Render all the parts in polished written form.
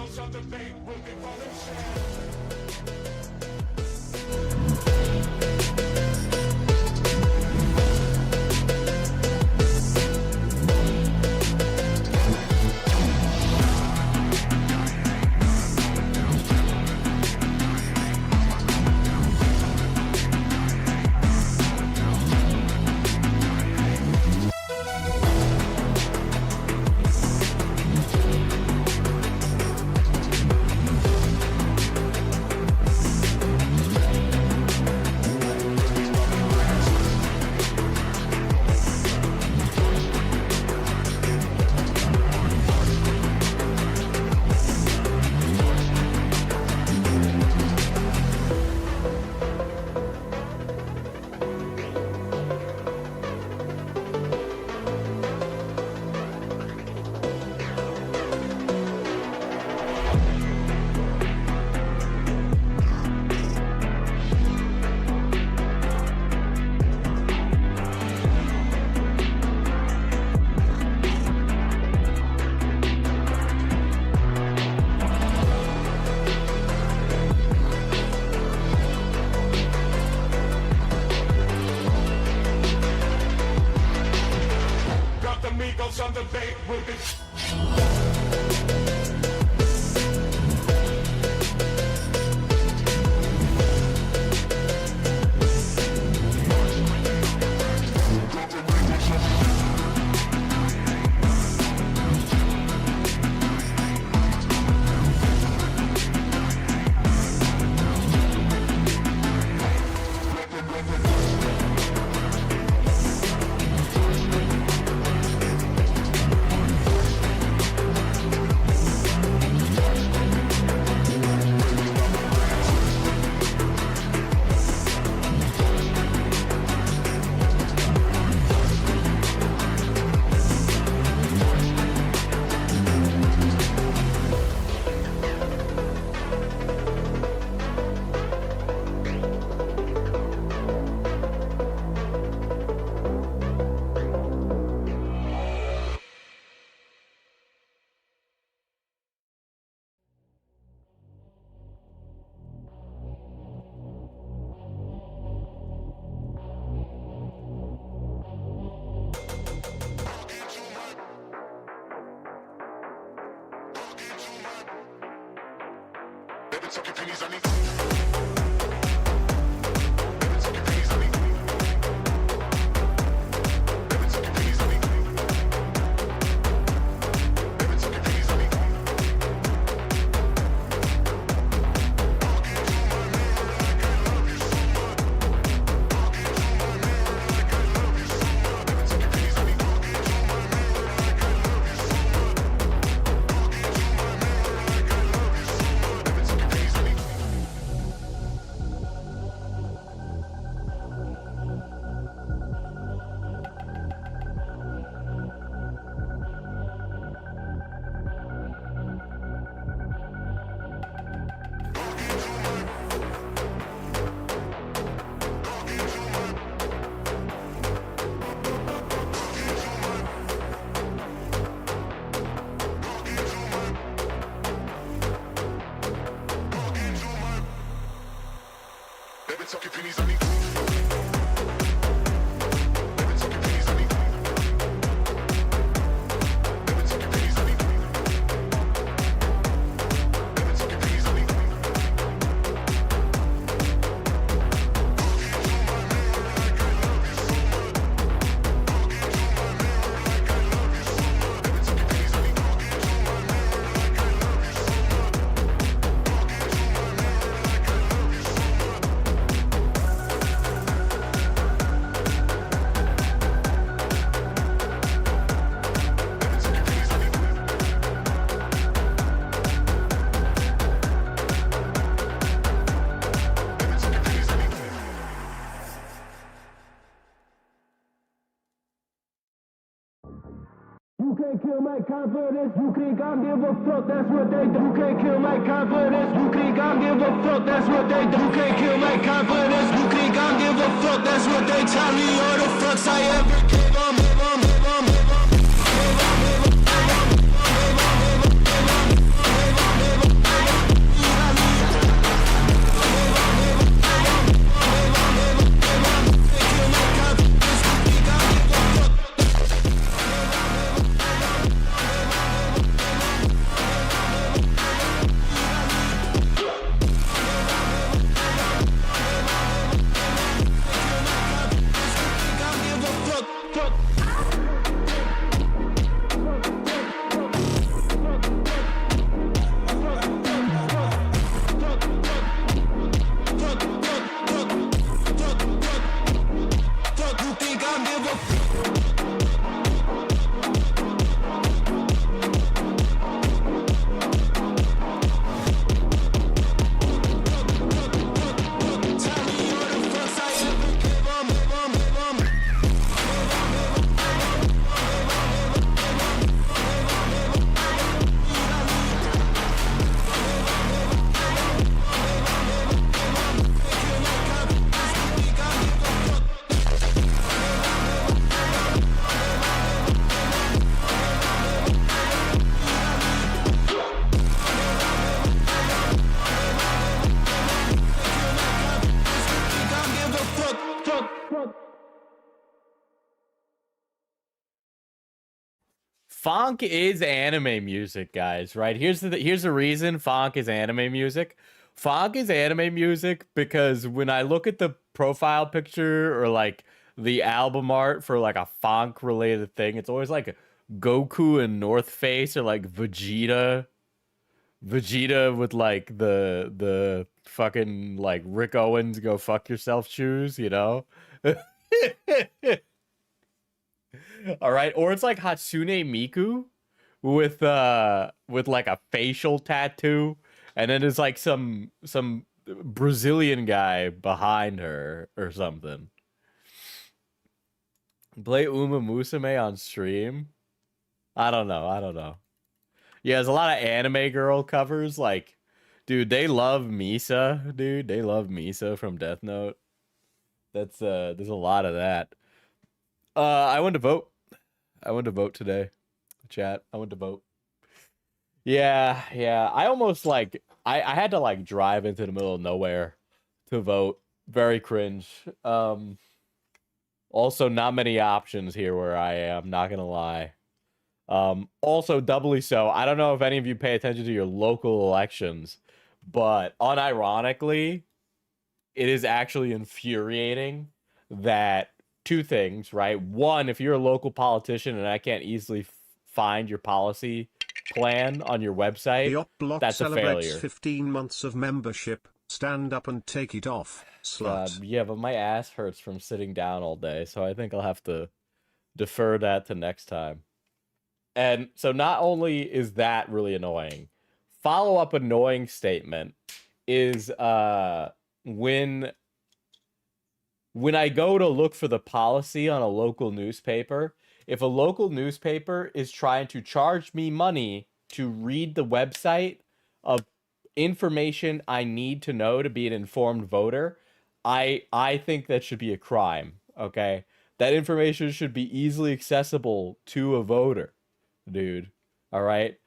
On the bay with it. Talking pennies on me. Talking pennies on me. You can't kill my confidence, you think I give a fuck, that's what they do. You can't kill my confidence, you think I give a fuck, that's what they do. You can't kill my confidence, you think I give a fuck, that's what they tell me. All the fucks I ever gave on, give on. Funk is anime music, guys, right? Here's the reason funk is anime music. Funk is anime music because when I look at the profile picture or like the album art for like a funk related thing, it's always like Goku and North Face or like Vegeta with like the fucking like Rick Owens go fuck yourself shoes, you know? All right, or it's like Hatsune Miku with like a facial tattoo, and then there's like some Brazilian guy behind her or something. Play Uma Musume on stream? I don't know. Yeah, there's a lot of anime girl covers. Like, dude, they love Misa, dude. They love Misa from Death Note. That's there's a lot of that. I went to vote. I went to vote today. Chat. I went to vote. Yeah. I almost like I had to like drive into the middle of nowhere to vote. Very cringe. Also not many options here where I am, not gonna lie. Also doubly so. I don't know if any of you pay attention to your local elections, but unironically, it is actually infuriating that two things, right? One, if you're a local politician and I can't easily find your policy plan on your website, The Op Block that's a celebrates failure. 15 months of membership. Stand up and take it off, slut. Yeah, but my ass hurts from sitting down all day, so I think I'll have to defer that to next time. And so not only is that really annoying, follow-up annoying statement is when I go to look for the policy on a local newspaper, if a local newspaper is trying to charge me money to read the website of information I need to know to be an informed voter, I think that should be a crime, okay? That information should be easily accessible to a voter, dude. All right?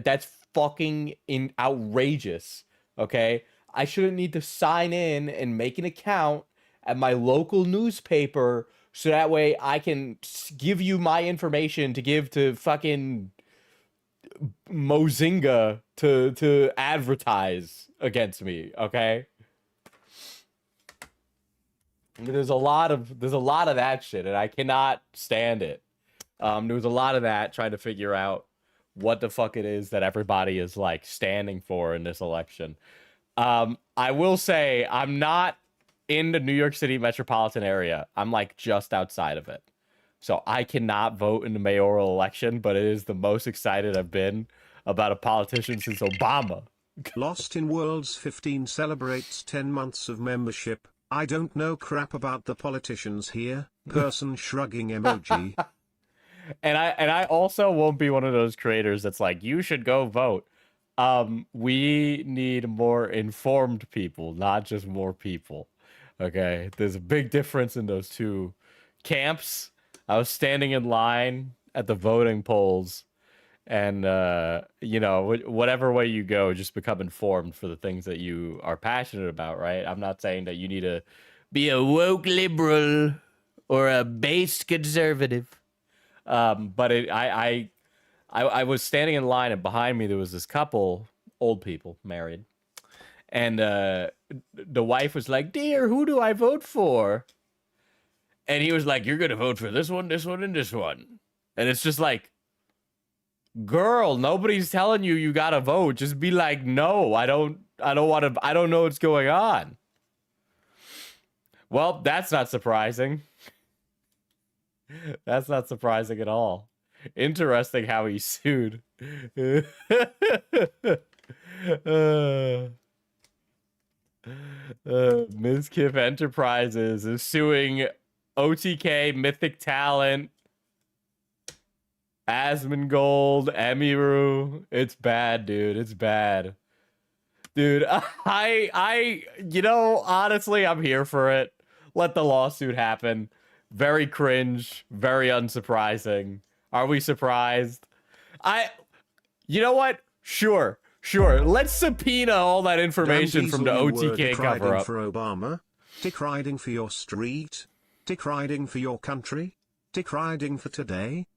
That's fucking outrageous, okay? I shouldn't need to sign in and make an account at my local newspaper so that way I can give you my information to give to fucking Mozinga to advertise against me, okay? There's a lot of that shit, and I cannot stand it. There was a lot of that trying to figure out what the fuck it is that everybody is like standing for in this election. I will say I'm not in the New York City metropolitan area. I'm like just outside of it. So I cannot vote in the mayoral election, but it is the most excited I've been about a politician since Obama. Lost in Worlds 15 celebrates 10 months of membership. I don't know crap about the politicians here. Person shrugging emoji. And I also won't be one of those creators that's like, you should go vote. We need more informed people, not just more people. Okay, there's a big difference in those two camps. I was standing in line at the voting polls, and you know, whatever way you go, just become informed for the things that you are passionate about, right? I'm not saying that you need to be a woke liberal or a based conservative, but I was standing in line, and behind me there was this couple, old people, married, and the wife was like, "Dear, who do I vote for?" And he was like, "You're gonna vote for this one, and this one." And it's just like, girl, nobody's telling you gotta vote. Just be like, no, I don't want to. I don't know what's going on. Well, that's not surprising. That's not surprising at all. Interesting how he sued. Mizkif Enterprises is suing OTK, Mythic Talent, Asmongold, Emiru. It's bad, dude. It's bad. Dude, you know, honestly, I'm here for it. Let the lawsuit happen. Very cringe, very unsurprising. Are we surprised? You know what? Sure. Let's subpoena all that information from the OTK cover-up. For Obama, dick riding for your street, dick riding for your country, dick riding for today.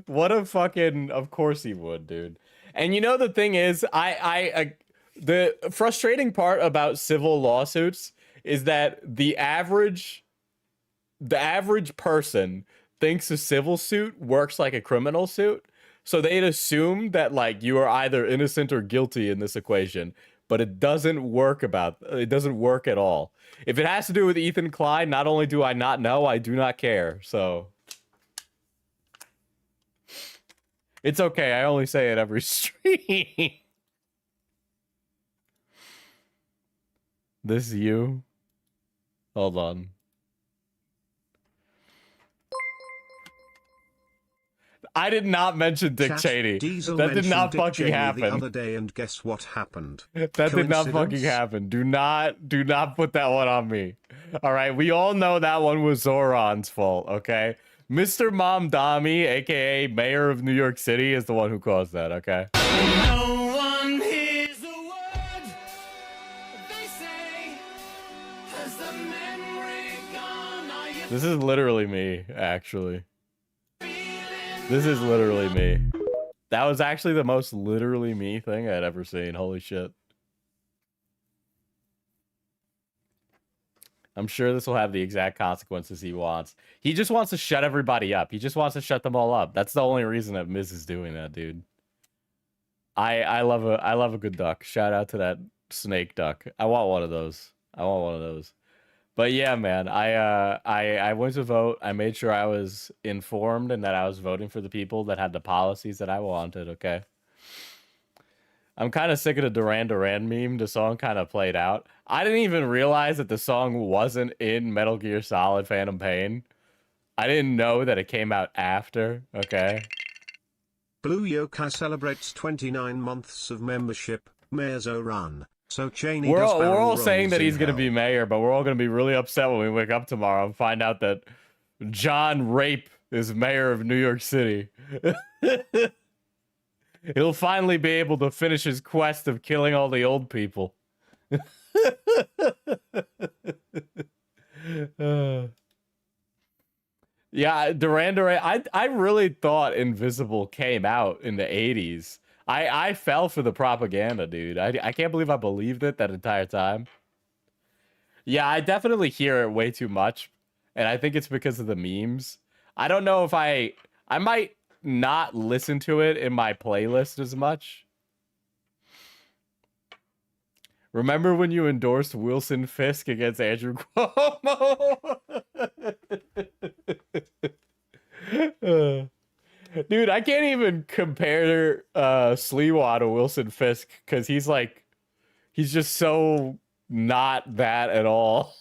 What a fucking, of course he would, dude. And you know, the thing is, the frustrating part about civil lawsuits is that the average person thinks a civil suit works like a criminal suit. So they'd assume that like you are either innocent or guilty in this equation, but it doesn't work at all. If it has to do with Ethan Klein, not only do I not know, I do not care. So it's okay. I only say it every stream. This is you? Hold on. I did not mention Dick Cheney. Diesel That did not Dick fucking Cheney happen. the other day, and guess what happened? That did not fucking happen. Do not put that one on me. All right, we all know that one was Zoran's fault, okay? Mr. Mamdani, aka Mayor of New York City, is the one who caused that, okay? No one hears the word they say. Has the memory gone? Are you This is literally me, actually. This is literally me. That was actually the most literally me thing I'd ever seen. Holy shit. I'm sure this will have the exact consequences he wants. He just wants to shut everybody up. He just wants to shut them all up. That's the only reason that Miz is doing that, dude. I love a good duck. Shout out to that snake duck. I want one of those. I want one of those. But yeah, man, I went to vote. I made sure I was informed and that I was voting for the people that had the policies that I wanted, okay? I'm kind of sick of the Duran Duran meme. The song kind of played out. I didn't even realize that the song wasn't in Metal Gear Solid Phantom Pain. I didn't know that it came out after, okay? Blue Yokai celebrates 29 months of membership. Mayor's run. So Cheney We're does all barrel saying that rolls he's in going to hell. be mayor, but we're all going to be really upset when we wake up tomorrow and find out that John Rape is mayor of New York City. He'll finally be able to finish his quest of killing all the old people. Yeah, Duran Duran. I really thought Invisible came out in the 80s. I fell for the propaganda, dude. I can't believe I believed it that entire time. Yeah, I definitely hear it way too much, and I think it's because of the memes. I don't know if I might not listen to it in my playlist as much. Remember when you endorsed Wilson Fisk against Andrew Cuomo? Dude, I can't even compare Sliwa to Wilson Fisk because he's just so not that at all.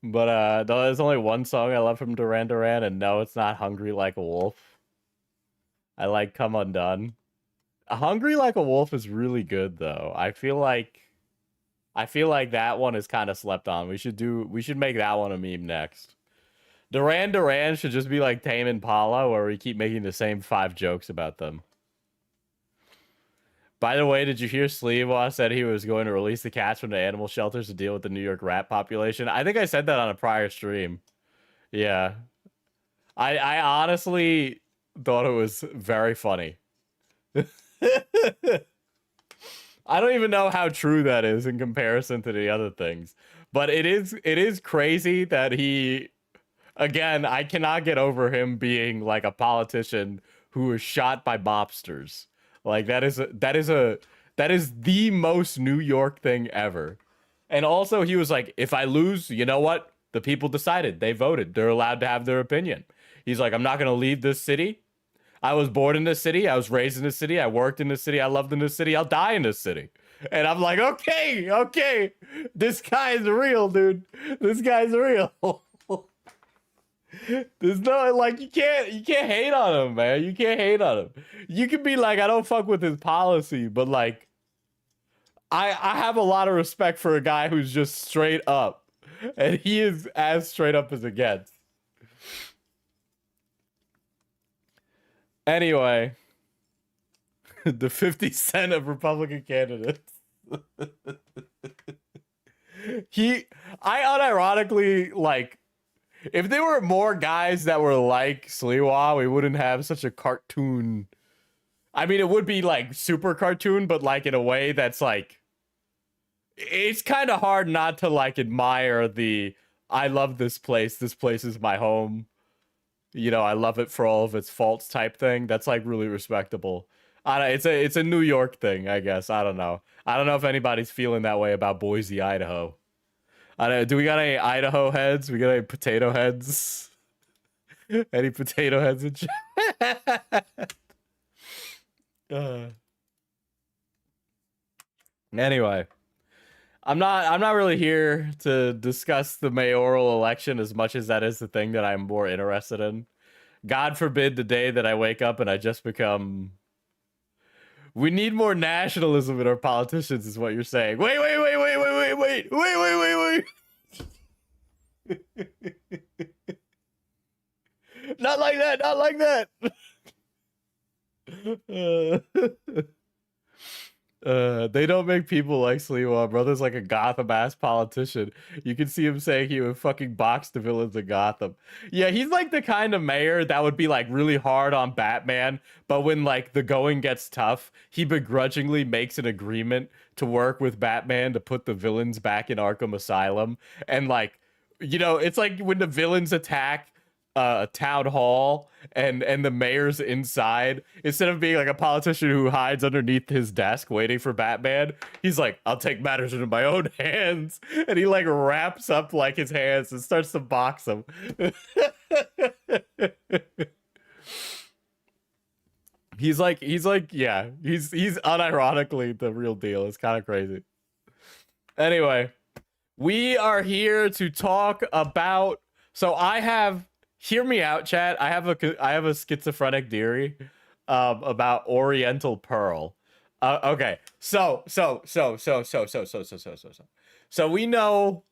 But there's only one song I love from Duran Duran, and no, it's not Hungry Like a Wolf. I like Come Undone. Hungry Like a Wolf is really good though. I feel like that one is kind of slept on. We should make that one a meme next. Duran Duran should just be like Tame Impala, where we keep making the same 5 jokes about them. By the way, did you hear Sliwa said he was going to release the cats from the animal shelters to deal with the New York rat population? I think I said that on a prior stream. Yeah. I honestly thought it was very funny. I don't even know how true that is in comparison to the other things. But it is crazy that he, again, I cannot get over him being like a politician who was shot by mobsters. Like that is the most New York thing ever. And also he was like, if I lose, you know what? The people decided. They voted. They're allowed to have their opinion. He's like, I'm not going to leave this city. I was born in this city. I was raised in this city. I worked in this city. I loved in this city. I'll die in this city. And I'm like, okay. This guy's real, dude. This guy's real. There's no, like, you can't hate on him, man. You can't hate on him. You can be like, I don't fuck with his policy, but like, I have a lot of respect for a guy who's just straight up. And he is as straight up as it gets. Anyway, the 50 Cent of Republican candidates. I unironically, like, if there were more guys that were like Sliwa, we wouldn't have such a cartoon. I mean, it would be like super cartoon, but like in a way that's like, it's kind of hard not to like admire the, I love this place is my home. You know, I love it for all of its faults type thing. That's like really respectable. I don't, it's a New York thing, I guess. I don't know. I don't know if anybody's feeling that way about Boise, Idaho. I don't, do we got any Idaho heads? We got any potato heads? Any potato heads in chat? Anyway, I'm not really here to discuss the mayoral election as much as that is the thing that I'm more interested in. God forbid the day that I wake up and I just become. We need more nationalism in our politicians, is what you're saying. Wait. Not like that, not like that. They don't make people like Sliwa. Brother's like a Gotham-ass politician. You can see him saying he would fucking box the villains of Gotham. Yeah, he's like the kind of mayor that would be like really hard on Batman, but when like the going gets tough, he begrudgingly makes an agreement to work with Batman to put the villains back in Arkham Asylum. And like, you know, it's like when the villains attack town hall and the mayor's inside, instead of being like a politician who hides underneath his desk waiting for Batman, he's like, I'll take matters into my own hands, and he like wraps up like his hands and starts to box him. he's like yeah, he's unironically the real deal. It's kind of crazy. Anyway, we are here to talk about, so I have, hear me out, chat. I have a schizophrenic theory about Oriental Pearl. Okay, so we know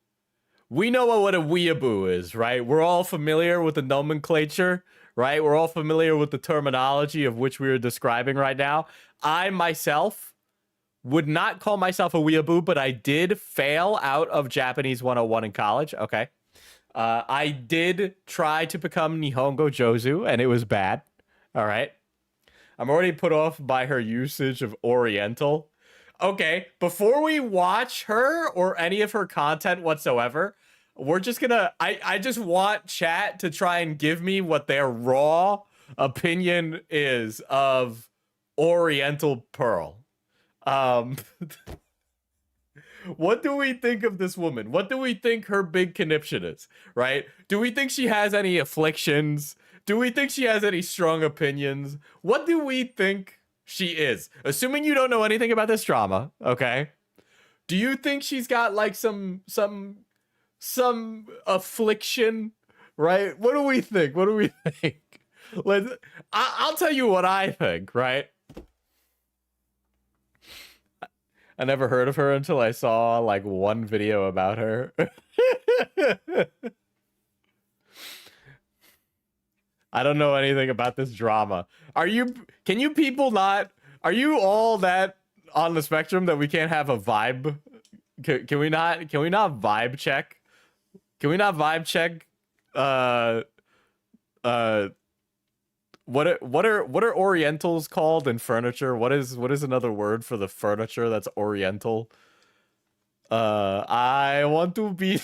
what a weeaboo is, right? We're all familiar with the nomenclature, right? We're all familiar with the terminology of which we are describing right now. I myself would not call myself a weeaboo, but I did fail out of Japanese 101 in college. Okay. I did try to become Nihongo Jozu, and it was bad. All right. I'm already put off by her usage of Oriental. Okay, before we watch her or any of her content whatsoever, we're just gonna, I just want chat to try and give me what their raw opinion is of Oriental Pearl. What do we think of this woman? What do we think her big conniption is, right? Do we think she has any afflictions? Do we think she has any strong opinions? What do we think she is? Assuming you don't know anything about this drama, okay? Do you think she's got like some affliction, right? What do we think? What do we think? I'll tell you what I think, right? I never heard of her until I saw like one video about her. I don't know anything about this drama. Can you people not, are you all that on the spectrum that we can't have a vibe? Can we not vibe check? Can we not vibe check? What are Orientals called in furniture? What is another word for the furniture that's Oriental? I want to be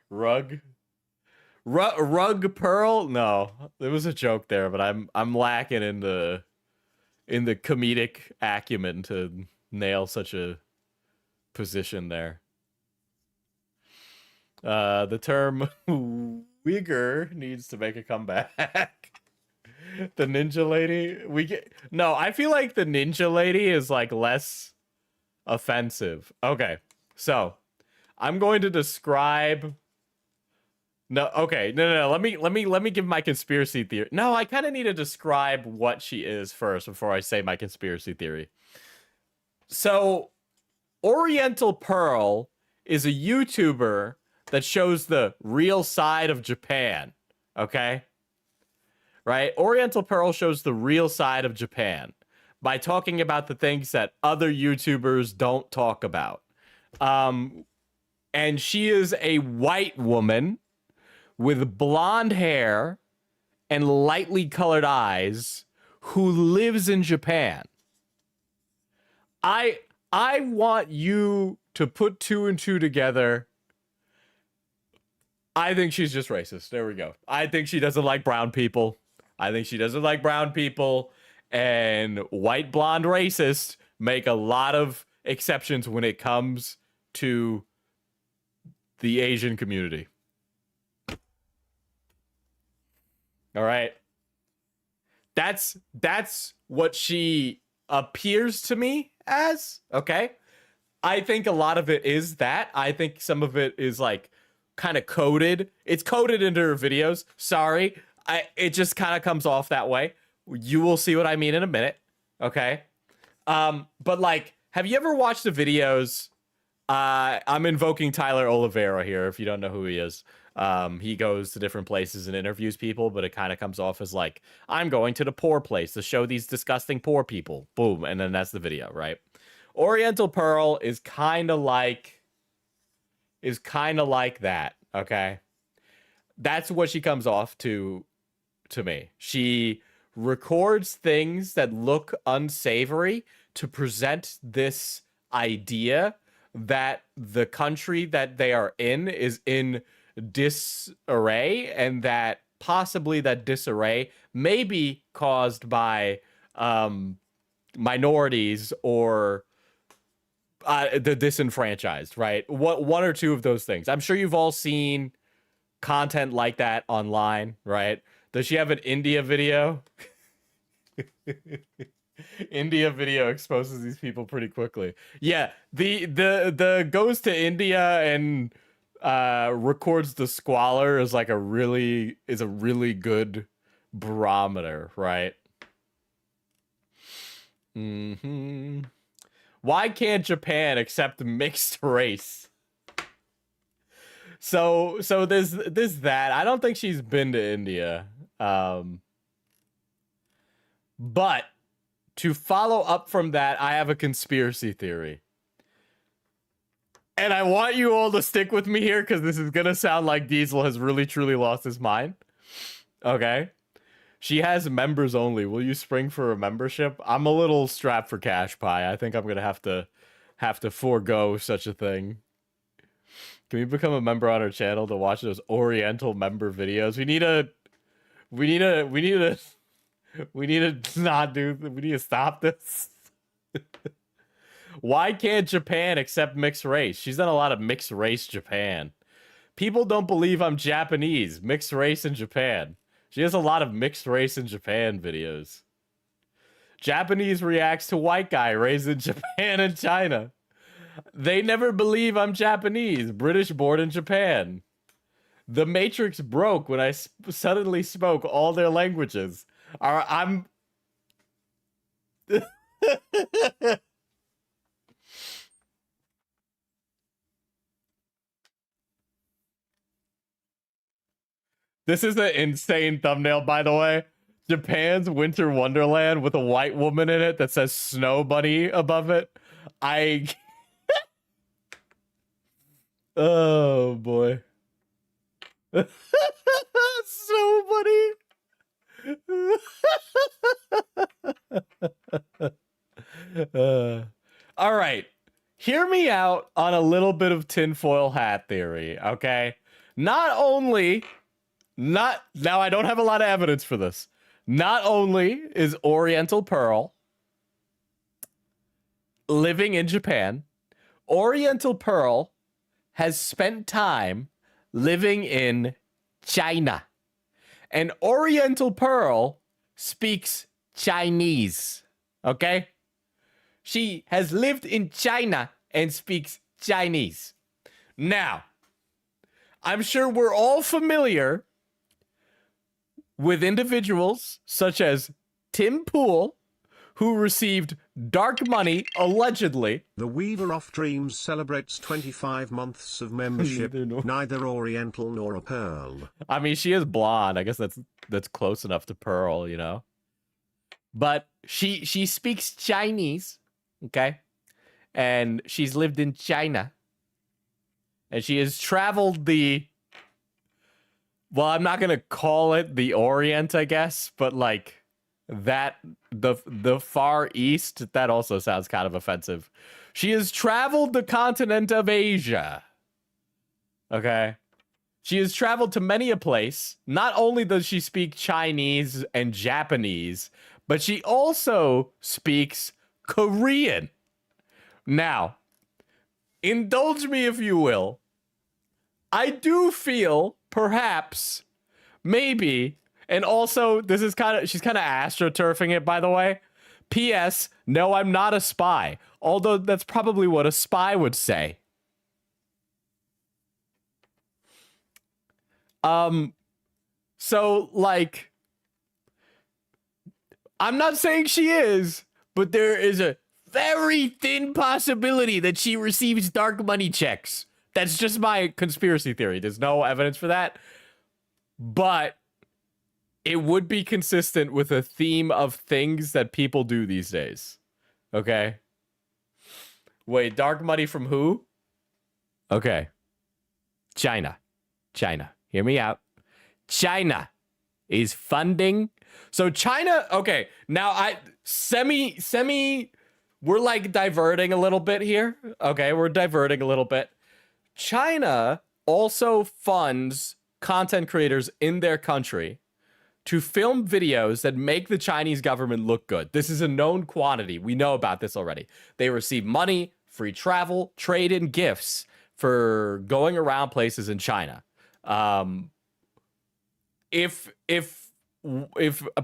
rug pearl? No, there was a joke there, but I'm lacking in the comedic acumen to nail such a position there. The term Uyghur needs to make a comeback. The ninja lady, I feel like the ninja lady is like less offensive. Okay, so I'm going to describe. No, let me give my conspiracy theory. No, I kind of need to describe what she is first before I say my conspiracy theory. So, Oriental Pearl is a YouTuber that shows the real side of Japan, okay? Right? Oriental Pearl shows the real side of Japan. by talking about the things that other YouTubers don't talk about. And she is a white woman with blonde hair and lightly colored eyes who lives in Japan. I want you to put two and two together. I think she's just racist. There we go. I think she doesn't like brown people. And white blonde racists make a lot of exceptions when it comes to the Asian community. All right. That's what she appears to me as, okay? I think a lot of it is that. I think some of it is like kind of coded. It's coded into her videos. Sorry. It just kind of comes off that way. You will see what I mean in a minute, okay? But like, have you ever watched the videos? I'm invoking Tyler Oliveira here, if you don't know who he is. He goes to different places and interviews people, but it kind of comes off as like, I'm going to the poor place to show these disgusting poor people. Boom. And then that's the video, right? Oriental Pearl is kind of like that, okay? That's what she comes off to me. She records things that look unsavory to present this idea that the country that they are in is in disarray, and that possibly that disarray may be caused by minorities or the disenfranchised, right? One or two of those things. I'm sure you've all seen content like that online, right? Does she have an India video? India video exposes these people pretty quickly. Yeah, the goes to India and records the squalor is like a really good barometer, right? Why can't Japan accept mixed race? So there's that. I don't think she's been to India. But to follow up from that, I have a conspiracy theory. And I want you all to stick with me here because this is going to sound like Diesel has really, truly lost his mind. Okay? She has members only. Will you spring for a membership? I'm a little strapped for cash pie. I think I'm going to have to forego such a thing. Can we become a member on our channel to watch those Oriental member videos? We need to stop this. Why can't Japan accept mixed race? She's done a lot of mixed race Japan. People don't believe I'm Japanese. Mixed race in Japan. She has a lot of mixed race in Japan videos. Japanese reacts to white guy raised in Japan and China. They never believe I'm Japanese. British born in Japan. The Matrix broke when I suddenly spoke all their languages. I'm... This is an insane thumbnail, by the way. Japan's Winter Wonderland with a white woman in it that says Snow Bunny above it. Oh, boy. So funny. All right. Hear me out on a little bit of tinfoil hat theory, okay? Now I don't have a lot of evidence for this. Not only is Oriental Pearl living in Japan, Oriental Pearl has spent time living in China. And Oriental Pearl speaks Chinese, okay? She has lived in China and speaks Chinese. Now, I'm sure we're all familiar with individuals such as Tim Pool, who received dark money, allegedly. The Weaver of Dreams celebrates 25 months of membership, neither Oriental nor a Pearl. I mean, she is blonde. I guess that's close enough to Pearl, you know? but she speaks Chinese, okay? And she's lived in China. And she has traveled the, well, I'm not going to call it the Orient, I guess, but like that, the Far East, that also sounds kind of offensive. She has traveled the continent of Asia. Okay? She has traveled to many a place. Not only does she speak Chinese and Japanese, but she also speaks Korean. Now, indulge me if you will. I do feel, perhaps, maybe, and also this is she's kind of astroturfing it, by the way. P.S. No, I'm not a spy. Although that's probably what a spy would say. So, like, I'm not saying she is, but there is a very thin possibility that she receives dark money checks. That's just my conspiracy theory. There's no evidence for that. But it would be consistent with a theme of things that people do these days. Okay? Wait, dark money from who? Okay. China. Hear me out. China is funding. So China, okay. Now we're like diverting a little bit here. Okay, we're diverting a little bit. China also funds content creators in their country to film videos that make the Chinese government look good. This is a known quantity. We know about this already. They receive money, free travel, trade, and gifts for going around places in China. If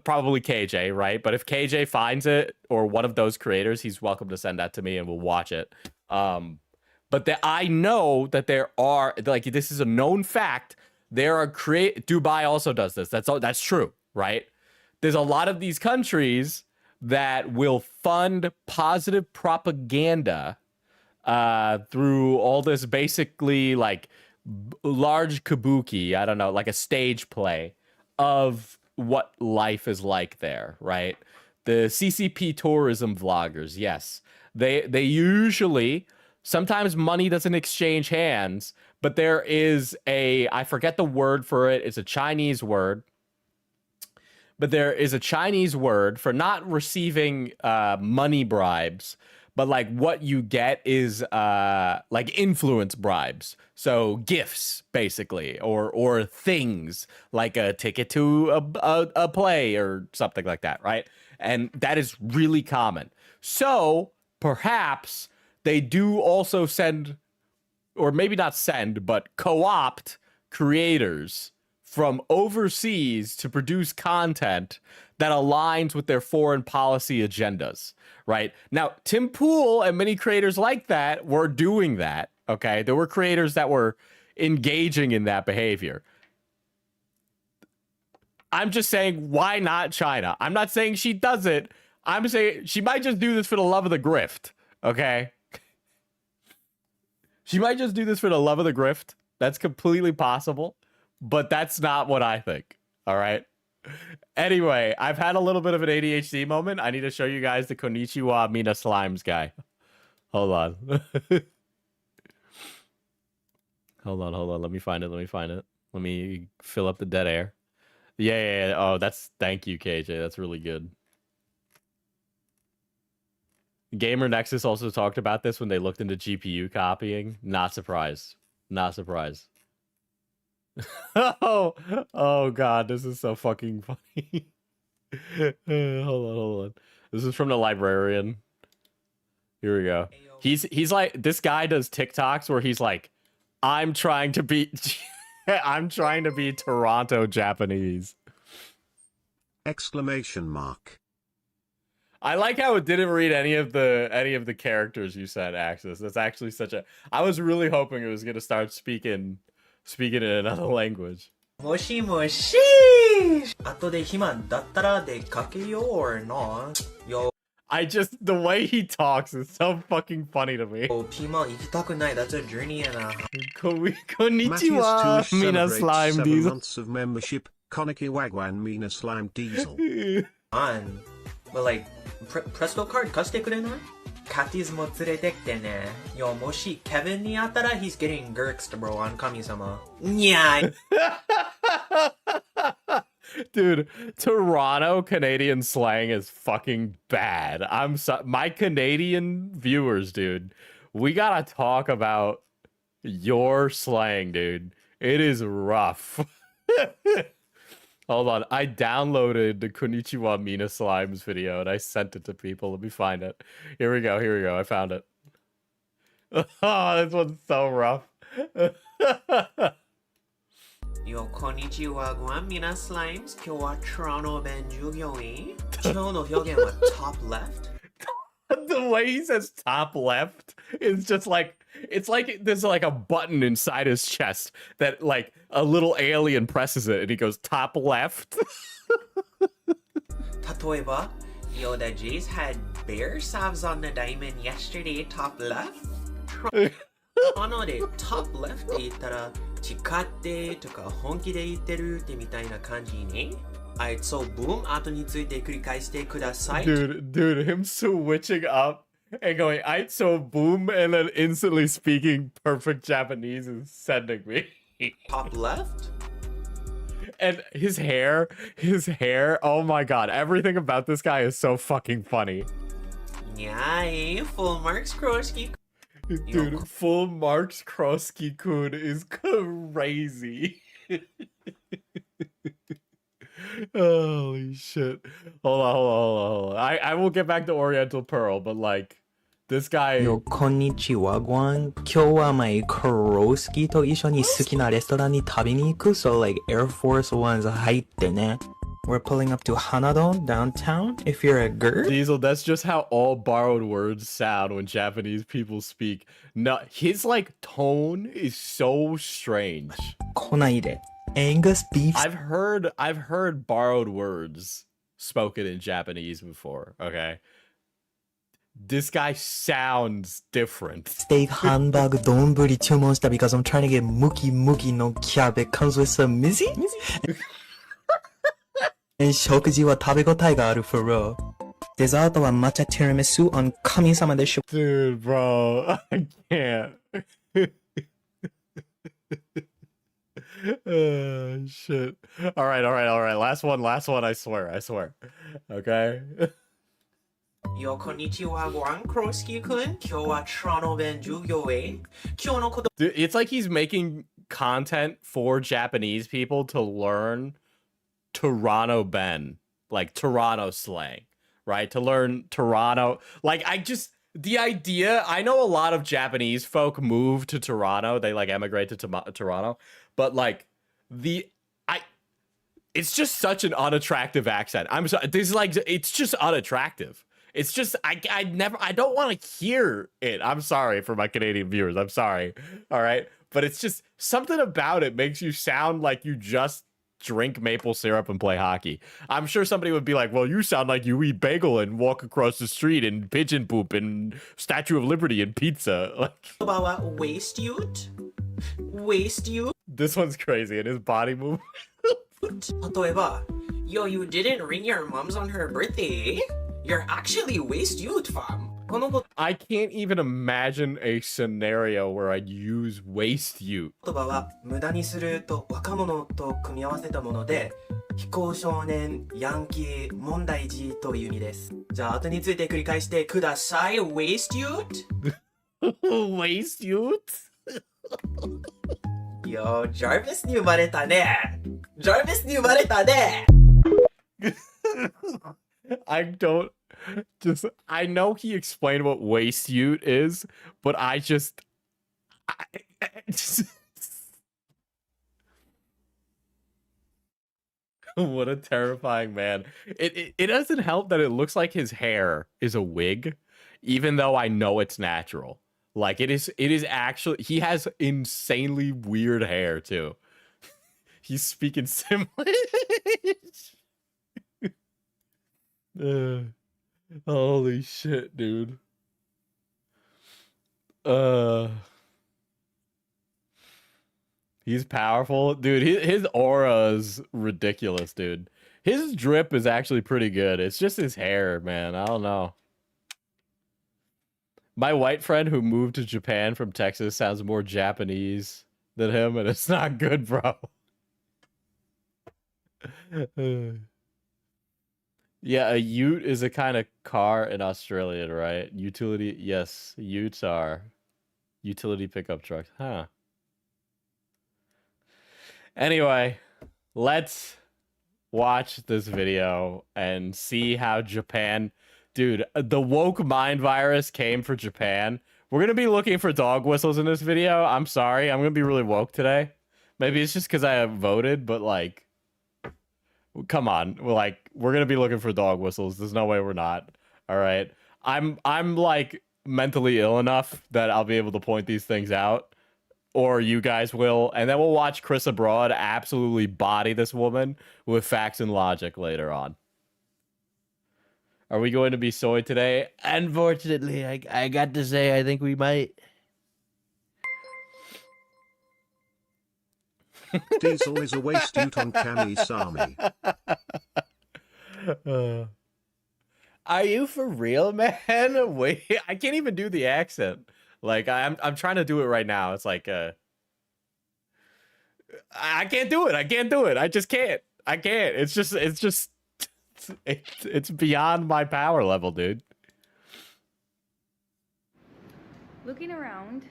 probably KJ, right? But if KJ finds it, or one of those creators, he's welcome to send that to me and we'll watch it. But I know that there are, like, this is a known fact. There are Dubai also does this. That's true, right? There's a lot of these countries that will fund positive propaganda through all this basically like large kabuki, I don't know, like a stage play of what life is like there, right? The CCP tourism vloggers, yes. They usually, sometimes money doesn't exchange hands, but there is I forget the word for it. It's a Chinese word. But there is a Chinese word for not receiving money bribes, but like what you get is like influence bribes. So gifts, basically, or things like a ticket to a play or something like that, right? And that is really common. So perhaps they do also send, or maybe not send, but co-opt creators from overseas to produce content that aligns with their foreign policy agendas, right? Now, Tim Pool and many creators like that were doing that, okay? There were creators that were engaging in that behavior. I'm just saying, why not China? I'm not saying she does it. I'm saying she might just do this for the love of the grift, okay? She might just do this for the love of the grift. That's completely possible. But that's not what I think. All right. Anyway, I've had a little bit of an ADHD moment. I need to show you guys the Konnichiwa Mina Slimes guy. Hold on. Hold on. Let me find it. Let me fill up the dead air. Yeah. Oh, thank you, KJ. That's really good. Gamer Nexus also talked about this when they looked into GPU copying. Not surprised. Oh god, this is so fucking funny. Hold on. This is from the librarian. Here we go. He's like, this guy does TikToks where he's like, I'm trying to be Toronto Japanese. Exclamation mark. I like how it didn't read any of the characters you said, Axis. That's actually I was really hoping it was gonna start speaking in another language. もしもし後で暇だったら出かけよう or not? Yo, the way he talks is so fucking funny to me. 暇行きたくない That's a journey やな Konnichiwa, Matthias Mina Tuish Slime celebrates 7 Diesel. months of membership. Konnichiwa Wagwan Mina Slime Diesel. Man, But like, Presto card 貸してくれない？カティズも連れてきてね。よ、もしケビンに会ったら he's getting girxed, bro, on 神様。にゃー。Dude, Toronto Canadian slang is fucking bad. I'm so my Canadian viewers, dude. We gotta talk about your slang, dude. It is rough. Hold on. I downloaded the Konnichiwa Mina Slimes video and I sent it to people. Let me find it. Here we go. Here we go. I found it. Oh, this one's so rough. よ、こんにちは、ごめん、皆スライムズ。今日はトロント弁従業員。今日の表現は top left。The way he says top left is just like, it's like there's like a button inside his chest that like a little alien presses it and he goes top left. 例えば、Yo, the Jays had bear sabs on the diamond yesterday, top left? ので top left って言ったら、誓ってとか本気で言ってるってみたいな感じね。はい、そう、boom 後について繰り返してください。Dude, him switching up and going, I so boom, and then instantly speaking perfect Japanese is sending me. Top left? And his hair, oh my god, everything about this guy is so fucking funny. Yay, full marks, Krosky. Dude, full marks Krosky-kun is crazy. Holy shit. Hold on. I will get back to Oriental Pearl, but like, this guy... よ、こんにちは、ごん。今日はmy Krosky と一緒に好きなレストランに食べに行く。So like Air Force Ones 入ってね。We're pulling up to Hanado downtown. If you're a girl. Diesel, that's just how all borrowed words sound when Japanese people speak. No, his like tone is so strange. 来ないで。Angus beef. I've heard borrowed words spoken in Japanese before, okay? This guy sounds different. Steak hamburg丼注文した because I'm trying to get muki muki no kyabe comes with some mizi. And 食事は食べ応えがある for real. デザートは抹茶ティラミス on 神様でしょ。Dude, bro, I can't. Oh, shit. All right. Last one, I swear. Okay? よ、こんにちは、ごん、クロスキー君。今日はトロント弁従業員。今日のこと。Dude, it's like he's making content for Japanese people to learn Toronto Ben, like Toronto slang, right? To learn Toronto. Like, the idea, I know a lot of Japanese folk move to Toronto. They like emigrate to Toronto, but like it's just such an unattractive accent. I'm sorry. This is like, it's just unattractive. It's just, I don't want to hear it. I'm sorry for my Canadian viewers. I'm sorry. All right. But it's just something about it makes you sound like you just drink maple syrup and play hockey. I'm sure somebody would be like, well, you sound like you eat bagel and walk across the street and pigeon poop and Statue of Liberty and pizza. Like, waste youth? Waste youth? This one's crazy and his body move. 例えば、Yo, you didn't ring your mom's on her birthday? You're actually waste youth, fam. I can't even imagine a scenario where I'd use waste youth. 言葉は無駄にすると若者と組み合わせたもので、非行少年、ヤンキー、問題児という意味です。じゃあ後について繰り返してください。Waste youth? Waste youth? Yo, Jarvis に生まれたね。Jarvis に生まれたね。I know he explained what waste youth is, but I just what a terrifying man. It doesn't help that it looks like his hair is a wig, even though I know it's natural. Like it is actually, he has insanely weird hair too. He's speaking Simlish. Holy shit, dude. He's powerful. Dude, his aura is ridiculous, dude. His drip is actually pretty good. It's just his hair, man. I don't know. My white friend who moved to Japan from Texas sounds more Japanese than him, and it's not good, bro. Yeah, a ute is a kind of car in Australia, right? Utility, yes, utes are utility pickup trucks. Huh. Anyway, let's watch this video and see how Japan... Dude, the woke mind virus came for Japan. We're going to be looking for dog whistles in this video. I'm sorry. I'm going to be really woke today. Maybe it's just because I have voted, but like... Come on. We're going to be looking for dog whistles. There's no way we're not. All right. I'm like mentally ill enough that I'll be able to point these things out, or you guys will, and then we'll watch Chris Abroad absolutely body this woman with facts and logic later on. Are we going to be soy today? Unfortunately, I got to say I think we might. Diesel is a waste ute on Kami-Sami. Are you for real, man? Wait, I can't even do the accent. Like I'm trying to do it right now. It's like I can't do it. I can't do it. I just can't. I can't. It's beyond my power level, dude. Looking around.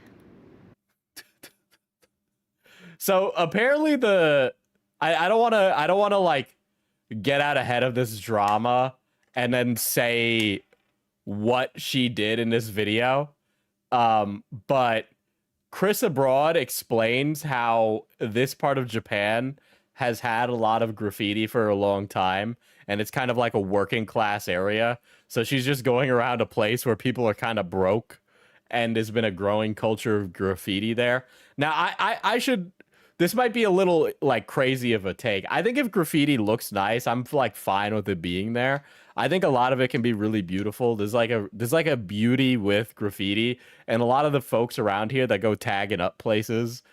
So apparently I don't want to like get out ahead of this drama and then say what she did in this video. But Chris Abroad explains how this part of Japan has had a lot of graffiti for a long time, and it's kind of like a working class area. So she's just going around a place where people are kind of broke, and there's been a growing culture of graffiti there. Now, I should... This might be a little like crazy of a take. I think if graffiti looks nice, I'm like fine with it being there. I think a lot of it can be really beautiful. There's like a beauty with graffiti, and a lot of the folks around here that go tagging up places,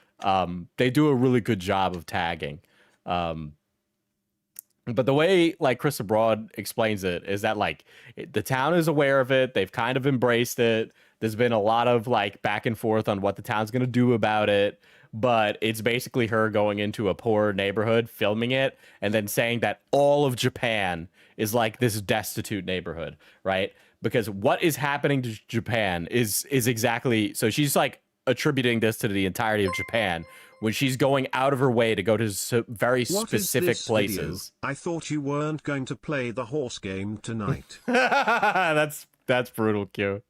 they do a really good job of tagging. But the way like Chris Abroad explains it is that like the town is aware of it. They've kind of embraced it. There's been a lot of like back and forth on what the town's going to do about it. But it's basically her going into a poor neighborhood, filming it, and then saying that all of Japan is like this destitute neighborhood, right? Because what is happening to Japan is exactly... So she's like attributing this to the entirety of Japan when she's going out of her way to go to very specific places. Video? I thought you weren't going to play the horse game tonight. That's brutal, Q.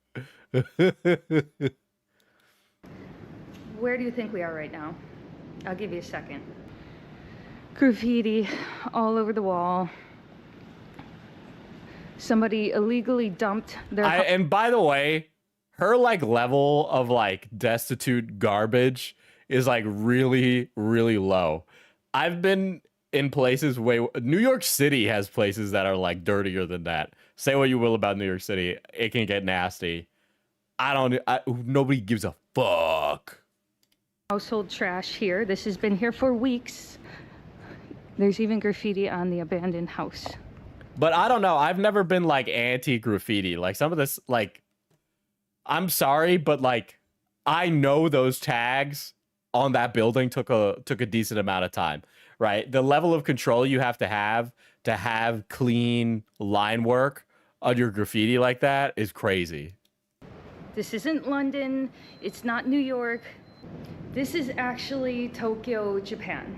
Where do you think we are right now? I'll give you a second. Graffiti all over the wall. Somebody illegally dumped their... And by the way, her like level of like destitute garbage is like really, really low. I've been in places where New York City has places that are like dirtier than that. Say what you will about New York City, it can get nasty. Nobody gives a fuck. Household trash here. This has been here for weeks. There's even graffiti on the abandoned house. But I don't know. I've never been like anti-graffiti. Like some of this, like, I'm sorry, but like, I know those tags on that building took a decent amount of time, right? The level of control you have to have clean line work on your graffiti like that is crazy. This isn't London. It's not New York. This is actually Tokyo, Japan.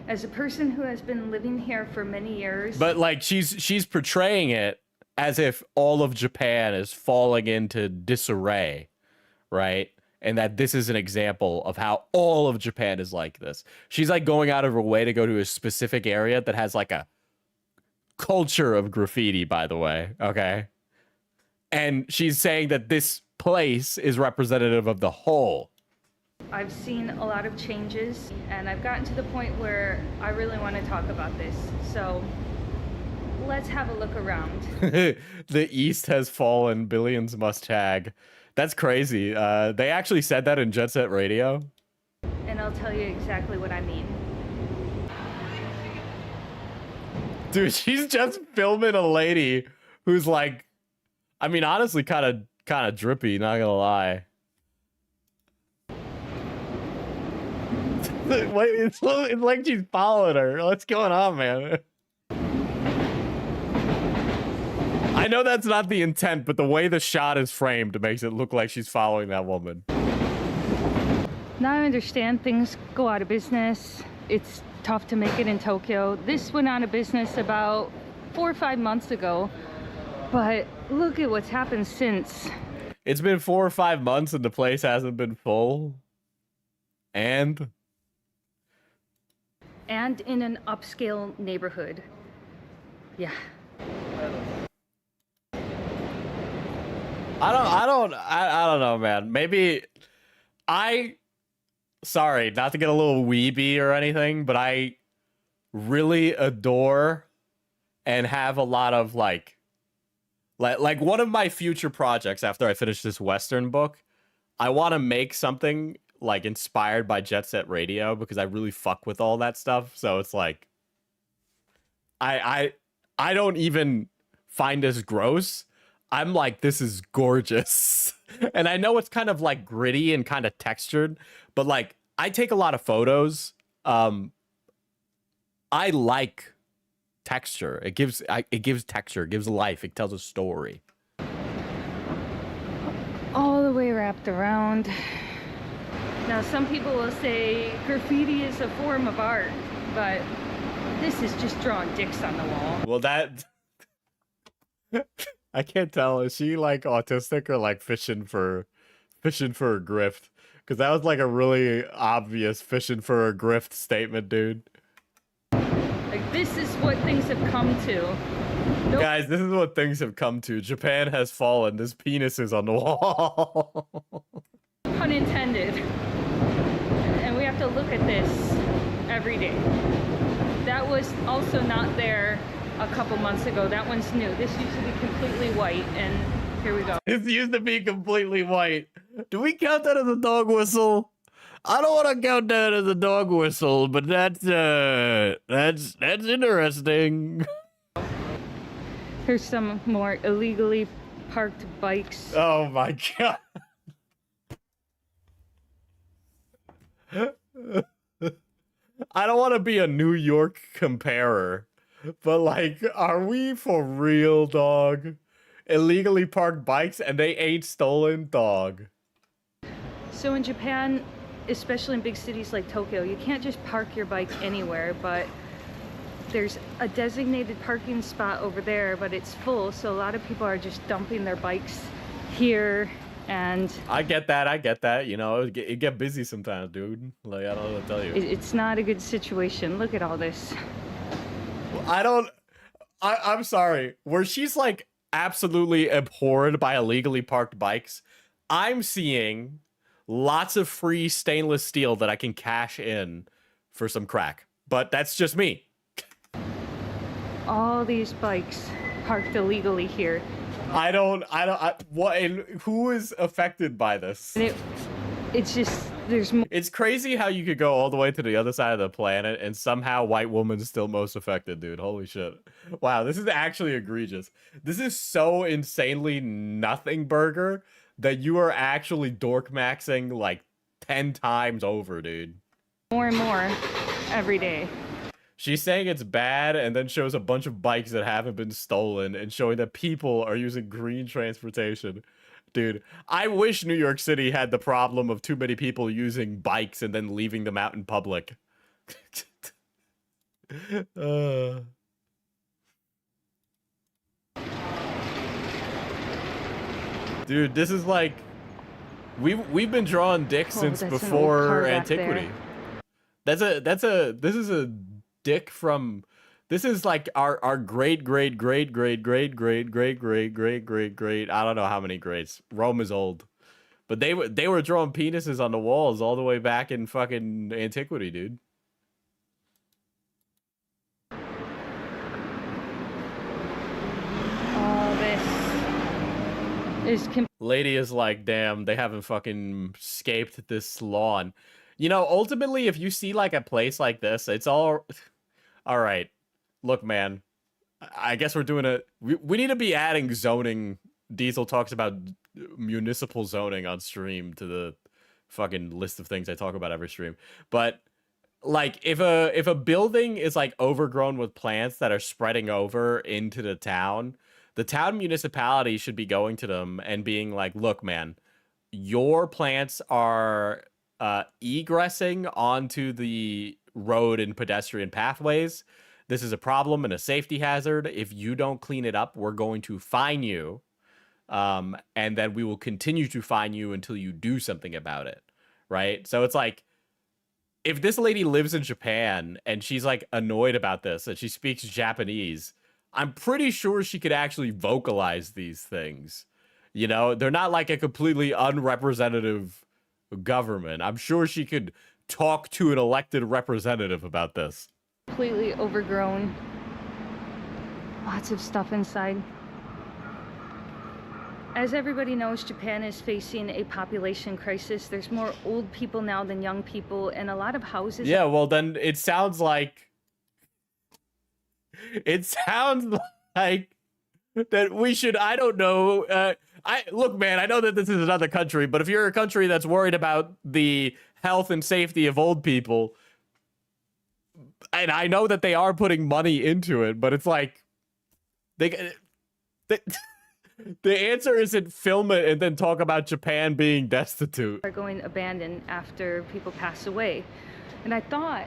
As a person who has been living here for many years... But like she's portraying it as if all of Japan is falling into disarray, right? And that this is an example of how all of Japan is like this. She's like going out of her way to go to a specific area that has like a culture of graffiti, by the way, okay? And she's saying that this place is representative of the whole. I've seen a lot of changes, and I've gotten to the point where I really want to talk about this. So let's have a look around. The East has fallen, billions must tag. That's crazy. They actually said that in Jet Set Radio. And I'll tell you exactly what I mean. Dude, she's just filming a lady who's like, I mean, honestly, kind of drippy, not gonna lie. Wait, it's like she's following her. What's going on, man? I know that's not the intent, but the way the shot is framed makes it look like she's following that woman. Now I understand things go out of business. It's tough to make it in Tokyo. This went out of business about 4 or 5 months ago, but look at what's happened since. It's been 4 or 5 months and the place hasn't been full. And in an upscale neighborhood. Yeah. I don't know, man. Maybe sorry, not to get a little weeby or anything, but I really adore and have a lot of like one of my future projects after I finish this Western book, I want to make something like inspired by Jet Set Radio because I really fuck with all that stuff. So it's like I don't even find this gross. I'm like, this is gorgeous. And I know it's kind of like gritty and kind of textured, but like I take a lot of photos. I like texture. It gives texture, it gives life, it tells a story. All the way wrapped around. Now some people will say graffiti is a form of art, but this is just drawing dicks on the wall. Well, that I can't tell. Is she like autistic or like fishing for a grift? Because that was like a really obvious fishing for a grift statement, dude. Like, this is what things have come to. Nope. Guys, this is what things have come to. Japan has fallen. This penis is on the wall. Pun intended. And we have to look at this every day. That was also not there a couple months ago. That one's new. This used to be completely white, and here we go. This used to be completely white. Do we count that as a dog whistle? I don't want to count that as a dog whistle, but that's interesting. Here's some more illegally parked bikes. Oh my god. I don't want to be a New York comparer, but like, are we for real, dog? Illegally parked bikes and they ain't stolen, dog. So in Japan, especially in big cities like Tokyo, you can't just park your bike anywhere, but there's a designated parking spot over there, but it's full, so a lot of people are just dumping their bikes here. And I get that, you know, it get busy sometimes, dude. Like, I don't know what to tell you. It's not a good situation. Look at all this. I'm sorry, where she's like absolutely abhorred by illegally parked bikes, I'm seeing lots of free stainless steel that I can cash in for some crack, but that's just me. All these bikes parked illegally here. Who is affected by this? It's just, there's more. It's crazy how you could go all the way to the other side of the planet and somehow white woman's still most affected, dude. Holy shit. Wow, this is actually egregious. This is so insanely nothing burger that you are actually dork maxing like 10 times over, dude. More and more every day. She's saying it's bad and then shows a bunch of bikes that haven't been stolen and showing that people are using green transportation. Dude, I wish New York City had the problem of too many people using bikes and then leaving them out in public. Dude, this is like we've been drawing dicks since before antiquity. This is a dick from, this is like our great I don't know how many grades. Rome is old. But they were drawing penises on the walls all the way back in fucking antiquity, dude. All this is Lady is like, damn, they haven't fucking scaped this lawn. You know, ultimately, if you see like a place like this, it's all right. Look, man, I guess we're doing we need to be adding zoning. Diesel talks about municipal zoning on stream to the fucking list of things I talk about every stream. But like if a building is like overgrown with plants that are spreading over into the town municipality should be going to them and being like, look, man, your plants are egressing onto the road and pedestrian pathways. This is a problem and a safety hazard. If you don't clean it up, we're going to fine you. And then we will continue to fine you until you do something about it. Right? So it's like, if this lady lives in Japan and she's like annoyed about this and she speaks Japanese, I'm pretty sure she could actually vocalize these things. You know, they're not like a completely unrepresentative government. I'm sure she could talk to an elected representative about this. Completely overgrown. Lots of stuff inside. As everybody knows, Japan is facing a population crisis. There's more old people now than young people, and a lot of houses... Yeah, well, then it sounds like... It sounds like that we should, I don't know... look, man, I know that this is another country, but if you're a country that's worried about the health and safety of old people, and I know that they are putting money into it, but it's like... The answer isn't film it and then talk about Japan being destitute. Are going abandoned after people pass away. And I thought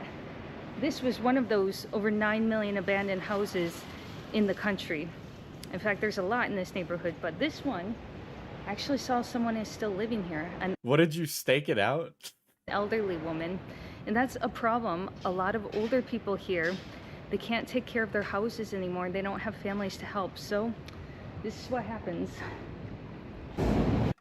this was one of those over 9 million abandoned houses in the country. In fact, there's a lot in this neighborhood, but this one actually saw someone is still living here. What did you stake it out? An elderly woman. And that's a problem. A lot of older people here, they can't take care of their houses anymore. They don't have families to help. So this is what happens.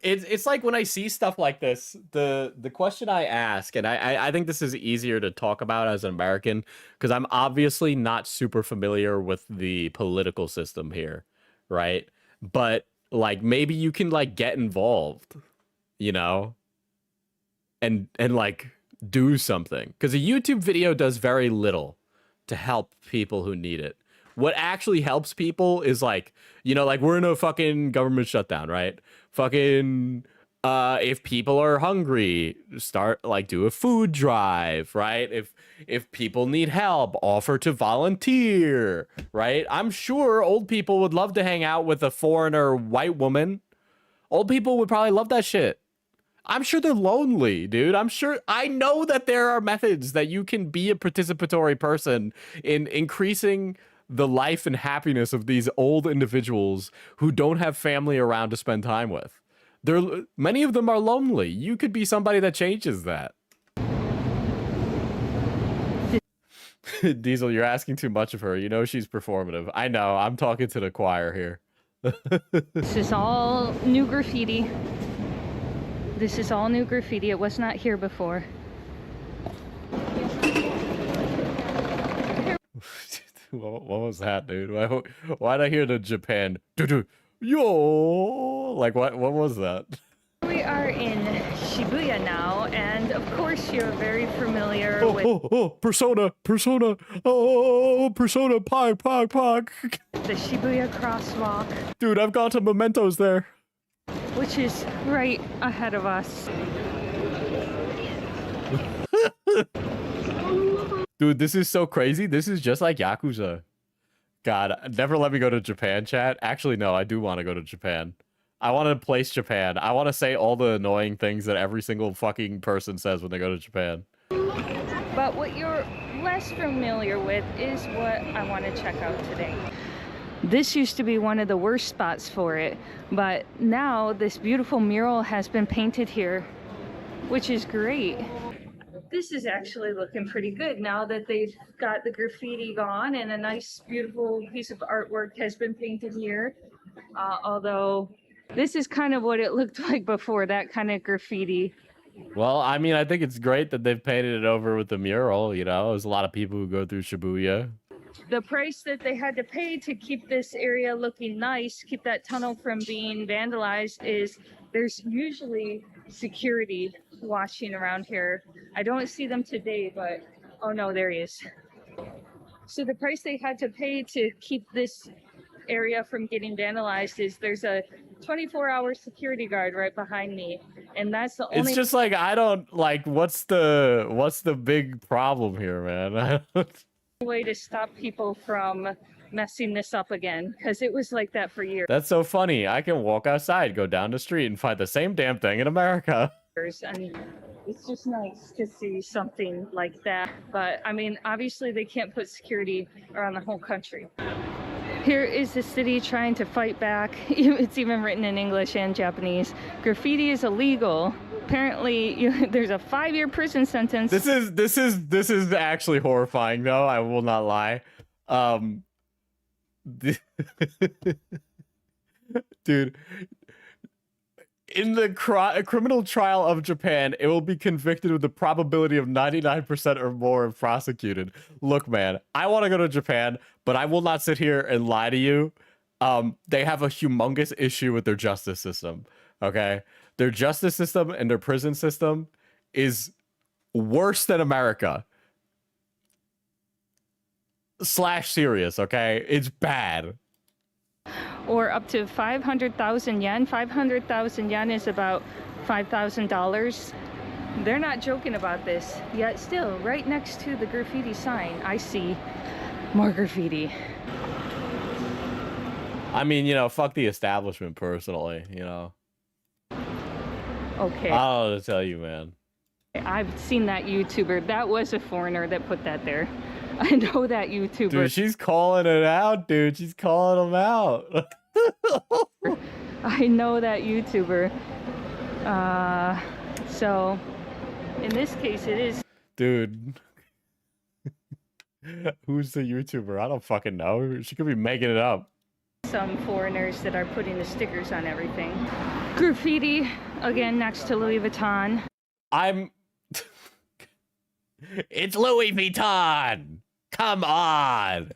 It's like when I see stuff like this, the question I ask, and I think this is easier to talk about as an American, because I'm obviously not super familiar with the political system here, right? But like maybe you can like get involved, you know, and like do something, because a YouTube video does very little to help people who need it. What actually helps people is like, you know, like we're in a fucking government shutdown, right? Fucking, if people are hungry, start like do a food drive, right? If people need help, offer to volunteer, right? I'm sure old people would love to hang out with a foreigner white woman. Old people would probably love that shit. I'm sure they're lonely, dude. I know that there are methods that you can be a participatory person in increasing the life and happiness of these old individuals who don't have family around to spend time with. Many of them are lonely. You could be somebody that changes that. Diesel, you're asking too much of her. You know she's performative. I know. I'm talking to the choir here. This is all new graffiti. This is all new graffiti. It was not here before. What was that, dude? Why'd I hear the Japan? Yo, like what was that? We are in Shibuya now, and of course you're very familiar with Persona, Persona, Pog. the Shibuya crosswalk, Dude, I've gone to Mementos there. which is right ahead of us. Dude, this is so crazy. This is just like Yakuza. God, never let me go to Japan, chat. Actually, no, I do want to go to Japan. I want to place Japan. I want to say all the annoying things that every single fucking person says when they go to Japan. But what you're less familiar with is what I want to check out today. This used to be one of the worst spots for it, but now this beautiful mural has been painted here, which is great. This is actually looking pretty good now that they've got the graffiti gone and a nice beautiful piece of artwork has been painted here. Although this is kind of what it looked like before, that kind of graffiti. Well, I mean, I think it's great that they've painted it over with the mural, you know? There's a lot of people who go through Shibuya. The price that they had to pay to keep this area looking nice, keep that tunnel from being vandalized, is there's usually security watching around here. I don't see them today, but oh no, there he is. So the price they had to pay to keep this area from getting vandalized is there's a 24-hour security guard right behind me, and that's the It's only just like I don't like what's the big problem here, man? way to stop people from messing this up again, because it was like that for years. That's so funny. I can walk outside, go down the street, and find the same damn thing in America. And it's just nice to see something like that. But I mean, obviously they can't put security around the whole country. Here is the city trying to fight back. It's even written in English and Japanese. Graffiti is illegal. Apparently, there's a 5-year prison sentence. This is actually horrifying, though. I will not lie. Dude, in the criminal trial of Japan, it will be convicted with the probability of 99% or more if prosecuted. Look, man, I want to go to Japan, but I will not sit here and lie to you. They have a humongous issue with their justice system, okay? Their justice system and their prison system is worse than America. / serious, okay? It's bad. Or up to 500,000 yen. 500,000 yen is about $5,000. They're not joking about this. Yet still, right next to the graffiti sign, I see more graffiti. I mean, fuck the establishment personally, Okay. I don't know what to tell you, man. I've seen that YouTuber. That was a foreigner that put that there. I know that YouTuber. Dude, she's calling it out, dude. She's calling them out. I know that YouTuber. So, in this case, it is. Dude. Who's the YouTuber? I don't fucking know. She could be making it up. Some foreigners that are putting the stickers on everything. Graffiti, again, next to Louis Vuitton. It's Louis Vuitton! Come on!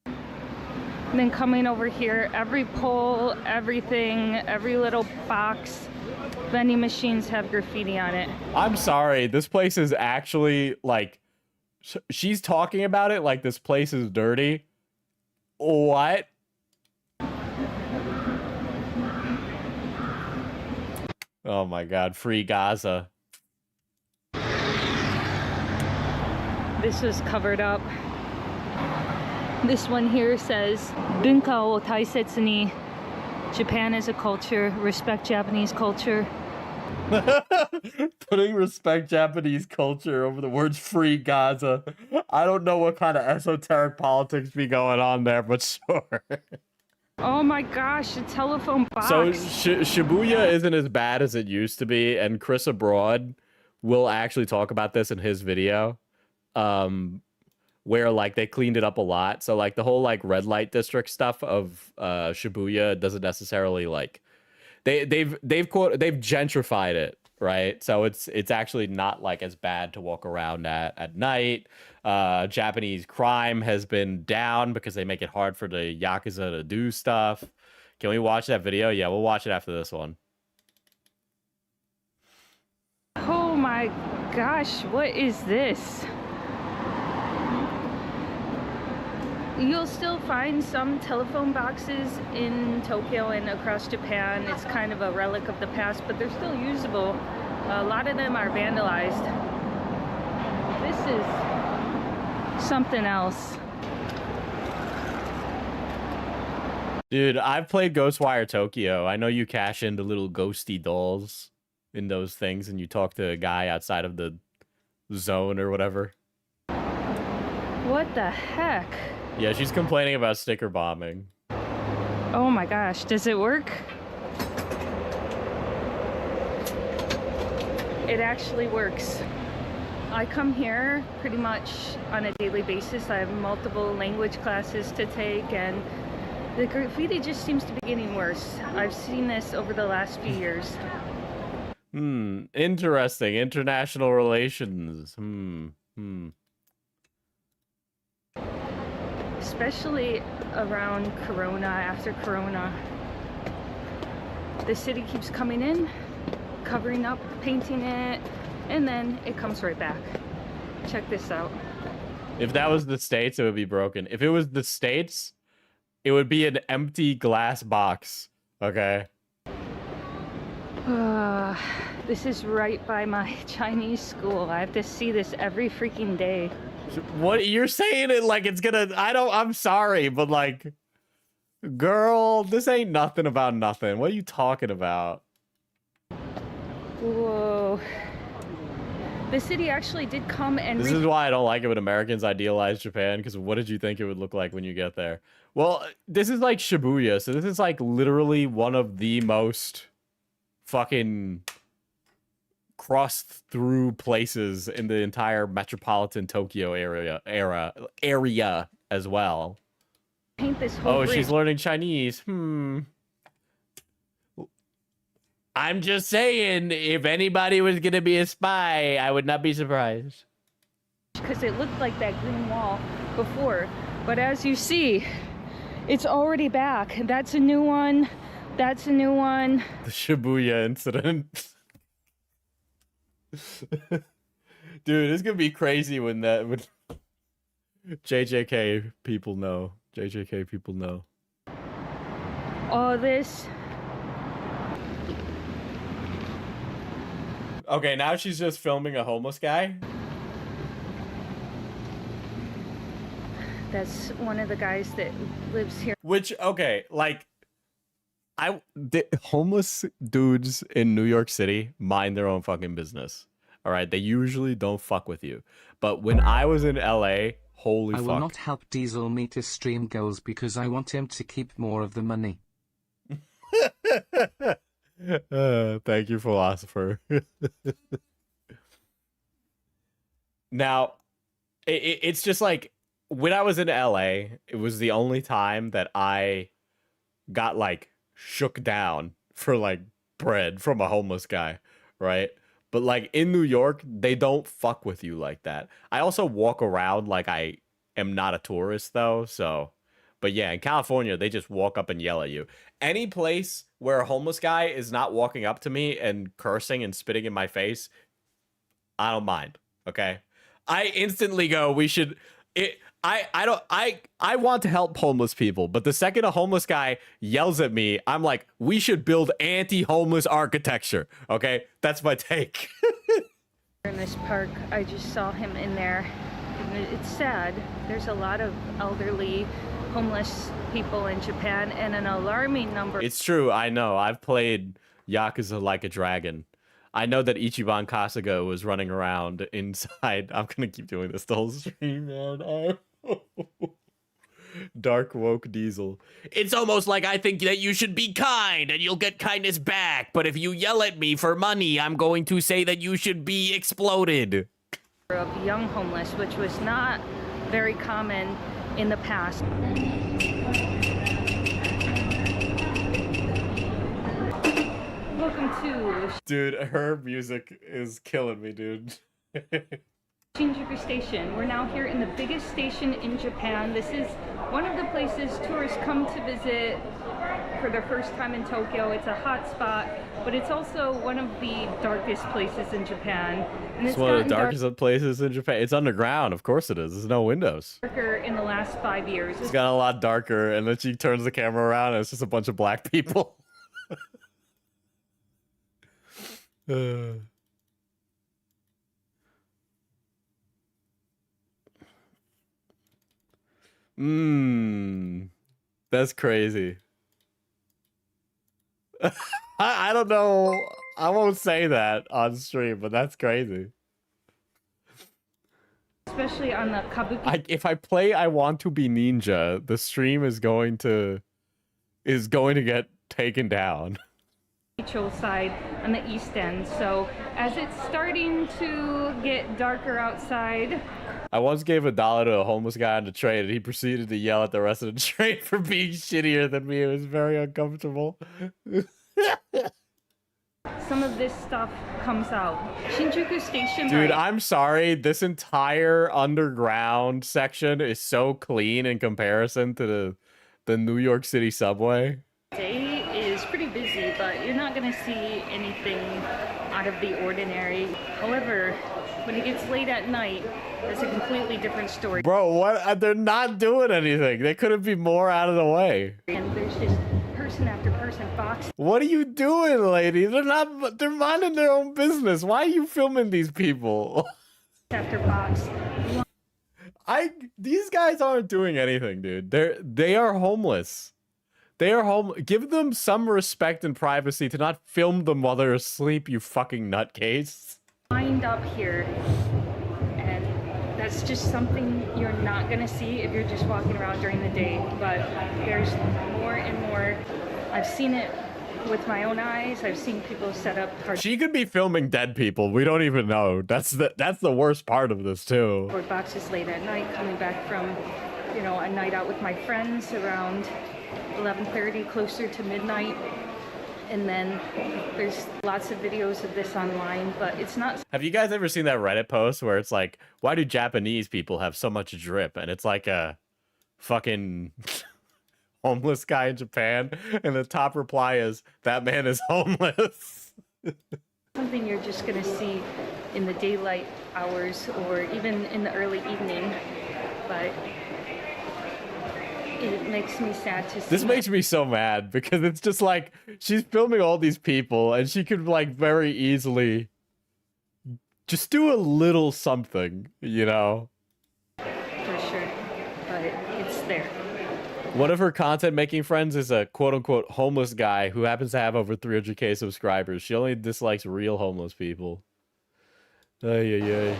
And then coming over here, every pole, everything, every little box, vending machines have graffiti on it. I'm sorry, this place is actually, like, she's talking about it like this place is dirty. What? Oh my god, free Gaza. This was covered up. This one here says, Bunka wo taisetsu ni. Japan is a culture. Respect Japanese culture. Putting respect Japanese culture over the words free Gaza. I don't know what kind of esoteric politics be going on there, but sure. Oh my gosh, a telephone box. So Shibuya isn't as bad as it used to be, and Chris Abroad will actually talk about this in his video. Where like they cleaned it up a lot. So like the whole like red light district stuff of Shibuya doesn't necessarily like they've gentrified it, right? So it's actually not like as bad to walk around at night. Japanese crime has been down because they make it hard for the Yakuza to do stuff. Can we watch that video? Yeah, we'll watch it after this one. Oh my gosh, what is this? You'll still find some telephone boxes in Tokyo and across Japan. It's kind of a relic of the past, but they're still usable. A lot of them are vandalized. This is something else. Dude, I've played Ghostwire Tokyo. I know you cash into little ghosty dolls in those things and you talk to a guy outside of the zone or whatever. What the heck? Yeah, she's complaining about sticker bombing. Oh my gosh, does it work? It actually works. I come here pretty much on a daily basis. I have multiple language classes to take, and the graffiti just seems to be getting worse. I've seen this over the last few years. Interesting. International relations. Especially around Corona, after Corona. The city keeps coming in, covering up, painting it, and then it comes right back. Check this out. If that was the States, it would be broken. If it was the States, it would be an empty glass box. Okay. This is right by my Chinese school. I have to see this every freaking day. What you're saying it like it's gonna, I'm sorry, but like, girl, this ain't nothing about nothing. What are you talking about? Whoa. The city actually did come and... This is why I don't like it when Americans idealize Japan, because what did you think it would look like when you get there? Well, this is like Shibuya, so this is like literally one of the most fucking crossed through places in the entire metropolitan Tokyo area as well. Paint this whole Oh, bridge. she's learning Chinese. I'm just saying, if anybody was gonna be a spy, I would not be surprised. Because it looked like that green wall before, but as you see, it's already back. That's a new one. That's a new one. The Shibuya incident. Dude, it's gonna be crazy when JJK people know. JJK people know. All this. Okay, now she's just filming a homeless guy. That's one of the guys that lives here. Which, okay, like, the homeless dudes in New York City mind their own fucking business. All right, they usually don't fuck with you. But when I was in LA, holy fuck. I will not help Diesel meet his stream goals because I want him to keep more of the money. Thank you, philosopher. Now, it's just like, when I was in LA, it was the only time that I got like shook down for like bread from a homeless guy, right? But like in New York, they don't fuck with you like that. I also walk around like I am not a tourist though, so. But yeah, in California, they just walk up and yell at you. Any place where a homeless guy is not walking up to me and cursing and spitting in my face, I don't mind, okay? I instantly go, we should... I want to help homeless people, but the second a homeless guy yells at me, I'm like, we should build anti-homeless architecture, okay? That's my take. In this park, I just saw him in there. And it's sad. There's a lot of elderly homeless people in Japan and an alarming number. It's true, I know. I've played Yakuza Like a Dragon. I know that Ichiban Kasuga was running around inside. I'm gonna keep doing this the whole stream, man. Dark woke Diesel. It's almost like I think that you should be kind and you'll get kindness back. But if you yell at me for money, I'm going to say that you should be exploded. Of young homeless, which was not very common in the past. Welcome to Dude, her music is killing me, dude. Shinjuku Station. We're now here in the biggest station in Japan. This is one of the places tourists come to visit for their first time in Tokyo. It's a hot spot, but it's also one of the darkest places in Japan. And It's one of the darkest places in Japan. It's underground, of course it is. There's no windows. Darker in the last 5 years. It's gotten a lot darker, and then she turns the camera around and it's just a bunch of black people. That's crazy. I don't know. I won't say that on stream, but that's crazy. Especially on the Kabuki. If I play I Want to Be Ninja, the stream is going to get taken down. Side on the east end. So as it's starting to get darker outside. I once gave $1 to a homeless guy on the train, and he proceeded to yell at the rest of the train for being shittier than me. It was very uncomfortable. Some of this stuff comes out. Shinjuku Station. Dude, right? I'm sorry. This entire underground section is so clean in comparison to the New York City subway. Day is pretty busy, but you're not going to see anything out of the ordinary. However, When it gets late at night, it's a completely different story. Bro, what? They're not doing anything. They couldn't be more out of the way. And there's just person after person boxing. What are you doing, lady? They're minding their own business. Why are you filming these people? After box. These guys aren't doing anything, dude. They are homeless. They are home. Give them some respect and privacy to not film them while they're asleep, you fucking nutcase. Lined up here, and that's just something you're not gonna see if you're just walking around during the day. But there's more and more. I've seen it with my own eyes. I've seen people set up She could be filming dead people. We don't even know. That's the worst part of this too. cardboard boxes late at night, coming back from, you know, a night out with my friends around 11:30, closer to midnight. And then there's lots of videos of this online, but it's not. Have you guys ever seen that Reddit post where it's like, why do Japanese people have so much drip? And it's like a fucking homeless guy in Japan. And the top reply is, that man is homeless. Something you're just gonna see in the daylight hours or even in the early evening, but it makes me sad to see. This makes me so mad because it's just like she's filming all these people and she could like very easily just do a little something, you know? For sure, but it's there. One of her content making friends is a quote unquote homeless guy who happens to have over 300K subscribers. She only dislikes real homeless people. Ay, ay, ay.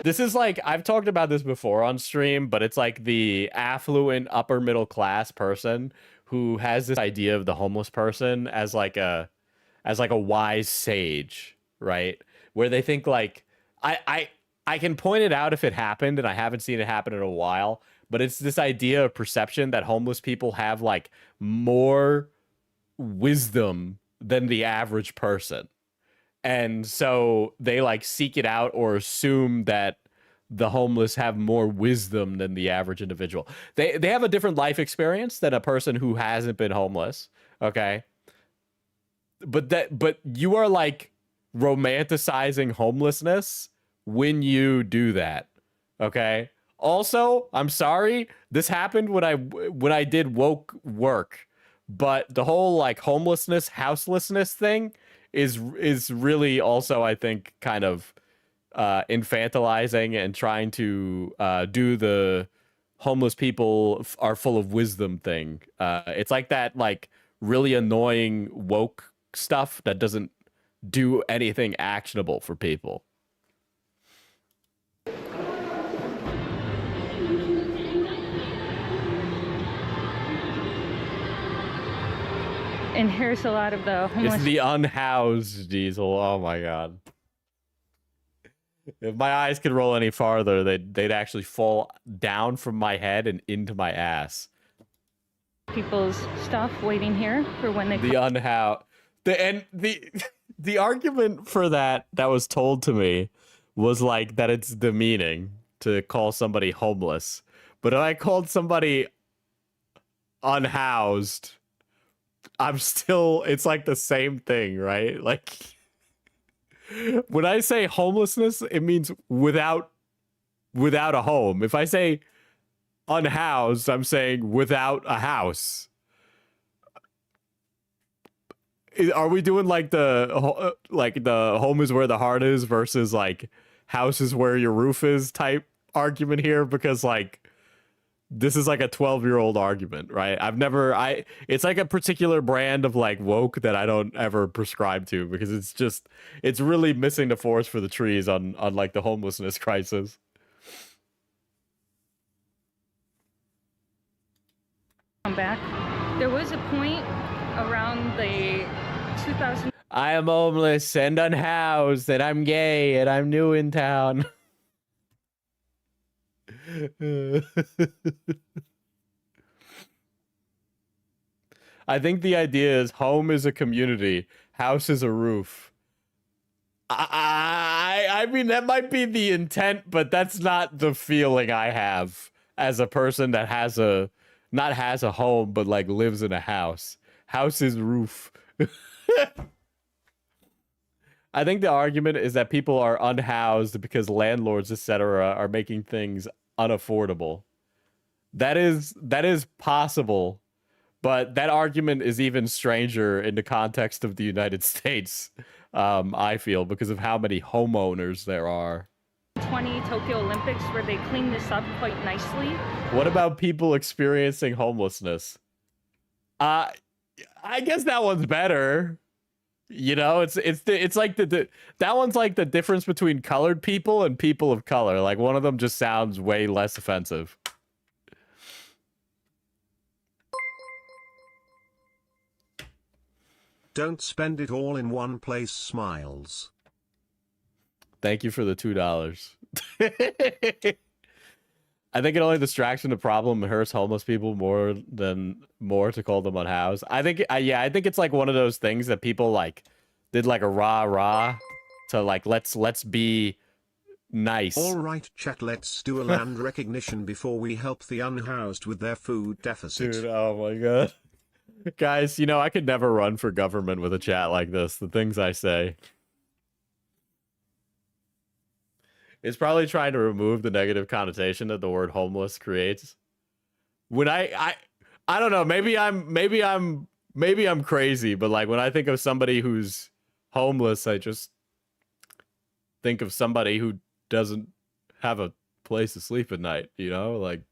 This is like, I've talked about this before on stream, but it's like the affluent upper middle class person who has this idea of the homeless person as like a wise sage, right? Where they think like, I can point it out if it happened and I haven't seen it happen in a while, but it's this idea of perception that homeless people have like more wisdom than the average person. And so they like seek it out or assume that the homeless have more wisdom than the average individual. They have a different life experience than a person who hasn't been homeless. Okay. But you are like romanticizing homelessness when you do that. Okay. Also, I'm sorry, this happened when I did woke work, but the whole like homelessness, houselessness thing is really also, I think, kind of infantilizing and trying to do the homeless people are full of wisdom thing. It's like that like really annoying woke stuff that doesn't do anything actionable for people. And here's a lot of the homeless. It's the unhoused Diesel. Oh my god. If my eyes could roll any farther, they'd actually fall down from my head and into my ass. People's stuff waiting here for when they. The unhoused. The argument for that was told to me was like that it's demeaning to call somebody homeless. But if I called somebody unhoused, I'm still, it's like the same thing, right? Like, when I say homelessness, it means without a home. If I say unhoused, I'm saying without a house. Are we doing like the home is where the heart is versus like house is where your roof is type argument here? Because like, this is like a 12-year-old argument, right? It's like a particular brand of like woke that I don't ever prescribe to because it's really missing the forest for the trees on like the homelessness crisis. Come back. There was a point around the 2000. I am homeless and unhoused and I'm gay and I'm new in town. I think the idea is home is a community, house is a roof. I mean, that might be the intent, but that's not the feeling I have as a person that not has a home, but like lives in a house. House is roof. I think the argument is that people are unhoused because landlords, etc., are making things unaffordable. That is possible, but that argument is even stranger in the context of the United States. I feel, because of how many homeowners there are. 20 Tokyo Olympics where they cleaned this up quite nicely. What about people experiencing homelessness? I guess that one's better. You know, it's like that one's like the difference between colored people and people of color. Like, one of them just sounds way less offensive. Don't spend it all in one place, smiles. Thank you for the $2. I think it only distracts from the problem and hurts homeless people more to call them unhoused. I think it's like one of those things that people like did like a rah to like let's be nice. All right, chat, let's do a land recognition before we help the unhoused with their food deficit. Dude, oh my god. Guys, you know, I could never run for government with a chat like this. The things I say. It's probably trying to remove the negative connotation that the word homeless creates. When I don't know, maybe I'm crazy, but like when I think of somebody who's homeless, I just think of somebody who doesn't have a place to sleep at night, you know? Like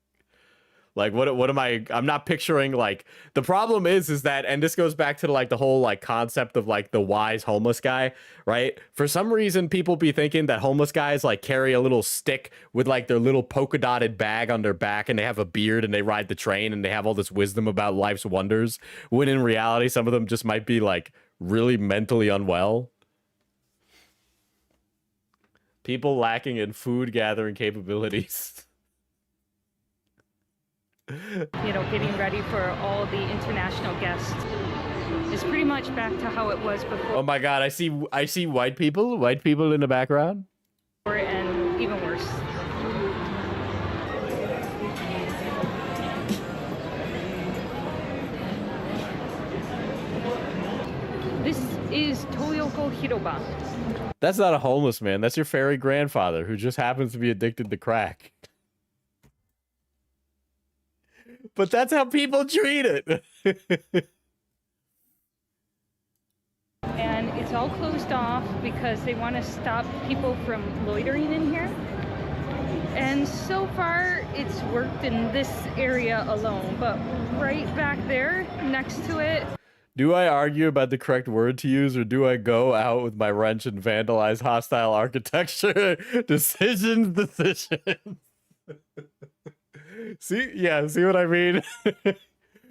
what am I'm not picturing, like, the problem is that, and this goes back to like the whole like concept of like the wise homeless guy, right? For some reason, people be thinking that homeless guys like carry a little stick with like their little polka dotted bag on their back, and they have a beard and they ride the train and they have all this wisdom about life's wonders, when in reality, some of them just might be like really mentally unwell. People lacking in food gathering capabilities. You know, getting ready for all the international guests is pretty much back to how it was before. Oh my god, I see white people in the background. And even worse. This is Toyoko Hiroba. That's not a homeless man. That's your fairy grandfather who just happens to be addicted to crack. But that's how people treat it. And it's all closed off because they want to stop people from loitering in here. And so far, it's worked in this area alone. But right back there, next to it... Do I argue about the correct word to use, or do I go out with my wrench and vandalize hostile architecture? Decisions. See what I mean?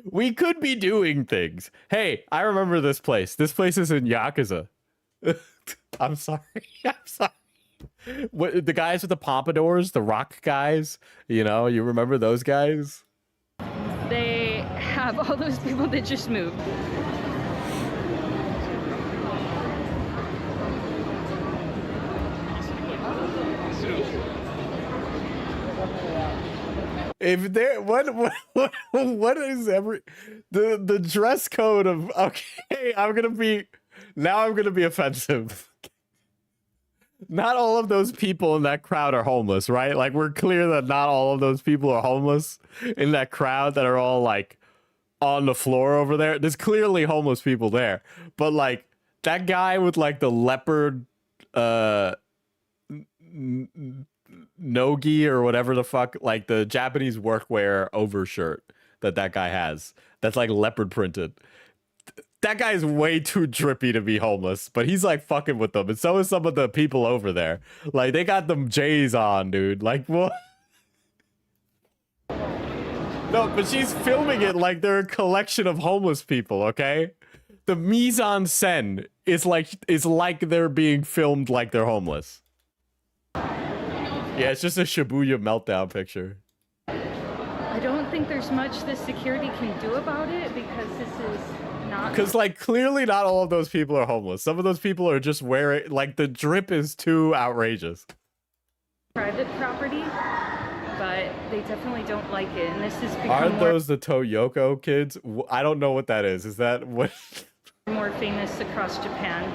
We could be doing things. Hey, I remember this place. This place is in Yakuza. I'm sorry. What, the guys with the pompadours, the rock guys, you know, you remember those guys? They have all those people that just moved. If there, what is the dress code of, okay, I'm gonna be offensive. Not all of those people in that crowd are homeless, right? Like, we're clear that not all of those people are homeless in that crowd that are all like on the floor over there. There's clearly homeless people there, but like that guy with like the leopard, nogi or whatever the fuck, like the Japanese workwear overshirt that guy has, that's like leopard printed. That guy's way too drippy to be homeless, but he's like fucking with them, and so is some of the people over there. Like, they got them J's on, dude. Like, what? No, but she's filming it like they're a collection of homeless people, okay? The mise en scène is like they're being filmed like they're homeless. Yeah, it's just a Shibuya meltdown picture. I don't think there's much the security can do about it, because this is not... Because, like, clearly not all of those people are homeless. Some of those people are just wearing... Like, the drip is too outrageous. Private property, but they definitely don't like it, and this is become Aren't those the Toyoko kids? I don't know what that is. Is that what... more famous across Japan.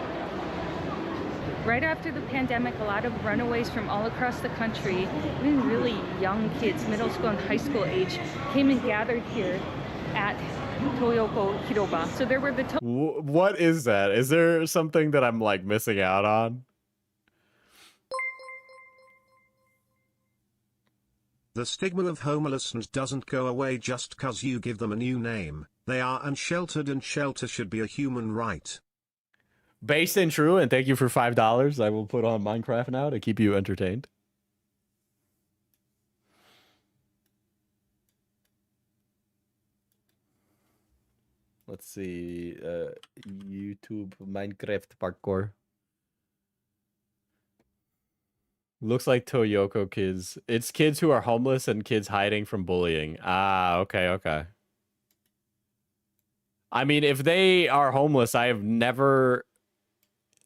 Right after the pandemic, a lot of runaways from all across the country, even really young kids, middle school and high school age, came and gathered here at Toyoko Hiroba. So there were the What is that? Is there something that I'm like missing out on? The stigma of homelessness doesn't go away just cause you give them a new name. They are unsheltered and shelter should be a human right. Based and true, and thank you for $5. I will put on Minecraft now to keep you entertained. Let's see, YouTube Minecraft parkour. Looks like Toyoko kids. It's kids who are homeless and kids hiding from bullying. Ah, okay, okay. I mean, if they are homeless, I have never...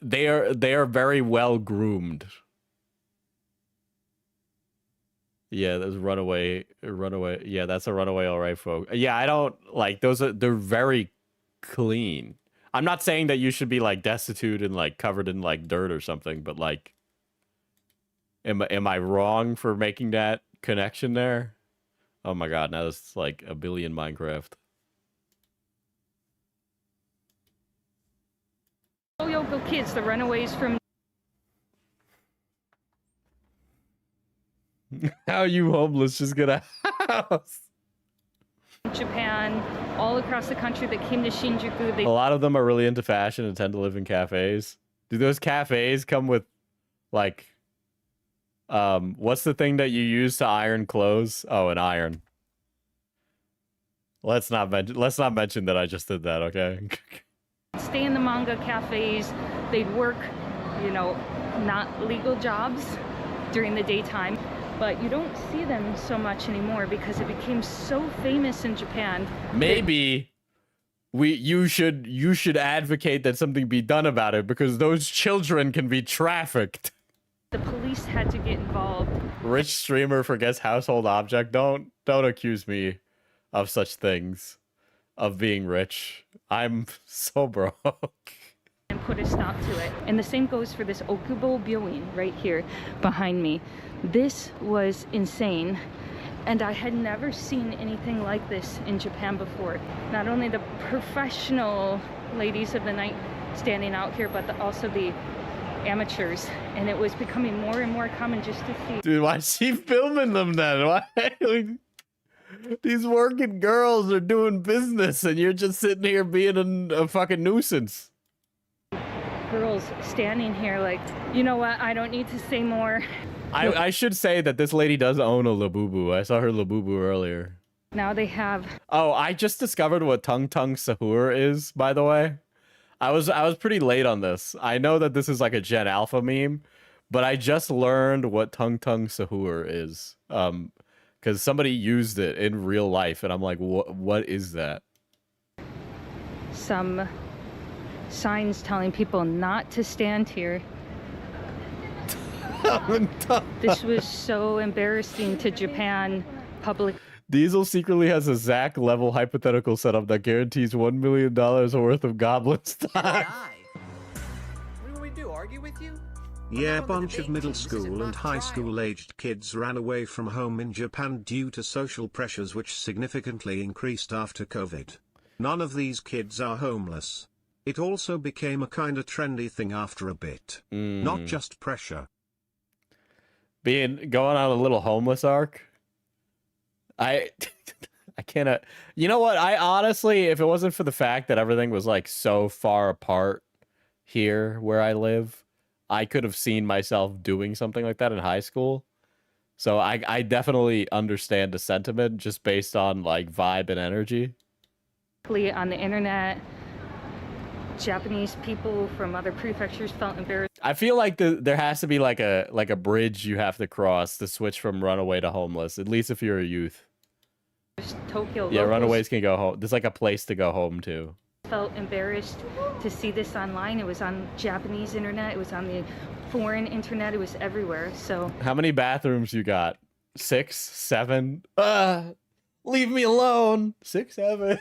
They are very well groomed. Yeah, there's runaway. Yeah, that's a runaway, all right, folks. Yeah, I don't like those. They're very clean. I'm not saying that you should be like destitute and like covered in like dirt or something, but like, am I wrong for making that connection there? Oh my god, now it's like a billion Minecraft. Toyoko kids, the runaways from How are you homeless? Just get a house. Japan, all across the country that came to Shinjuku. A lot of them are really into fashion and tend to live in cafes. Do those cafes come with like what's the thing that you use to iron clothes? Oh, an iron. Let's not mention that I just did that, okay? Stay in the manga cafes. They'd work, you know, not legal jobs during the daytime, but you don't see them so much anymore because it became so famous in Japan. Maybe you should advocate that something be done about it because those children can be trafficked. The police had to get involved. Rich streamer forgets household object. Don't accuse me of such things, of being rich. I'm so broke. And put a stop to it. And the same goes for this Okubo Byoin right here behind me. This was insane. And I had never seen anything like this in Japan before. Not only the professional ladies of the night standing out here, but also the amateurs. And it was becoming more and more common just to see. Dude, why is she filming them then? Why? These working girls are doing business and you're just sitting here being a fucking nuisance. Girls standing here like, you know what, I don't need to say more. I should say that this lady does own a Labubu. I saw her Labubu earlier. Now they have... Oh, I just discovered what Tung Tung Sahur is, by the way. I was pretty late on this. I know that this is like a Gen Alpha meme, but I just learned what Tung Tung Sahur is. Because somebody used it in real life, and I'm like, what is that? Some signs telling people not to stand here. This was so embarrassing to Japan public. Diesel secretly has a Zach level hypothetical setup that guarantees $1 million worth of goblin stock. What will we do? Argue with you? Yeah, a bunch of middle school and high school aged kids ran away from home in Japan due to social pressures which significantly increased after COVID. None of these kids are homeless. It also became a kinda trendy thing after a bit. Not just pressure. Going on a little homeless arc. I cannot. You know what? I honestly, if it wasn't for the fact that everything was like so far apart here where I live, I could have seen myself doing something like that in high school. So I definitely understand the sentiment just based on like vibe and energy. On the internet, Japanese people from other prefectures felt embarrassed. I feel like there has to be like a bridge you have to cross to switch from runaway to homeless, at least if you're a youth. Tokyo Yeah, locals runaways can go home. There's like a place to go home to. Felt embarrassed to see this online. It was on Japanese internet. It was on the foreign internet. It was everywhere. So how many bathrooms you got? 6, 7? Leave me alone. 6, 7.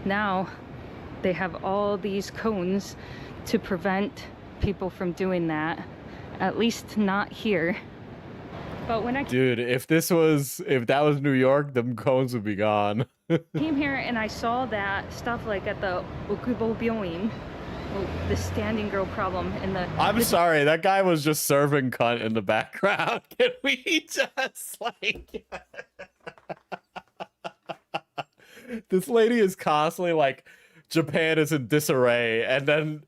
Now they have all these cones to prevent people from doing that, at least not here. But when I Dude, if that was New York, them cones would be gone. came here and I saw that stuff like at the Okubo Byoin, the standing girl problem in the... I'm sorry, that guy was just serving cunt in the background. Can we just like... This lady is constantly like, Japan is in disarray, and then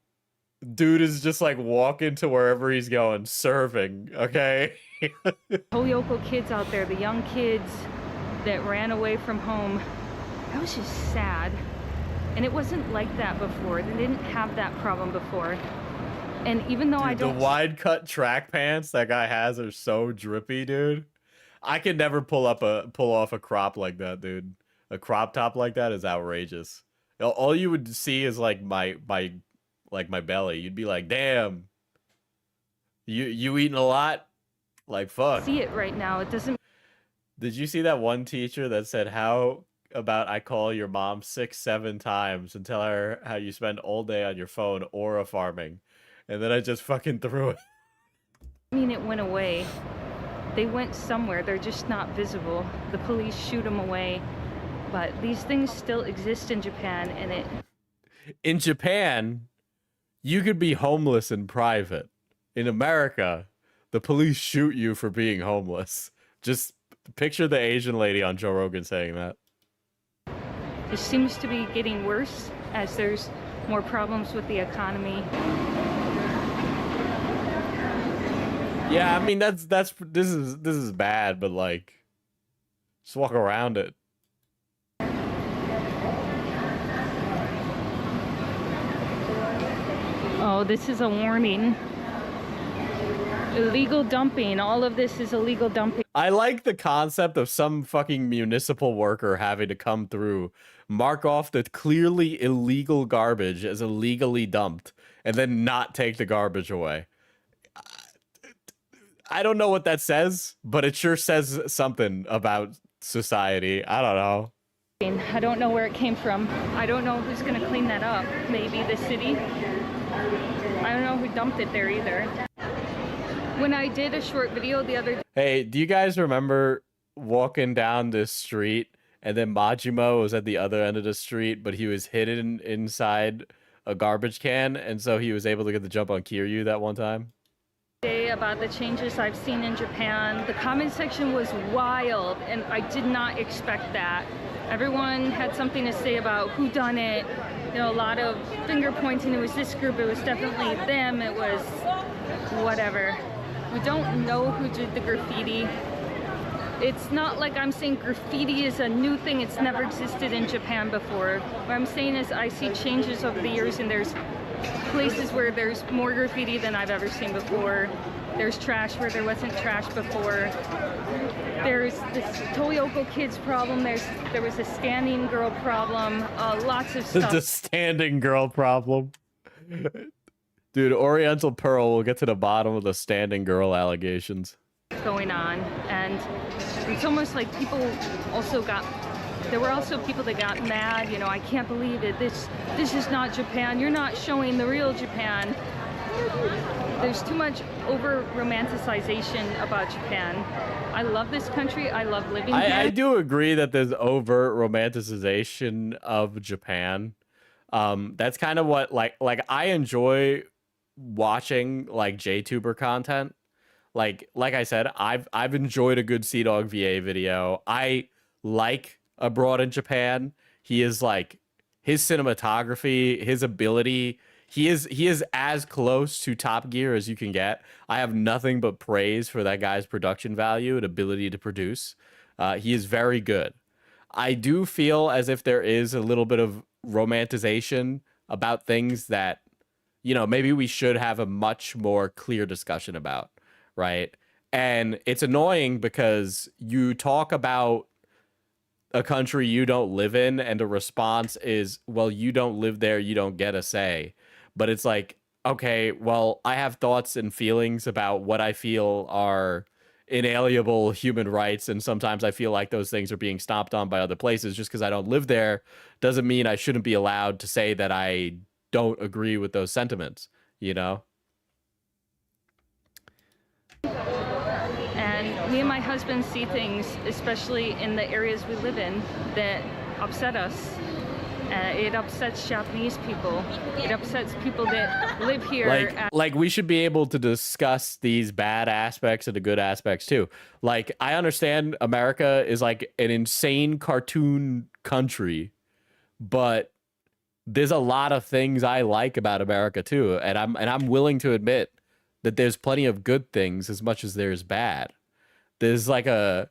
dude is just like walking to wherever he's going, serving, okay? Toyoko kids out there, the young kids that ran away from home. That was just sad. And it wasn't like that before. They didn't have that problem before. And even though Dude, the wide cut track pants that guy has are so drippy, dude. I could never pull off a crop like that, dude. A crop top like that is outrageous. All you would see is like my belly. You'd be like, damn. You eating a lot? Like, fuck. See it right now. It doesn't... Did you see that one teacher that said, how about I call your mom 6-7 times and tell her how you spend all day on your phone or farming? And then I just fucking threw it. I mean, it went away. They went somewhere. They're just not visible. The police shoot them away. But these things still exist in Japan, and it... In Japan, you could be homeless in private. In America, the police shoot you for being homeless. Just picture the Asian lady on Joe Rogan saying that. It seems to be getting worse as there's more problems with the economy. Yeah, I mean this is bad, but like just walk around it. Oh, this is a warning. Illegal dumping. All of this is illegal dumping. I like the concept of some fucking municipal worker having to come through, mark off the clearly illegal garbage as illegally dumped, and then not take the garbage away. I don't know what that says, but it sure says something about society. I don't know. I don't know where it came from. I don't know who's going to clean that up. Maybe the city. I don't know who dumped it there either. When I did a short video the other day... Hey, do you guys remember walking down this street and then Majima was at the other end of the street, but he was hidden inside a garbage can, and so he was able to get the jump on Kiryu that one time? About the changes I've seen in Japan. The comment section was wild, and I did not expect that. Everyone had something to say about who done it. You know, a lot of finger pointing. It was this group, it was definitely them, it was whatever. We don't know who did the graffiti. It's not like I'm saying graffiti is a new thing. It's never existed in Japan before. What I'm saying is I see changes over the years, and there's places where there's more graffiti than I've ever seen before. There's trash where there wasn't trash before. There's this Toyoko kids problem. There was a standing girl problem. Lots of stuff. The standing girl problem. Dude, Oriental Pearl will get to the bottom of the standing girl allegations going on, and it's almost like people also got... There were also people that got mad, you know, I can't believe it. This is not Japan. You're not showing the real Japan. There's too much over-romanticization about Japan. I love this country. I love living here. I do agree that there's over-romanticization of Japan. That's kind of what, like I enjoy watching, like, JTuber content. Like I said, I've enjoyed a good Sea Dog VA video. I like Abroad in Japan. He is like, his cinematography, his ability, he is as close to Top Gear as you can get. I have nothing but praise for that guy's production value and ability to produce. He is very good. I do feel as if there is a little bit of romanticization about things that, you know, maybe we should have a much more clear discussion about, right? And it's annoying because you talk about a country you don't live in, and the response is, well, you don't live there, you don't get a say. But it's like, okay, well, I have thoughts and feelings about what I feel are inalienable human rights, and sometimes I feel like those things are being stomped on by other places. Just because I don't live there doesn't mean I shouldn't be allowed to say that I don't agree with those sentiments, you know? And me and my husband see things, especially in the areas we live in, that upset us. It upsets Japanese people. It upsets people that live here. Like we should be able to discuss these bad aspects and the good aspects too. Like, I understand America is like an insane cartoon country, but there's a lot of things I like about America too, and I'm willing to admit that there's plenty of good things as much as there's bad. There's like a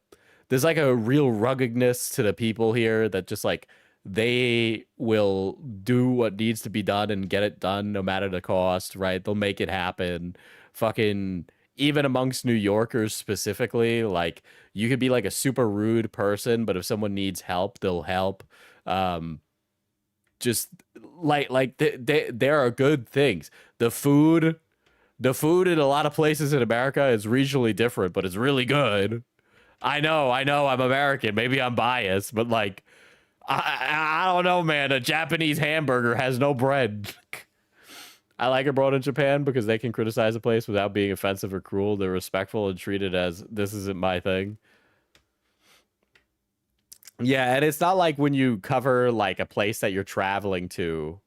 real ruggedness to the people here that just like they will do what needs to be done and get it done no matter the cost, right? They'll make it happen. Fucking even amongst New Yorkers specifically, like you could be like a super rude person, but if someone needs help, they'll help. Just there are good things. The food in a lot of places in America is regionally different, but it's really good. I know I'm American. Maybe I'm biased, but like, I don't know, man. A Japanese hamburger has no bread. I like abroad in Japan because they can criticize a place without being offensive or cruel. They're respectful and treat it as this isn't my thing. Yeah, and it's not like when you cover like a place that you're traveling to,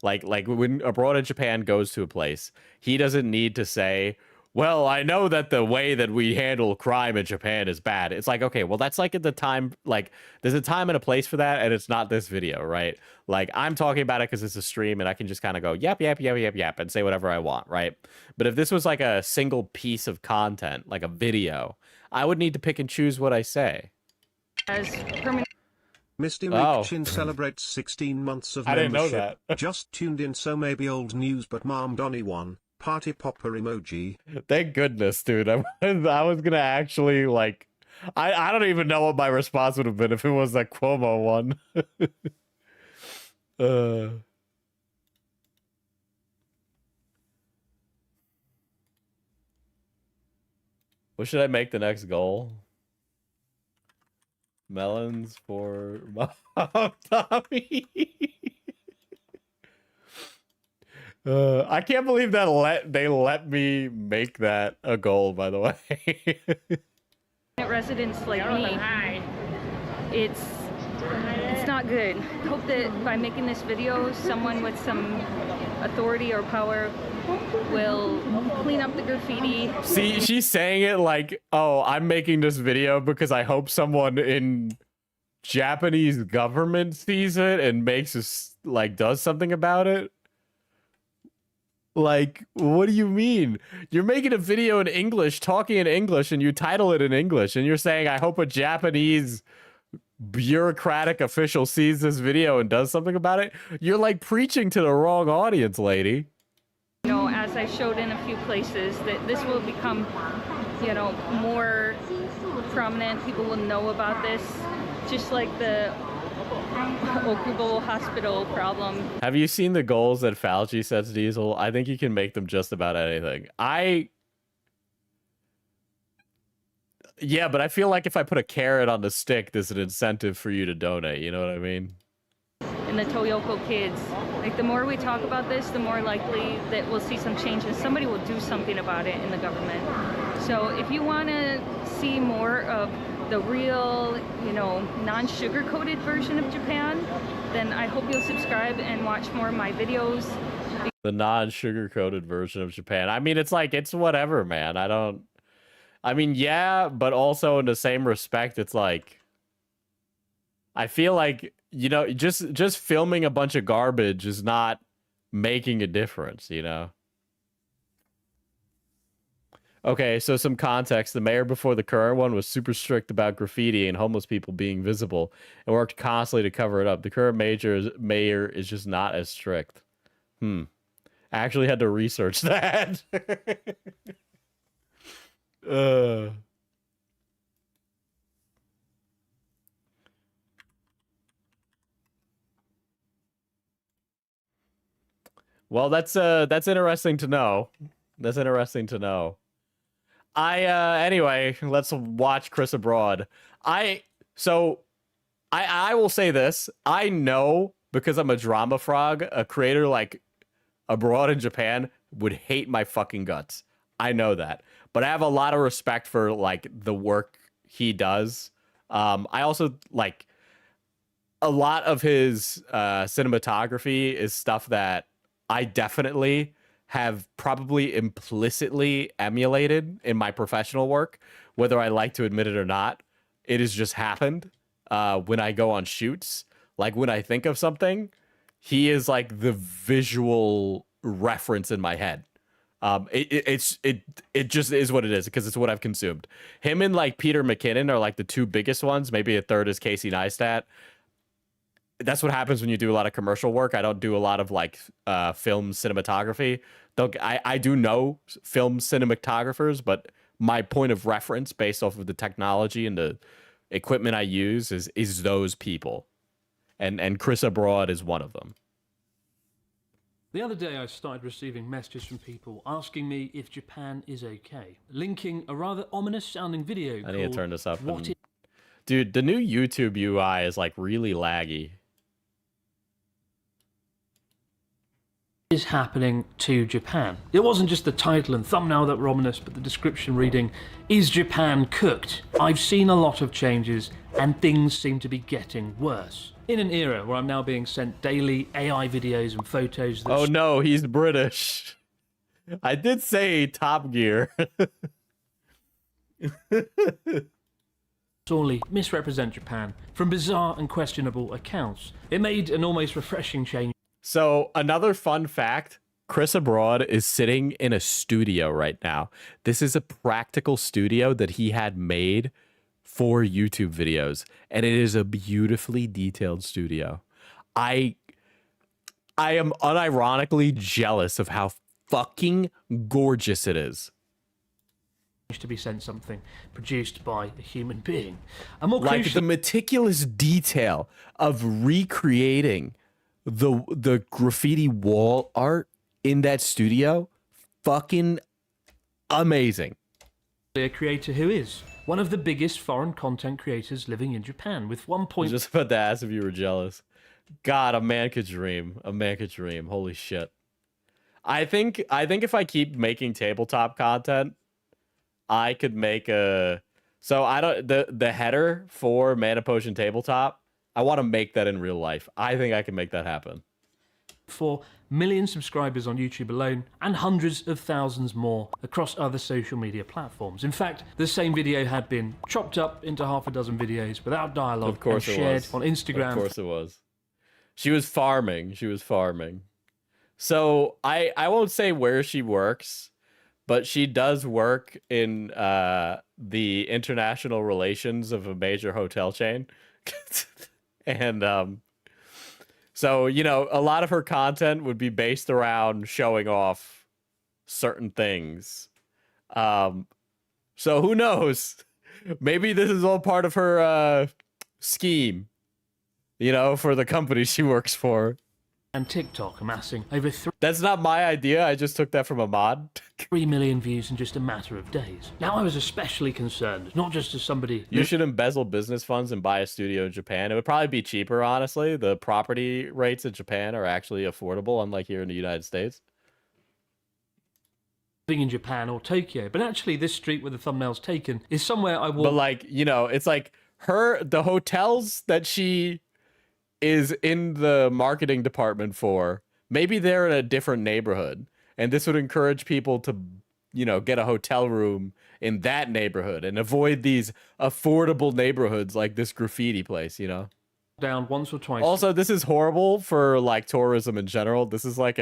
like when abroad in Japan goes to a place, he doesn't need to say, well, I know that the way that we handle crime in Japan is bad. It's like, okay, well, that's like at the time, like there's a time and a place for that, and it's not this video, right? Like I'm talking about it because it's a stream and I can just kind of go yap, and say whatever I want, right? But if this was like a single piece of content, like a video, I would need to pick and choose what I say. As permanent. Misty Michin celebrates 16 months of I didn't membership. know that. Just tuned in, so maybe old news, but Mom Donnie won. Party popper emoji. Thank goodness, dude. I was gonna actually like, I don't even know what my response would have been if it was that Cuomo one. What should I make the next goal? Melons for Mom Tommy. I can't believe that they let me make that a goal, by the way. Residents like me, it's not good. I hope that by making this video, someone with some authority or power will clean up the graffiti. See, she's saying it like, oh, I'm making this video because I hope someone in Japanese government sees it and makes us like does something about it. Like, what do you mean? You're making a video in English, talking in English, and you title it in English, and you're saying, I hope a Japanese bureaucratic official sees this video and does something about it? You're like preaching to the wrong audience, lady. You know, as I showed in a few places, that this will become, you know, more prominent. People will know about this, just like the Okubo hospital problem. Have you seen the goals that Fauci sets, Diesel? I think you can make them just about anything. Yeah, but I feel like if I put a carrot on the stick, there's an incentive for you to donate. You know what I mean? And the Toyoko kids. Like, the more we talk about this, the more likely that we'll see some change and somebody will do something about it in the government. So if you want to see more of the real, you know, non-sugar-coated version of Japan, then I hope you'll subscribe and watch more of my videos. The non-sugar-coated version of Japan. I mean, it's like, it's whatever, man. I mean, yeah, but also in the same respect, it's like, I feel like, you know, just filming a bunch of garbage is not making a difference, you know? Okay, so some context. The mayor before the current one was super strict about graffiti and homeless people being visible and worked constantly to cover it up. The current mayor is just not as strict. I actually had to research that. Well, that's interesting to know. That's interesting to know. Anyway, let's watch Chris Abroad. I will say this. I know, because I'm a drama frog, a creator like abroad in Japan would hate my fucking guts. I know that. But I have a lot of respect for like the work he does. I also like a lot of his cinematography is stuff that I definitely have probably implicitly emulated in my professional work, whether I like to admit it or not. It has just happened when I go on shoots. Like when I think of something, he is like the visual reference in my head. It just is what it is because it's what I've consumed. Him and like Peter McKinnon are like the two biggest ones. Maybe a third is Casey Neistat. That's what happens when you do a lot of commercial work. I don't do a lot of like film cinematography. I do know film cinematographers, but my point of reference based off of the technology and the equipment I use is those people. And Chris Abroad is one of them. The other day I started receiving messages from people asking me if Japan is okay, linking a rather ominous sounding video I need to turn this up. What Dude, the new YouTube UI is like really laggy. is happening to Japan. It wasn't just the title and thumbnail that were ominous, but the description reading, "Is Japan cooked?" I've seen a lot of changes and things seem to be getting worse. In an era where I'm now being sent daily AI videos and photos that Oh no, he's British. I did say Top Gear. sorely misrepresent Japan from bizarre and questionable accounts. It made an almost refreshing change. So another fun fact, Chris Abroad is sitting in a studio right now. This is a practical studio that he had made for YouTube videos, and it is a beautifully detailed studio. I am unironically jealous of how fucking gorgeous it is. To be sent something produced by a human being. And more Like the meticulous detail of recreating the graffiti wall art in that studio, fucking amazing. A creator who is one of the biggest foreign content creators living in Japan with 1. I was just about to ask if you were jealous. God, a man could dream. A man could dream. Holy shit. I think if I keep making tabletop content, I could make a... So I don't... The header for Mana Potion Tabletop, I want to make that in real life. I think I can make that happen. 4 million subscribers on YouTube alone and hundreds of thousands more across other social media platforms. In fact, the same video had been chopped up into half a dozen videos without dialogue Of course and it shared was. on Instagram. Of course it was. She was farming. She was farming. So I won't say where she works, but she does work in the international relations of a major hotel chain. And so, you know, a lot of her content would be based around showing off certain things. So who knows? Maybe this is all part of her scheme, you know, for the company she works for. And TikTok amassing over That's not my idea. I just took that from a mod. 3 million views in just a matter of days. Now I was especially concerned, not just as somebody... You should embezzle business funds and buy a studio in Japan. It would probably be cheaper, honestly. The property rates in Japan are actually affordable, unlike here in the United States. Living in Japan or Tokyo, but actually this street where the thumbnail's taken is somewhere I will... But like, you know, it's like the hotels that she is in the marketing department for, maybe they're in a different neighborhood. And this would encourage people to, you know, get a hotel room in that neighborhood and avoid these affordable neighborhoods like this graffiti place, you know? Down once or twice. Also, this is horrible for like tourism in general. This is like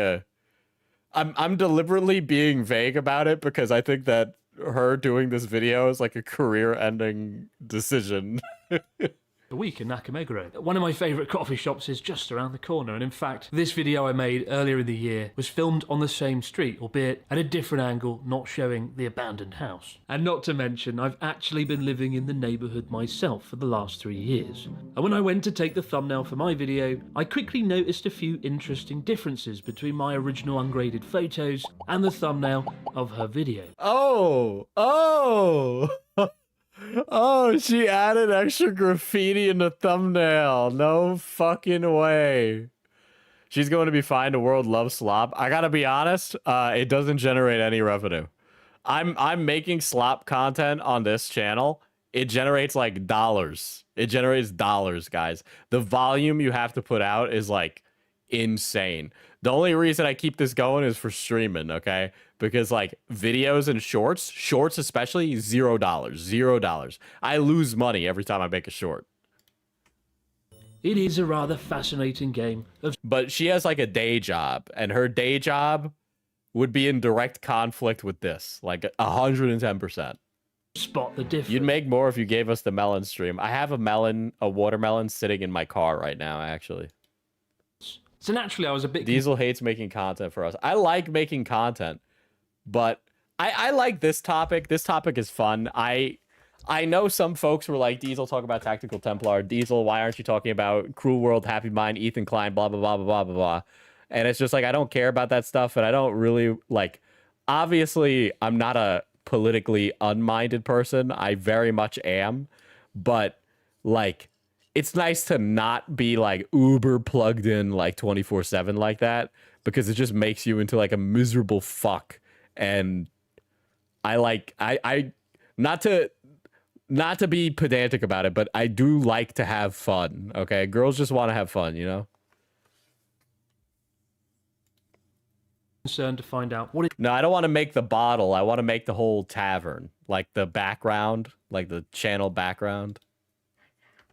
I'm deliberately being vague about it because I think that her doing this video is like a career-ending decision. a week in Nakameguro. One of my favourite coffee shops is just around the corner, and in fact, this video I made earlier in the year was filmed on the same street, albeit at a different angle, not showing the abandoned house. And not to mention, I've actually been living in the neighbourhood myself for the last 3 years. And when I went to take the thumbnail for my video, I quickly noticed a few interesting differences between my original ungraded photos and the thumbnail of her video. Oh, oh, she added extra graffiti in the thumbnail. No fucking way. She's going to be fined. The world loves slop. I gotta be honest, it doesn't generate any revenue. I'm making slop content on this channel. It generates like dollars. It generates dollars, guys. The volume you have to put out is like insane. The only reason I keep this going is for streaming, okay? Because like videos and shorts especially, $0, $0. I lose money every time I make a short. It is a rather fascinating game of... But she has like a day job, and her day job would be in direct conflict with this, like 110%. Spot the difference. You'd make more if you gave us the melon stream. I have a watermelon sitting in my car right now, actually. So naturally, I was a bit... Diesel hates making content for us. I like making content, but I like this topic. This topic is fun. I know some folks were like, Diesel, talk about Tactical Templar. Diesel, why aren't you talking about Cruel World, Happy Mind, Ethan Klein, blah, blah, blah, blah, blah, blah, blah. And it's just like, I don't care about that stuff, and I don't really, like... Obviously, I'm not a politically unminded person. I very much am. But, like... It's nice to not be like uber plugged in like 24/7 like that, because it just makes you into like a miserable fuck. And I like I not to be pedantic about it, but I do like to have fun. Okay, girls just want to have fun, you know. Concerned to find out what it... No, I don't want to make the bottle. I want to make the whole tavern, like the background, like the channel background.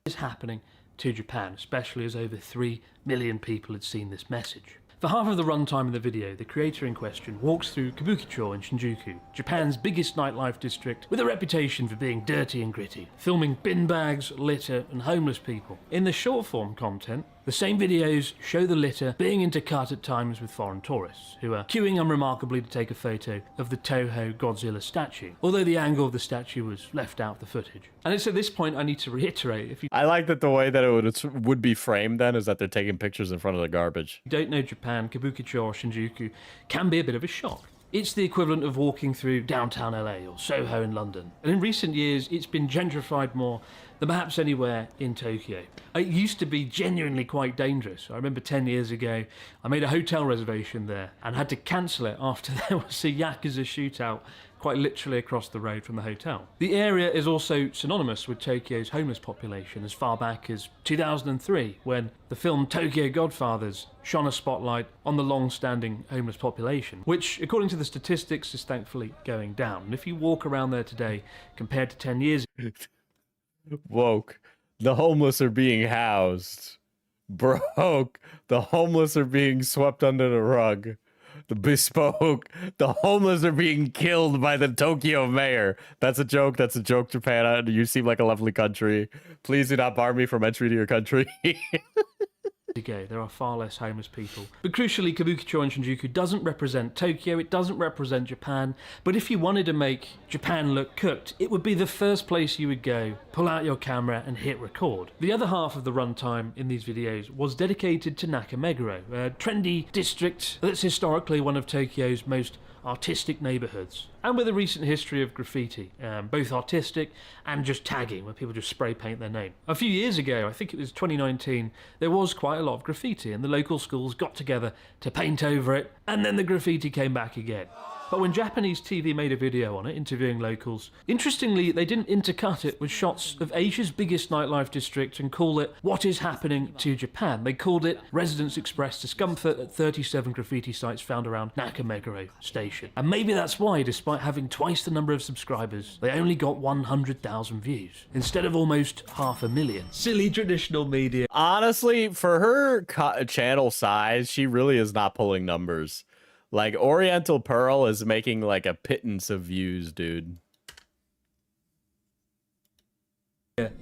Is happening to Japan, especially as over 3 million people had seen this message. For half of the runtime of the video, the creator in question walks through Kabukicho in Shinjuku, Japan's biggest nightlife district, with a reputation for being dirty and gritty, filming bin bags, litter, and homeless people. In the short form content, the same videos show the litter being intercut at times with foreign tourists, who are queuing unremarkably to take a photo of the Toho Godzilla statue, although the angle of the statue was left out of the footage. And it's at this point I need to reiterate, if you I like that the way that it would be framed then is that they're taking pictures in front of the garbage. don't know Japan, Kabukicho or Shinjuku can be a bit of a shock. It's the equivalent of walking through downtown LA or Soho in London. And in recent years, it's been gentrified more than perhaps anywhere in Tokyo. It used to be genuinely quite dangerous. I remember 10 years ago, I made a hotel reservation there and had to cancel it after there was a Yakuza shootout quite literally across the road from the hotel. The area is also synonymous with Tokyo's homeless population as far back as 2003, when the film Tokyo Godfathers shone a spotlight on the long-standing homeless population, which, according to the statistics, is thankfully going down. And if you walk around there today, compared to 10 years ago... Woke. The homeless are being housed. Broke. The homeless are being swept under the rug. The bespoke. The homeless are being killed by the Tokyo mayor. That's a joke. That's a joke, Japan. You seem like a lovely country. Please do not bar me from entry to your country. ago, there are far less homeless people. But crucially, Kabukicho and Shinjuku doesn't represent Tokyo, it doesn't represent Japan, but if you wanted to make Japan look cooked, it would be the first place you would go, pull out your camera and hit record. The other half of the runtime in these videos was dedicated to Nakameguro, a trendy district that's historically one of Tokyo's most artistic neighbourhoods, and with a recent history of graffiti, both artistic and just tagging, where people just spray paint their name. A few years ago, I think it was 2019, there was quite a lot of graffiti, and the local schools got together to paint over it, and then the graffiti came back again. But when Japanese TV made a video on it, interviewing locals, interestingly, they didn't intercut it with shots of Asia's biggest nightlife district and call it What is Happening to Japan. They called it Residents Express Discomfort at 37 graffiti sites found around Nakameguro Station. And maybe that's why, despite having twice the number of subscribers, they only got 100,000 views, instead of almost 500,000. Silly traditional media. Honestly, for her channel size, she really is not pulling numbers. Like, Oriental Pearl is making, like, a pittance of views, dude.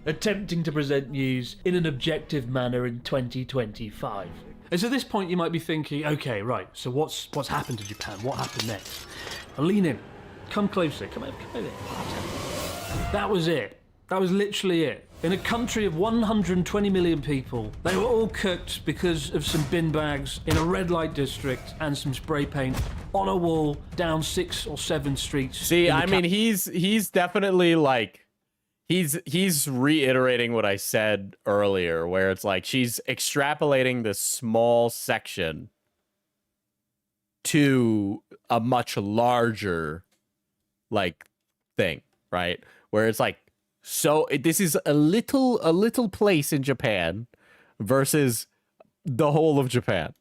attempting to present news in an objective manner in 2025. And so at this point you might be thinking, okay, right, so what's happened to Japan? What happened next? Now lean in, come closer, come over. That was it. That was literally it. In a country of 120 million people, they were all cooked because of some bin bags in a red light district and some spray paint on a wall down 6 or 7 streets. See, I mean, he's definitely like, he's reiterating what I said earlier, where it's like she's extrapolating this small section to a much larger like thing, right? Where it's like, so this is a little place in Japan versus the whole of Japan.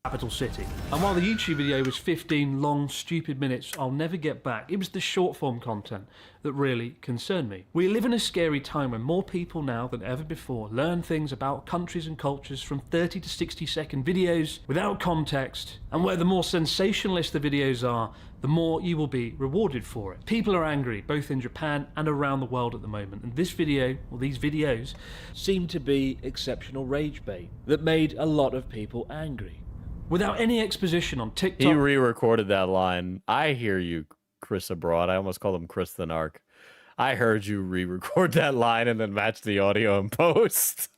Capital city. And while the YouTube video was 15 long, stupid minutes I'll never get back, it was the short form content that really concerned me. We live in a scary time when more people now than ever before learn things about countries and cultures from 30 to 60-second videos without context, and where the more sensationalist the videos are, the more you will be rewarded for it. People are angry, both in Japan and around the world at the moment, and this video, or these videos, seem to be exceptional rage bait that made a lot of people angry. Without any exposition on TikTok... He re-recorded that line. I hear you, Chris Abroad. I almost called him Chris the Narc. I heard you re-record that line and then match the audio in post.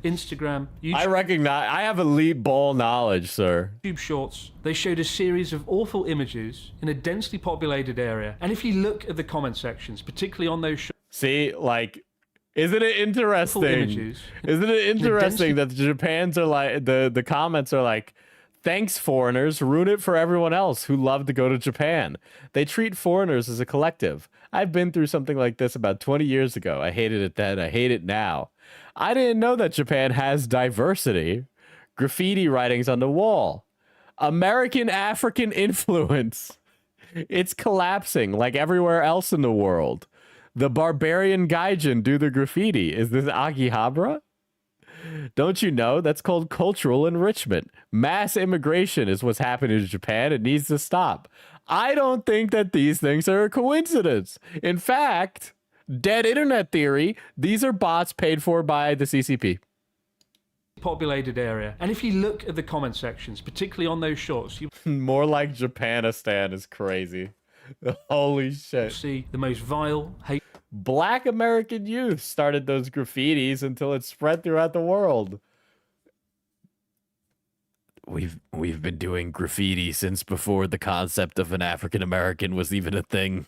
Instagram, YouTube... I recognize... I have elite ball knowledge, sir. YouTube Shorts, they showed a series of awful images in a densely populated area. And if you look at the comment sections, particularly on those... See, like... Isn't it interesting? Isn't it interesting that the Japans are like... The comments are like... Thanks, foreigners. Ruin it for everyone else who love to go to Japan. They treat foreigners as a collective. I've been through something like this about 20 years ago. I hated it then. I hate it now. I didn't know that Japan has diversity. Graffiti writings on the wall. American African influence. It's collapsing like everywhere else in the world. The barbarian gaijin do the graffiti. Is this Akihabara? Don't you know? That's called cultural enrichment. Mass immigration is what's happening in Japan. It needs to stop. I don't think that these things are a coincidence. In fact, dead internet theory, these are bots paid for by the CCP. Populated area. And if you look at the comment sections, particularly on those shorts, you more like Japanistan is crazy. Holy shit. See the most vile hate. Black American youth started those graffitis until it spread throughout the world. We've been doing graffiti since before the concept of an African American was even a thing.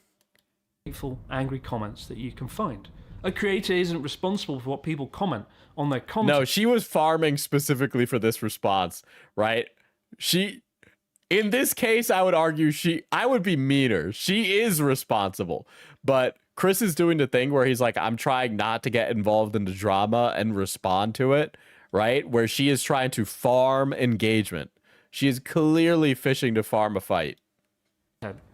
Hateful, angry comments that you can find. A creator isn't responsible for what people comment on their comments. No, she was farming specifically for this response, right? In this case, I would argue I would be meaner. She is responsible, but Chris is doing the thing where he's like, I'm trying not to get involved in the drama and respond to it, right? Where she is trying to farm engagement. She is clearly fishing to farm a fight.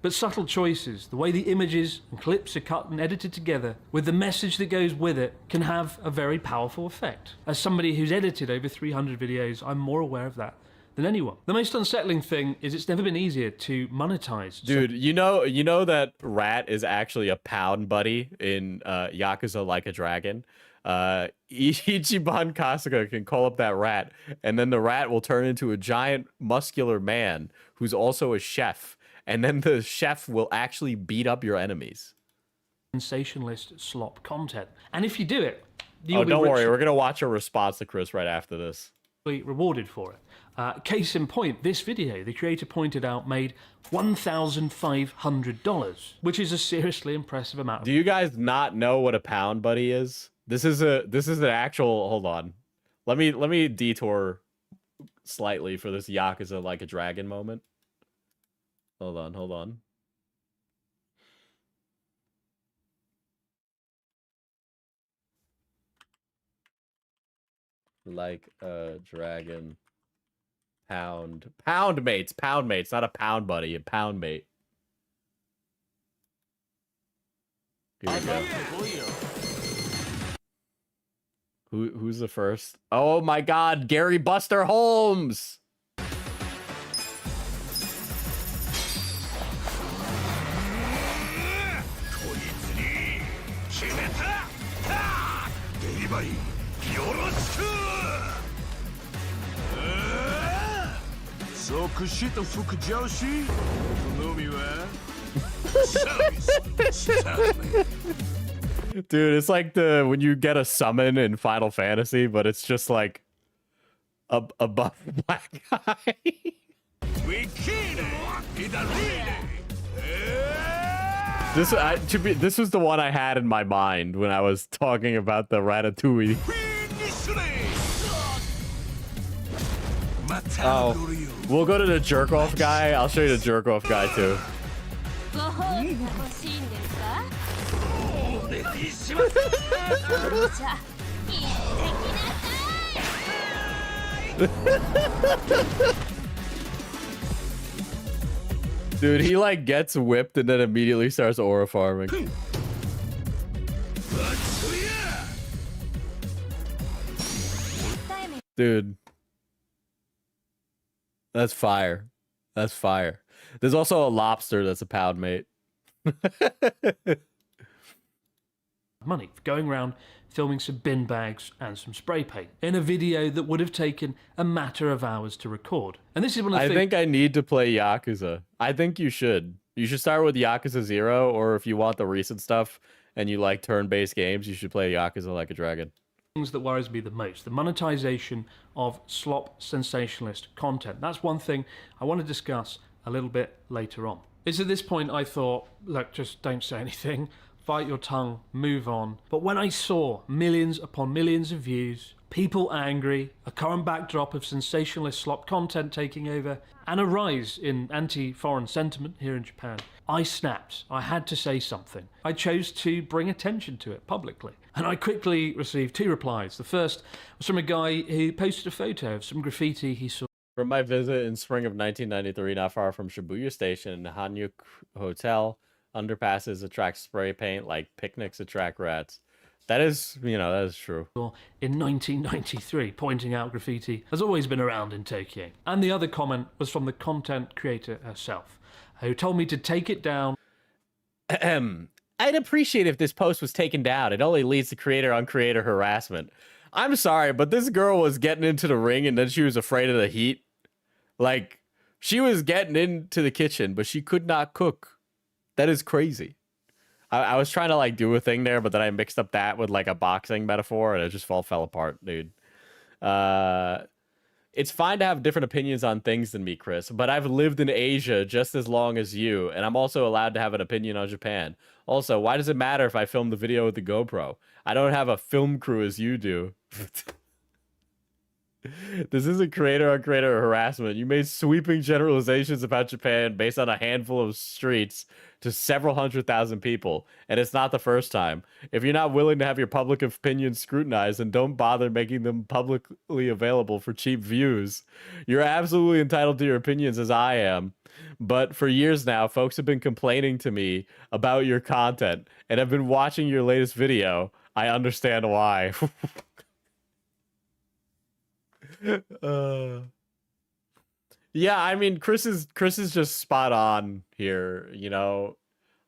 But subtle choices, the way the images and clips are cut and edited together with the message that goes with it, can have a very powerful effect. As somebody who's edited over 300 videos, I'm more aware of that than anyone. The most unsettling thing is it's never been easier to monetize. Dude, you know that Rat is actually a pound buddy in Yakuza Like a Dragon. Ichiban Kasuga can call up that rat, and then the rat will turn into a giant muscular man who's also a chef, and then the chef will actually beat up your enemies. Sensationalist slop content. And if you do it, don't worry, we're gonna watch a response to Chris right after this. Rewarded for it. Case in point, this video, the creator pointed out, made $1,500, which is a seriously impressive amount. Do you guys not know what a pound buddy is? This is an actual. Hold on, let me detour slightly for this Yakuza Like a Dragon moment. Hold on. Like a Dragon. Pound mates, not a pound buddy, a pound mate. Here we go. Who's the first? Oh my God, Gary Buster Holmes. Dude, it's like the when you get a summon in Final Fantasy, but it's just like a buff black guy. This was the one I had in my mind when I was talking about the Ratatouille. Oh, we'll go to the jerk off guy. I'll show you the jerk off guy too. Dude, he like gets whipped and then immediately starts aura farming. Dude. That's fire. That's fire. There's also a lobster that's a pound mate. Money for going around filming some bin bags and some spray paint in a video that would have taken a matter of hours to record. And this is one of the things... I think I need to play Yakuza. I think you should. You should start with Yakuza 0, or if you want the recent stuff and you like turn-based games, you should play Yakuza Like a Dragon. Things that worries me the most, the monetization of slop sensationalist content. That's one thing I want to discuss a little bit later on. It's at this point I thought, look, just don't say anything. Bite your tongue, move on. But when I saw millions upon millions of views, people angry, a current backdrop of sensationalist slop content taking over, and a rise in anti-foreign sentiment here in Japan, I snapped. I had to say something. I chose to bring attention to it publicly. And I quickly received 2 replies. The first was from a guy who posted a photo of some graffiti he saw. From my visit in spring of 1993, not far from Shibuya Station, Hanyu Hotel, underpasses attract spray paint like picnics attract rats. That is, you know, that is true. In 1993, pointing out graffiti has always been around in Tokyo. And the other comment was from the content creator herself, who told me to take it down. I'd appreciate if this post was taken down. It only leads to creator-on-creator harassment. I'm sorry, but this girl was getting into the ring and then she was afraid of the heat. Like, she was getting into the kitchen, but she could not cook. That is crazy. I was trying to like do a thing there, but then I mixed up that with like a boxing metaphor and it just all fell apart, dude. It's fine to have different opinions on things than me, Chris, but I've lived in Asia just as long as you, and I'm also allowed to have an opinion on Japan. Also, why does it matter if I film the video with the GoPro? I don't have a film crew as you do. This isn't creator-on-creator harassment. You made sweeping generalizations about Japan based on a handful of streets to several 100,000 people, and it's not the first time. If you're not willing to have your public opinions scrutinized, then don't bother making them publicly available for cheap views. You're absolutely entitled to your opinions, as I am. But for years now, folks have been complaining to me about your content, and have been watching your latest video. I understand why. Yeah, I mean, Chris is just spot on here, you know.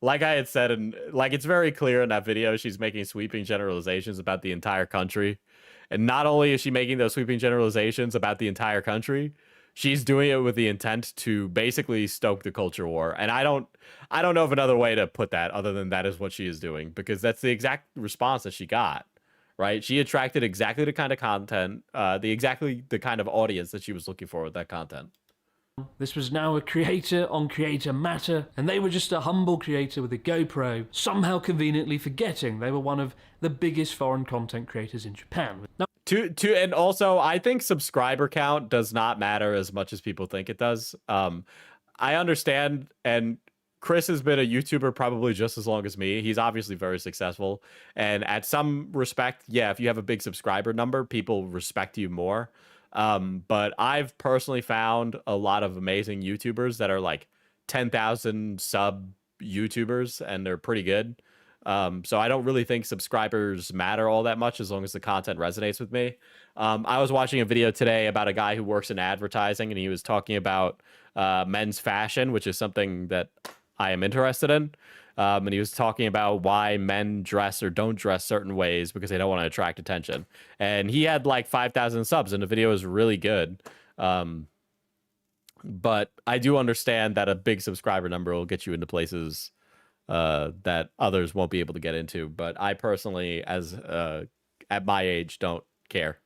Like I had said, and like it's very clear in that video, she's making sweeping generalizations about the entire country. And not only is she making those sweeping generalizations about the entire country, she's doing it with the intent to basically stoke the culture war. And I don't know of another way to put that other than that is what she is doing, because that's the exact response that she got. Right? She attracted exactly the kind of content, the kind of audience that she was looking for with that content. This was now a creator-on-creator matter, and they were just a humble creator with a GoPro, somehow conveniently forgetting they were one of the biggest foreign content creators in Japan. Now, and also, I think subscriber count does not matter as much as people think it does. I understand, and Chris has been a YouTuber probably just as long as me. He's obviously very successful. And at some respect, yeah, if you have a big subscriber number, people respect you more. But I've personally found a lot of amazing YouTubers that are like 10,000 sub YouTubers, and they're pretty good. So I don't really think subscribers matter all that much as long as the content resonates with me. I was watching a video today about a guy who works in advertising, and he was talking about men's fashion, which is something that I am interested in. And he was talking about why men dress or don't dress certain ways because they don't want to attract attention. And he had like 5,000 subs, and the video was really good. But I do understand that a big subscriber number will get you into places that others won't be able to get into. But I personally, as at my age, don't care.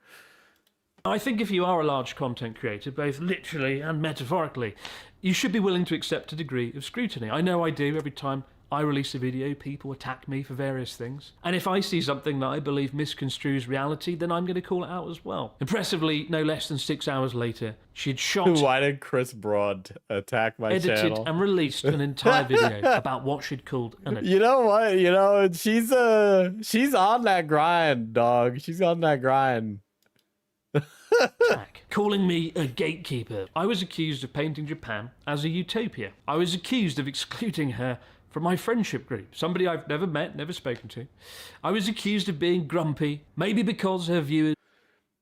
I think if you are a large content creator, both literally and metaphorically, you should be willing to accept a degree of scrutiny. I know I do. Every time I release a video, people attack me for various things. And if I see something that I believe misconstrues reality, then I'm going to call it out as well. Impressively, no less than 6 hours later, she'd shot, Why did Chris Broad attack my edited, channel? and released an entire video about what she'd called an You know what? You know, she's on that grind, dog. She's on that grind. attack, calling me a gatekeeper. I was accused of painting Japan as a utopia. I was accused of excluding her from my friendship group, somebody I've never met, never spoken to. I was accused of being grumpy, maybe because her viewers...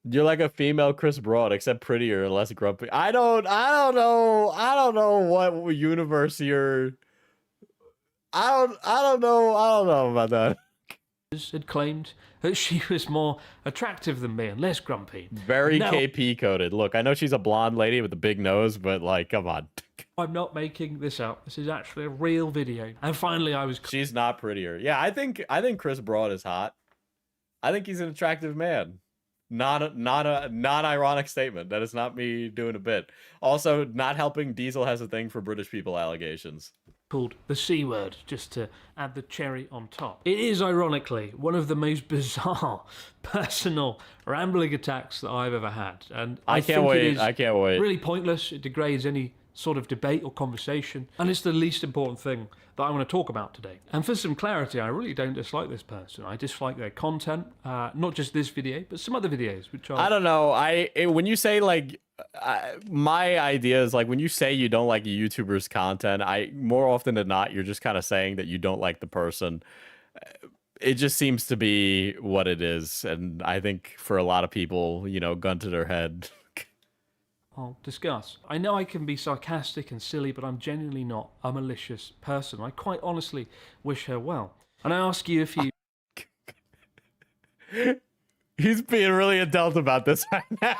You're like a female Chris Broad, except prettier and less grumpy. I don't know what universe you're... I don't know about that. had claimed that she was more attractive than me and less grumpy. Very KP coded. Look, I know she's a blonde lady with a big nose, but like, come on. I'm not making this up. This is actually a real video. And finally, I was... She's not prettier. Yeah, I think Chris Broad is hot. I think he's an attractive man. Not a non-ironic statement. That is not me doing a bit. Also, not helping Diesel has a thing for British people allegations. Called the C word, just to add the cherry on top. It is, ironically, one of the most bizarre, personal, rambling attacks that I've ever had. And I can't think wait. it is I can't wait. Really pointless. It degrades any sort of debate or conversation. And it's the least important thing that I want to talk about today. And for some clarity, I really don't dislike this person. I dislike their content, not just this video, but some other videos, which are... I don't know. When you say like... my idea is like when you say you don't like a YouTuber's content, more often than not, you're just kind of saying that you don't like the person. It just seems to be what it is. And I think for a lot of people, you know, gun to their head. I'll discuss. I know I can be sarcastic and silly, but I'm genuinely not a malicious person. I quite honestly wish her well. And I ask you if you... He's being really adult about this right now.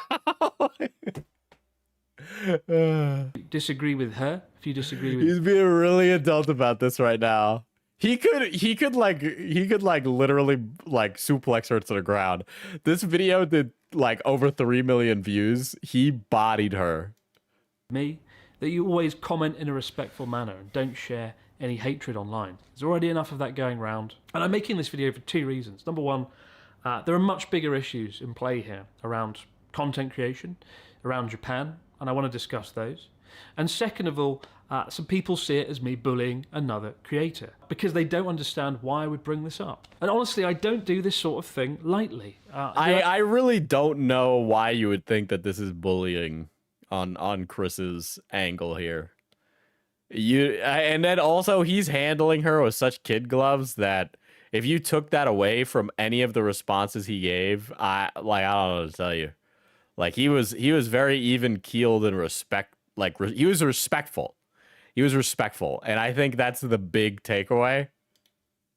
Disagree with her? If you disagree with... He's being really adult about this right now. He could literally like suplex her to the ground. This video did like over 3 million views. He bodied her. Me, that you always comment in a respectful manner and don't share any hatred online. There's already enough of that going around. And I'm making this video for 2 reasons. Number one, there are much bigger issues in play here around content creation, around Japan, and I want to discuss those. And second of all, some people see it as me bullying another creator because they don't understand why I would bring this up. And honestly, I don't do this sort of thing lightly. I really don't know why you would think that this is bullying on Chris's angle here. And then also he's handling her with such kid gloves that if you took that away from any of the responses he gave, I don't know what to tell you. Like he was very even keeled and he was respectful. He was respectful, and I think that's the big takeaway.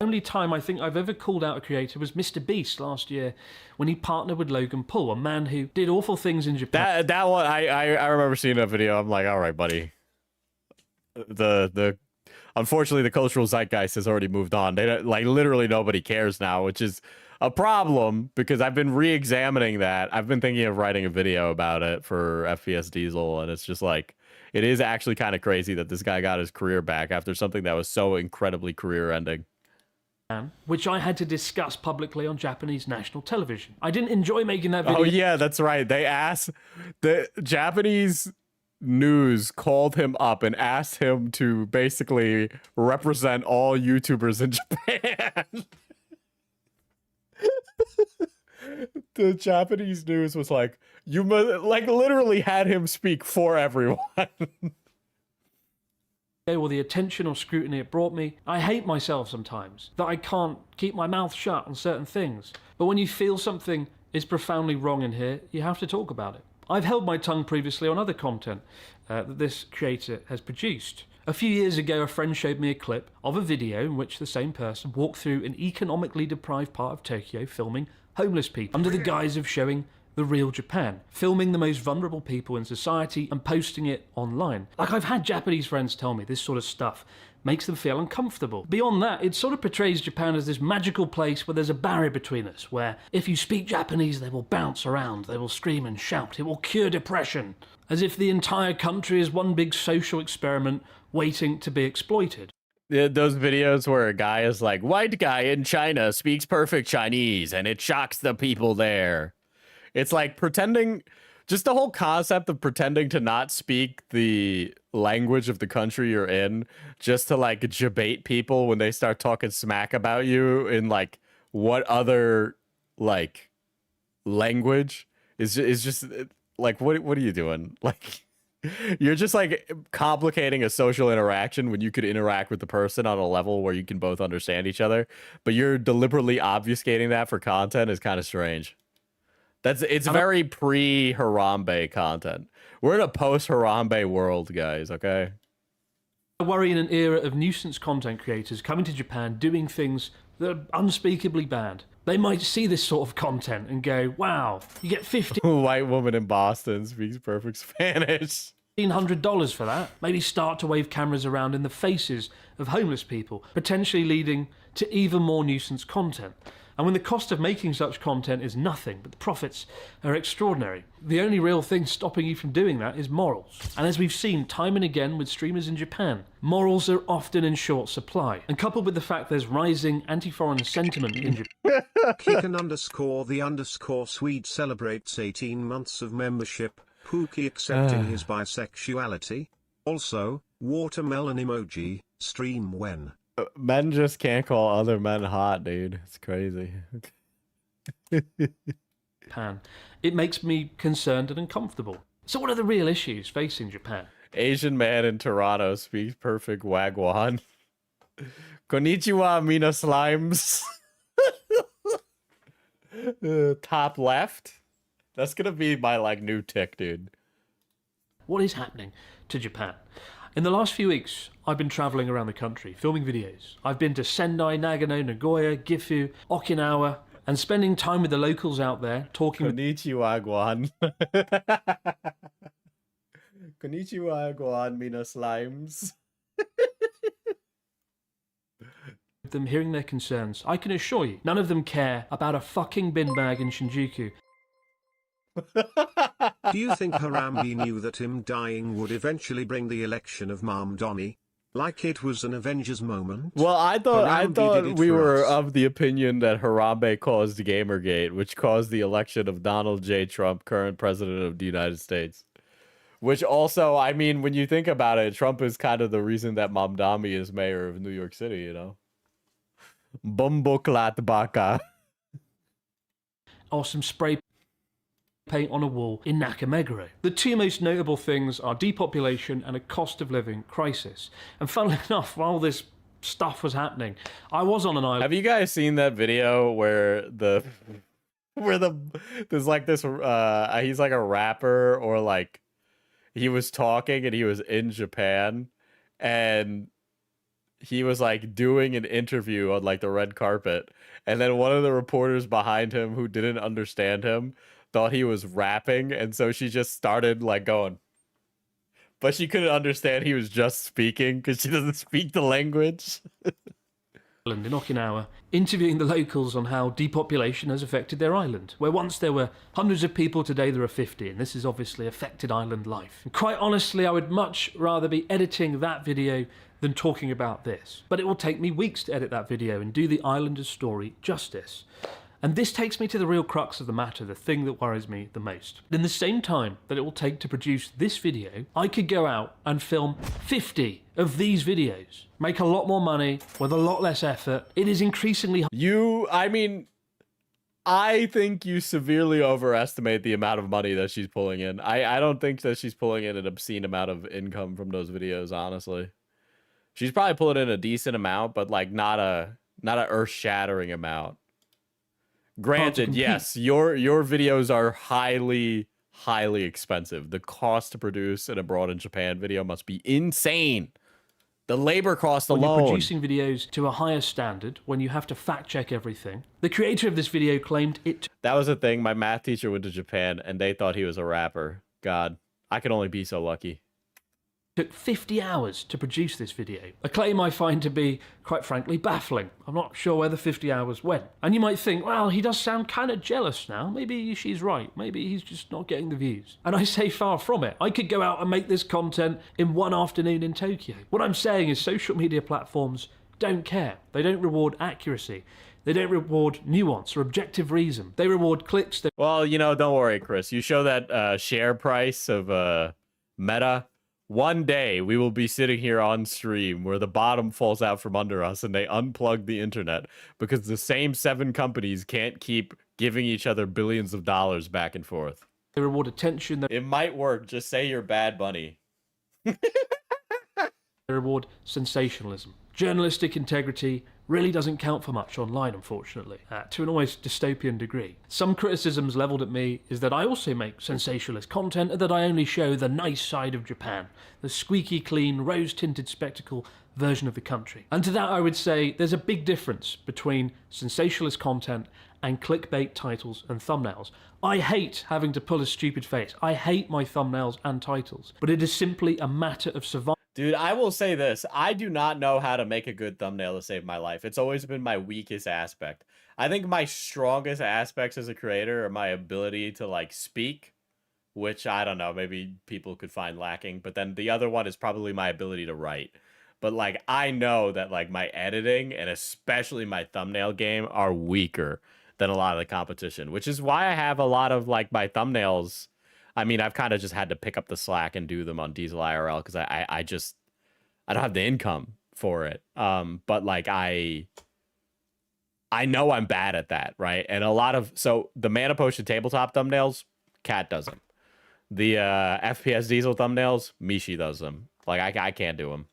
The only time I think I've ever called out a creator was Mr. Beast last year when he partnered with Logan Paul, a man who did awful things in Japan. That one, I remember seeing that video. I'm like, all right, buddy. Unfortunately, the cultural zeitgeist has already moved on. They don't, like literally nobody cares now, which is a problem because I've been re-examining that. I've been thinking of writing a video about it for FPS Diesel, and it's just like, it is actually kind of crazy that this guy got his career back after something that was so incredibly career-ending. Which I had to discuss publicly on Japanese national television. I didn't enjoy making that video. Oh yeah, that's right. They asked, the Japanese news called him up and asked him to basically represent all YouTubers in Japan. The Japanese news was like, you literally had him speak for everyone. Or the attention or scrutiny it brought me. I hate myself sometimes, that I can't keep my mouth shut on certain things. But when you feel something is profoundly wrong in here, you have to talk about it. I've held my tongue previously on other content that this creator has produced. A few years ago, a friend showed me a clip of a video in which the same person walked through an economically deprived part of Tokyo filming homeless people under the guise of showing the real Japan, filming the most vulnerable people in society and posting it online. Like, I've had Japanese friends tell me this sort of stuff makes them feel uncomfortable. Beyond that, it sort of portrays Japan as this magical place where there's a barrier between us, where if you speak Japanese, they will bounce around, they will scream and shout, it will cure depression, as if the entire country is one big social experiment waiting to be exploited. Yeah, those videos where a guy is like, white guy in China speaks perfect Chinese and it shocks the people there. It's like pretending, just the whole concept of pretending to not speak the language of the country you're in, just to like debate people when they start talking smack about you in like what other like language is just like, what are you doing? Like, you're just like complicating a social interaction when you could interact with the person on a level where you can both understand each other, but you're deliberately obfuscating that for content is kind of strange. It's very pre-Harambe content. We're in a post-Harambe world, guys, okay? I worry in an era of nuisance content creators coming to Japan doing things that are unspeakably bad. They might see this sort of content and go, wow, you get White woman in Boston speaks perfect Spanish. $1,500 for that. Maybe start to wave cameras around in the faces of homeless people, potentially leading to even more nuisance content. And when the cost of making such content is nothing, but the profits are extraordinary, the only real thing stopping you from doing that is morals. And as we've seen time and again with streamers in Japan, morals are often in short supply. And coupled with the fact there's rising anti-foreign sentiment in Japan... Kikan_the_Swede celebrates 18 months of membership, Pookie accepting his bisexuality. Also, watermelon emoji, stream when. Men just can't call other men hot, dude. It's crazy. Japan. It makes me concerned and uncomfortable. So what are the real issues facing Japan? Asian man in Toronto speaks perfect Wagwan. Konnichiwa, Mina Slimes. Top left. That's gonna be my like new tick, dude. What is happening to Japan? In the last few weeks, I've been travelling around the country, filming videos. I've been to Sendai, Nagano, Nagoya, Gifu, Okinawa, and spending time with the locals out there, talking Konnichiwa, Guan. Konnichiwa, Guan, Mina Slimes. with them, hearing their concerns. I can assure you, none of them care about a fucking bin bag in Shinjuku. Do you think Harambe knew that him dying would eventually bring the election of Mamdani? Like it was an Avengers moment? Well, I thought we were us. of the opinion that Harambe caused Gamergate, which caused the election of Donald J. Trump, current president of the United States. Which also, I mean, when you think about it, Trump is kind of the reason that Mamdani is mayor of New York City, you know? Bumboklat baka. Or some spray paint on a wall in Nakameguro. The two most notable things are depopulation and a cost of living crisis. And funnily enough, while this stuff was happening, I was on an island. Have you guys seen that video where there's like this he's like a rapper, or like he was talking and he was in Japan and he was like doing an interview on like the red carpet, and then one of the reporters behind him who didn't understand him thought he was rapping, and so she just started like going, but she couldn't understand he was just speaking because she doesn't speak the language. In Okinawa, interviewing the locals on how depopulation has affected their island, where once there were hundreds of people, today there are 50, and this has obviously affected island life. And quite honestly, I would much rather be editing that video than talking about this. But it will take me weeks to edit that video and do the islanders' story justice. And this takes me to the real crux of the matter, the thing that worries me the most. In the same time that it will take to produce this video, I could go out and film 50 of these videos, make a lot more money with a lot less effort. It is increasingly... I think you severely overestimate the amount of money that she's pulling in. I don't think that she's pulling in an obscene amount of income from those videos, honestly. She's probably pulling in a decent amount, but like not a earth-shattering amount. Granted, yes, your videos are highly expensive. The cost to produce an Abroad in Japan video must be insane. The labor cost when alone. you're producing videos to a higher standard, when you have to fact check everything. The creator of this video claimed it That was the thing. My math teacher went to Japan and they thought he was a rapper. God, I could only be so lucky. took 50 hours to produce this video. A claim I find to be, quite frankly, baffling. I'm not sure where the 50 hours went. And you might think, well, he does sound kind of jealous now. Maybe she's right. Maybe he's just not getting the views. And I say far from it. I could go out and make this content in one afternoon in Tokyo. What I'm saying is social media platforms don't care. They don't reward accuracy. They don't reward nuance or objective reason. They reward clicks. Well, you know, don't worry, Chris. You show that share price of Meta. One day we will be sitting here on stream where the bottom falls out from under us and they unplug the internet because the same 7 companies can't keep giving each other billions of dollars back and forth. They reward attention. It might work. Just say you're Bad Bunny. They reward sensationalism. Journalistic integrity really doesn't count for much online, unfortunately, to an almost dystopian degree. Some criticisms levelled at me is that I also make sensationalist content and that I only show the nice side of Japan, the squeaky clean, rose-tinted spectacle version of the country. And to that I would say there's a big difference between sensationalist content and clickbait titles and thumbnails. I hate having to pull a stupid face. I hate my thumbnails and titles, but it is simply a matter of survival. Dude, I will say this. I do not know how to make a good thumbnail to save my life. It's always been my weakest aspect. I think my strongest aspects as a creator are my ability to, like, speak, which, I don't know, maybe people could find lacking. But then the other one is probably my ability to write. But, like, I know that, like, my editing and especially my thumbnail game are weaker than a lot of the competition, which is why I have a lot of, like, my thumbnails. I mean, I've kind of just had to pick up the slack and do them on Diesel IRL because I don't have the income for it. But like I know I'm bad at that, right? And a lot of the Mana Potion tabletop thumbnails, Cat does them. The FPS Diesel thumbnails, Mishi does them. Like I can't do them.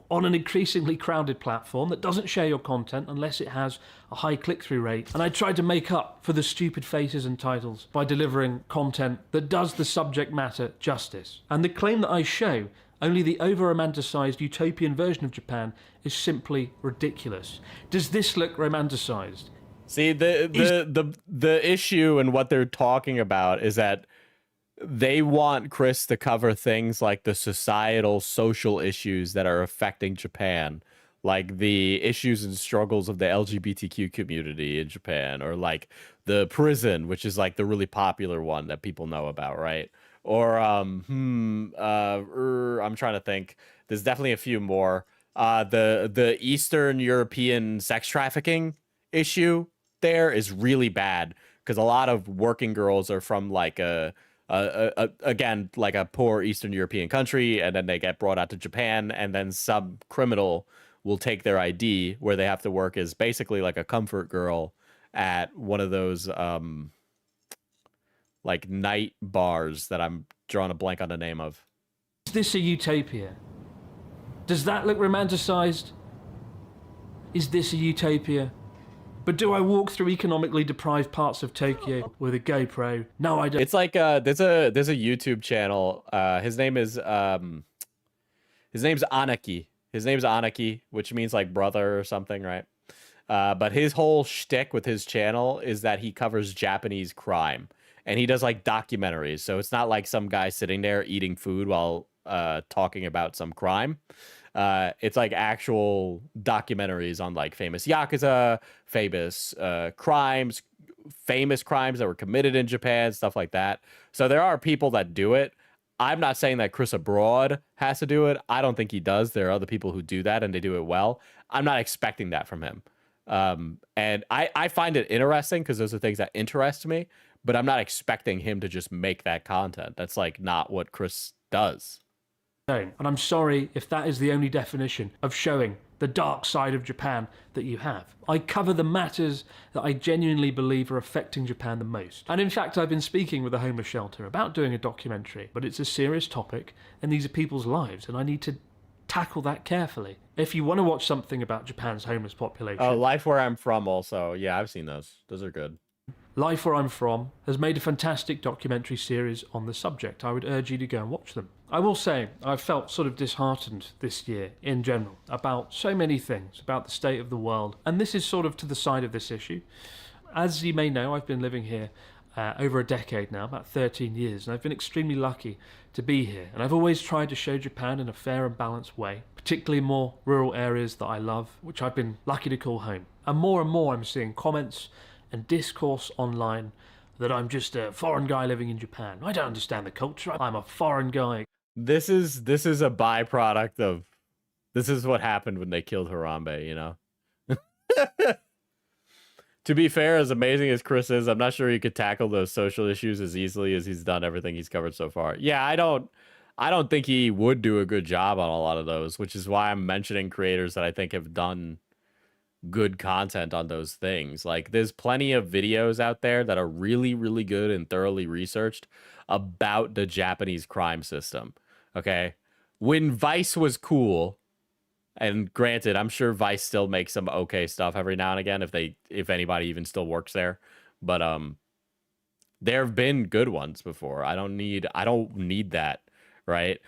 On an increasingly crowded platform that doesn't share your content unless it has a high click-through rate. And I tried to make up for the stupid faces and titles by delivering content that does the subject matter justice. And the claim that I show only the over-romanticized utopian version of Japan is simply ridiculous. Does this look romanticized? See, the issue and what they're talking about is that they want Chris to cover things like the societal, social issues that are affecting Japan, like the issues and struggles of the LGBTQ community in Japan, or like the prison, which is like the really popular one that people know about, right? Or I'm trying to think. There's definitely a few more. The Eastern European sex trafficking issue there is really bad because a lot of working girls are from like again, like a poor Eastern European country, and then they get brought out to Japan, and then some criminal will take their ID where they have to work as basically like a comfort girl at one of those like night bars that I'm drawing a blank on the name of. Is this a utopia? Does that look romanticized? Is this a utopia? But do I walk through economically deprived parts of Tokyo with a GoPro? No, I don't. It's like there's a YouTube channel. His name's Anaki. His name's Anaki, which means like brother or something, right? But his whole shtick with his channel is that he covers Japanese crime, and he does like documentaries. So it's not like some guy sitting there eating food while talking about some crime. It's like actual documentaries on like famous Yakuza, famous crimes that were committed in Japan, stuff like that. So there are people that do it. I'm not saying that Chris Abroad has to do it. I don't think he does. There are other people who do that and they do it well. I'm not expecting that from him. And I find it interesting because those are things that interest me, but I'm not expecting him to just make that content. That's like not what Chris does. And I'm sorry if that is the only definition of showing the dark side of Japan that you have. I cover the matters that I genuinely believe are affecting Japan the most. And in fact, I've been speaking with a homeless shelter about doing a documentary, but it's a serious topic and these are people's lives and I need to tackle that carefully. If you want to watch something about Japan's homeless population... Oh, Life Where I'm From also. Yeah, I've seen those. Those are good. Life Where I'm From has made a fantastic documentary series on the subject. I would urge you to go and watch them. I will say, I've felt sort of disheartened this year in general about so many things, about the state of the world, and this is sort of to the side of this issue. As you may know, I've been living here over a decade now, about 13 years, and I've been extremely lucky to be here. And I've always tried to show Japan in a fair and balanced way, particularly more rural areas that I love, which I've been lucky to call home. And more I'm seeing comments and discourse online that I'm just a foreign guy living in Japan. I don't understand the culture. I'm a foreign guy. This is a byproduct of, this is what happened when they killed Harambe, you know? To be fair, as amazing as Chris is, I'm not sure he could tackle those social issues as easily as he's done everything he's covered so far. Yeah, I don't think he would do a good job on a lot of those, which is why I'm mentioning creators that I think have done good content on those things. Like, there's plenty of videos out there that are really, really good and thoroughly researched about the Japanese crime system. Okay? When Vice was cool, and granted, I'm sure Vice still makes some okay stuff every now and again if anybody even still works there. But there have been good ones before. I don't need that, right?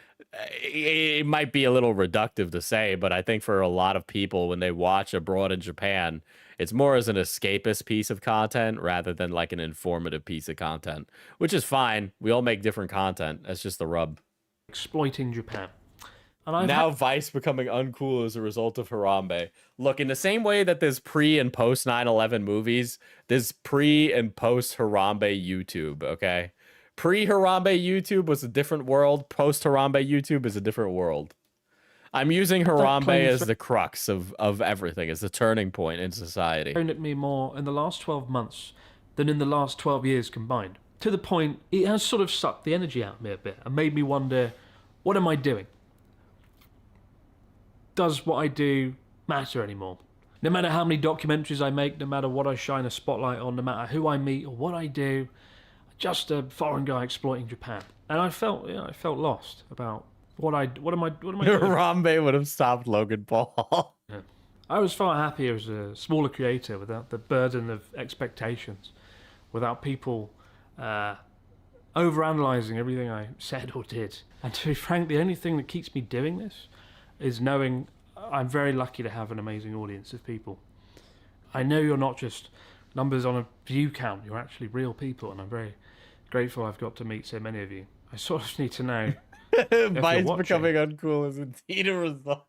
It might be a little reductive to say, but I think for a lot of people when they watch abroad in Japan, it's more as an escapist piece of content rather than like an informative piece of content, which is fine. We all make different content. That's just the rub. Exploiting Japan. Now Vice becoming uncool as a result of Harambe. Look, in the same way that there's pre and post 9/11 movies, there's pre and post Harambe YouTube, okay? Pre Harambe YouTube was a different world. Post Harambe YouTube is a different world. I'm using Harambe as the crux of everything, as the turning point in society. Thrown at me more in the last 12 months than in the last 12 years combined. To the point, it has sort of sucked the energy out of me a bit and made me wonder, what am I doing? Does what I do matter anymore? No matter how many documentaries I make, no matter what I shine a spotlight on, no matter who I meet or what I do, just a foreign guy exploiting Japan. And I felt lost about what am I doing? Harambe would have stopped Logan Paul. Yeah. I was far happier as a smaller creator without the burden of expectations, without people overanalyzing everything I said or did. And to be frank, the only thing that keeps me doing this is knowing I'm very lucky to have an amazing audience of people. I know you're not just numbers on a view count, you're actually real people, and I'm very grateful I've got to meet so many of you. I sort of need to know Vice becoming uncool is indeed a result.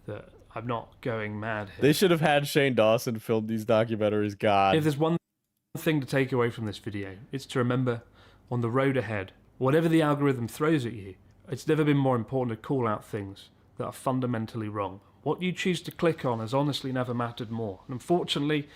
That I'm not going mad here. They should have had Shane Dawson film these documentaries, God. If there's one thing to take away from this video, it's to remember, on the road ahead, whatever the algorithm throws at you, it's never been more important to call out things that are fundamentally wrong. What you choose to click on has honestly never mattered more. And unfortunately,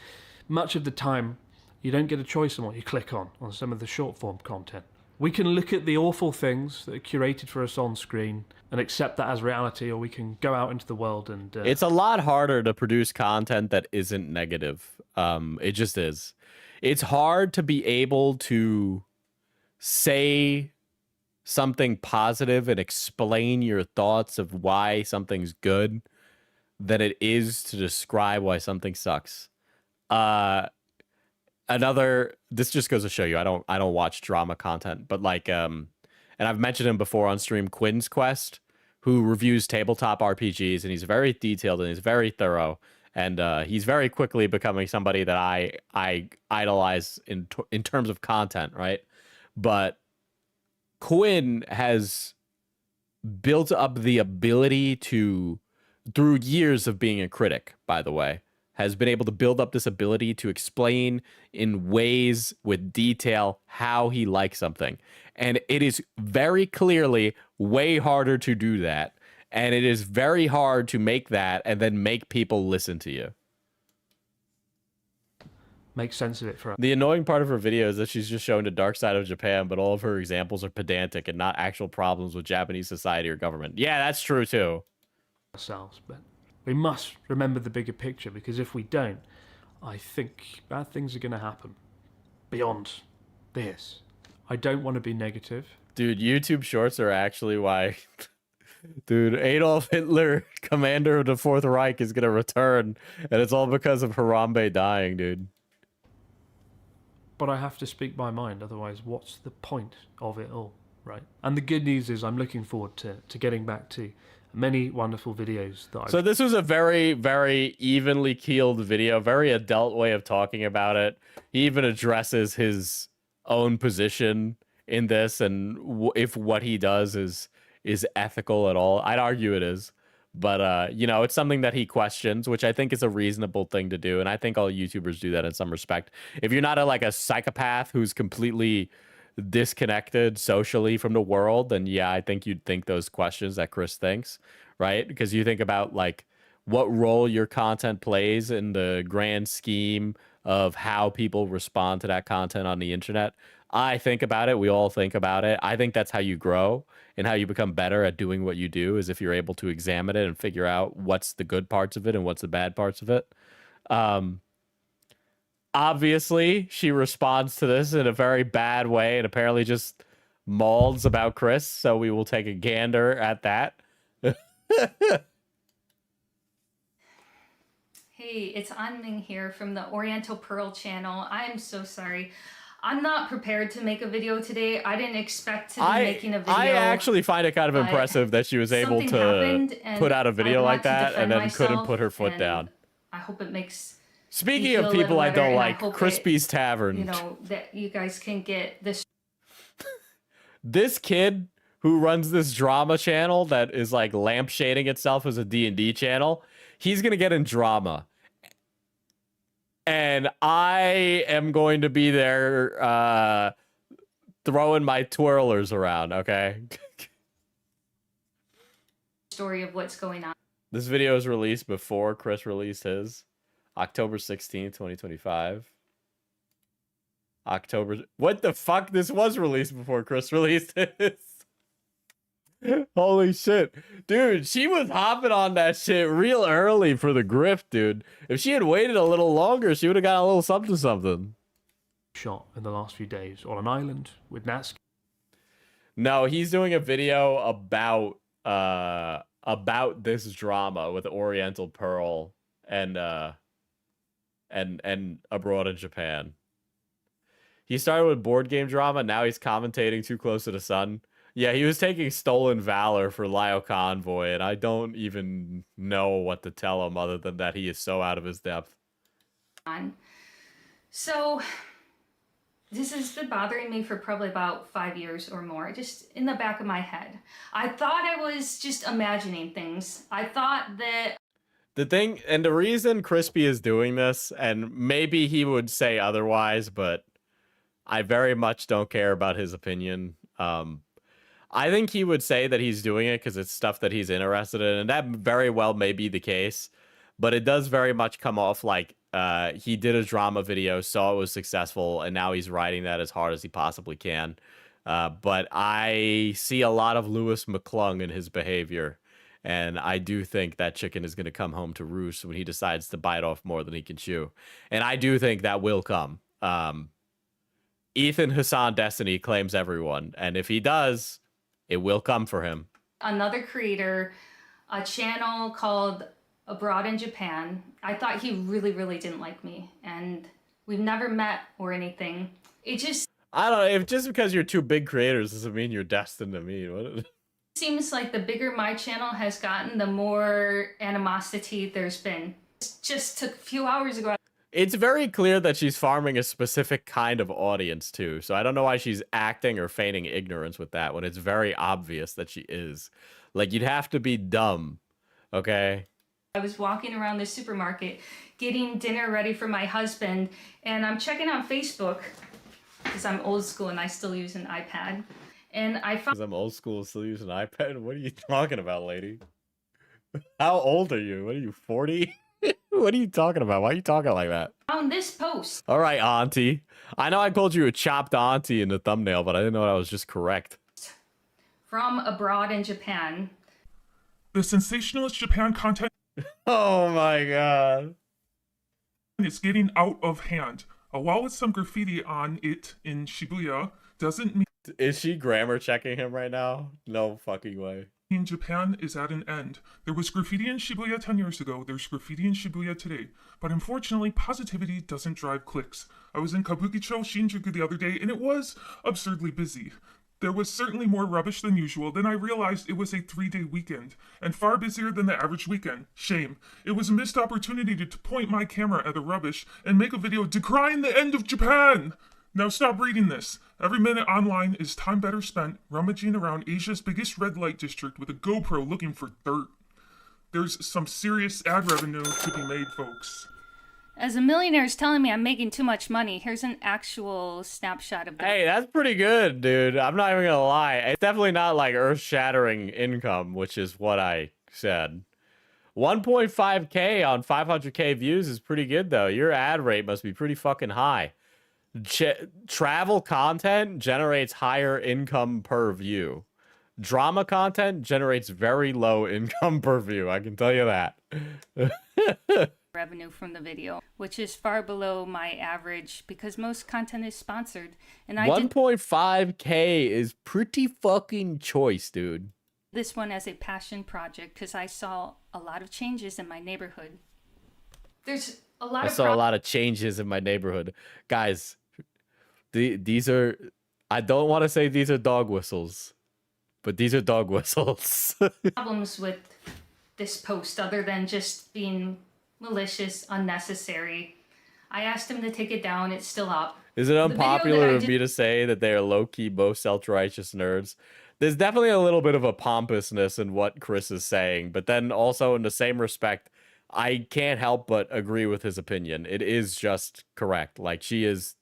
much of the time, you don't get a choice on what you click on some of the short form content. We can look at the awful things that are curated for us on screen and accept that as reality, or we can go out into the world and... It's a lot harder to produce content that isn't negative. It just is. It's hard to be able to say something positive and explain your thoughts of why something's good than it is to describe why something sucks. This just goes to show you, I don't watch drama content, but like, and I've mentioned him before on stream, Quinn's Quest, who reviews tabletop RPGs, and he's very detailed and he's very thorough. And he's very quickly becoming somebody that I idolize in terms of content, right? But Quinn has built up the ability to, through years of being a critic, by the way, has been able to build up this ability to explain in ways with detail how he likes something. And it is very clearly way harder to do that. And it is very hard to make that and then make people listen to you. Make sense of it for us. The annoying part of her video is that she's just showing the dark side of Japan, but all of her examples are pedantic and not actual problems with Japanese society or government. Yeah, that's true too. Ourselves, but we must remember the bigger picture, because if we don't, I think bad things are going to happen beyond this. I don't want to be negative. Dude, YouTube shorts are actually why Dude, Adolf Hitler, commander of the Fourth Reich, is gonna return, and it's all because of Harambe dying, dude. But I have to speak my mind, otherwise what's the point of it all, right? And the good news is I'm looking forward to getting back to many wonderful videos that I've... So this was a very, very evenly keeled video, very adult way of talking about it. He even addresses his own position in this and if what he does is ethical at all. I'd argue it is. But, you know, it's something that he questions, which I think is a reasonable thing to do. And I think all YouTubers do that in some respect. If you're not like a psychopath who's completely disconnected socially from the world, then yeah, I think you'd think those questions that Chris thinks, right? Because you think about like what role your content plays in the grand scheme of how people respond to that content on the internet. I think about it. We all think about it. I think that's how you grow and how you become better at doing what you do, is if you're able to examine it and figure out what's the good parts of it and what's the bad parts of it. Obviously, she responds to this in a very bad way and apparently just mauls about Chris, so we will take a gander at that. Hey, it's Anming here from the Oriental Pearl channel. I am so sorry. I'm not prepared to make a video today. I didn't expect to be making a video. I actually find it kind of impressive that she was able to put out a video like that and then couldn't put her foot down. I hope it makes... Speaking of people I don't like, Crispy's Tavern. You know, that you guys can get this... This kid who runs this drama channel that is like lampshading itself as a D&D channel, he's going to get in drama. And I am going to be there throwing my twirlers around, okay? Story of what's going on. This video was released before Chris released his. October 16th, 2025. What the fuck? This was released before Chris released his. Holy shit. Dude, she was hopping on that shit real early for the grift, dude. If she had waited a little longer, she would have got a little something something. Shot in the last few days on an island with Natsuki. No, he's doing a video about this drama with Oriental Pearl and abroad in Japan. He started with board game drama, now he's commentating Too Close to the Sun. Yeah, he was taking Stolen Valor for Lio Convoy, and I don't even know what to tell him other than that he is so out of his depth. So, this has been bothering me for probably about 5 years or more, just in the back of my head. I thought I was just imagining things. I thought that... The thing, and the reason Crispy is doing this, and maybe he would say otherwise, but I very much don't care about his opinion. I think he would say that he's doing it because it's stuff that he's interested in, and that very well may be the case, but it does very much come off like he did a drama video, saw it was successful, and now he's riding that as hard as he possibly can. But I see a lot of Lewis McClung in his behavior, and I do think that chicken is going to come home to roost when he decides to bite off more than he can chew. And I do think that will come. Ethan Hassan Destiny claims everyone, and if he does, it will come for him. Another creator, a channel called Abroad in Japan. I thought he really, really didn't like me, and we've never met or anything. It just... I don't know, if just because you're two big creators doesn't mean you're destined to meet. What? Seems like the bigger my channel has gotten, the more animosity there's been. It just took a few hours ago. It's very clear that she's farming a specific kind of audience too, so I don't know why she's acting or feigning ignorance with that when it's very obvious that she is. Like, you'd have to be dumb, okay? I was walking around the supermarket getting dinner ready for my husband, and I'm checking on Facebook because I'm old school and I still use an iPad. And I found... Because I'm old school, still use an iPad? What are you talking about, lady? How old are you? What are you, 40? What are you talking about? Why are you talking like that? Found this post. All right, auntie. I know I called you a chopped auntie in the thumbnail, but I didn't know that was just correct. From Abroad in Japan. The sensationalist Japan content... Oh my god. ...is getting out of hand. While with some graffiti on it in Shibuya doesn't mean... Is she grammar checking him right now? No fucking way. in Japan is at an end. There was graffiti in Shibuya 10 years ago, there's graffiti in Shibuya today. But unfortunately, positivity doesn't drive clicks. I was in Kabukicho, Shinjuku the other day, and it was absurdly busy. There was certainly more rubbish than usual. Then I realized it was a 3-day weekend, and far busier than the average weekend. Shame. It was a missed opportunity to point my camera at the rubbish and make a video decrying the end of Japan! Now stop reading this. Every minute online is time better spent rummaging around Asia's biggest red light district with a GoPro looking for dirt. There's some serious ad revenue to be made, folks. As a millionaire is telling me I'm making too much money, here's an actual snapshot of that. Hey, that's pretty good, dude. I'm not even gonna lie. It's definitely not like earth-shattering income, which is what I said. 1.5K on 500K views is pretty good, though. Your ad rate must be pretty fucking high. Travel content generates higher income per view. Drama content generates very low income per view. I can tell you that. Revenue from the video, which is far below my average because most content is sponsored. And I 1.5K is pretty fucking choice, dude. This one as a passion project because I saw a lot of changes in my neighborhood. There's a lot I saw a lot of changes in my neighborhood. Guys, these are, I don't want to say these are dog whistles, but these are dog whistles. Problems with this post other than just being malicious, unnecessary. I asked him to take it down. It's still up. Is it unpopular of me to say that they are low-key both self-righteous nerds? There's definitely a little bit of a pompousness in what Chris is saying, but then also in the same respect, I can't help but agree with his opinion. It is just correct. Like, she is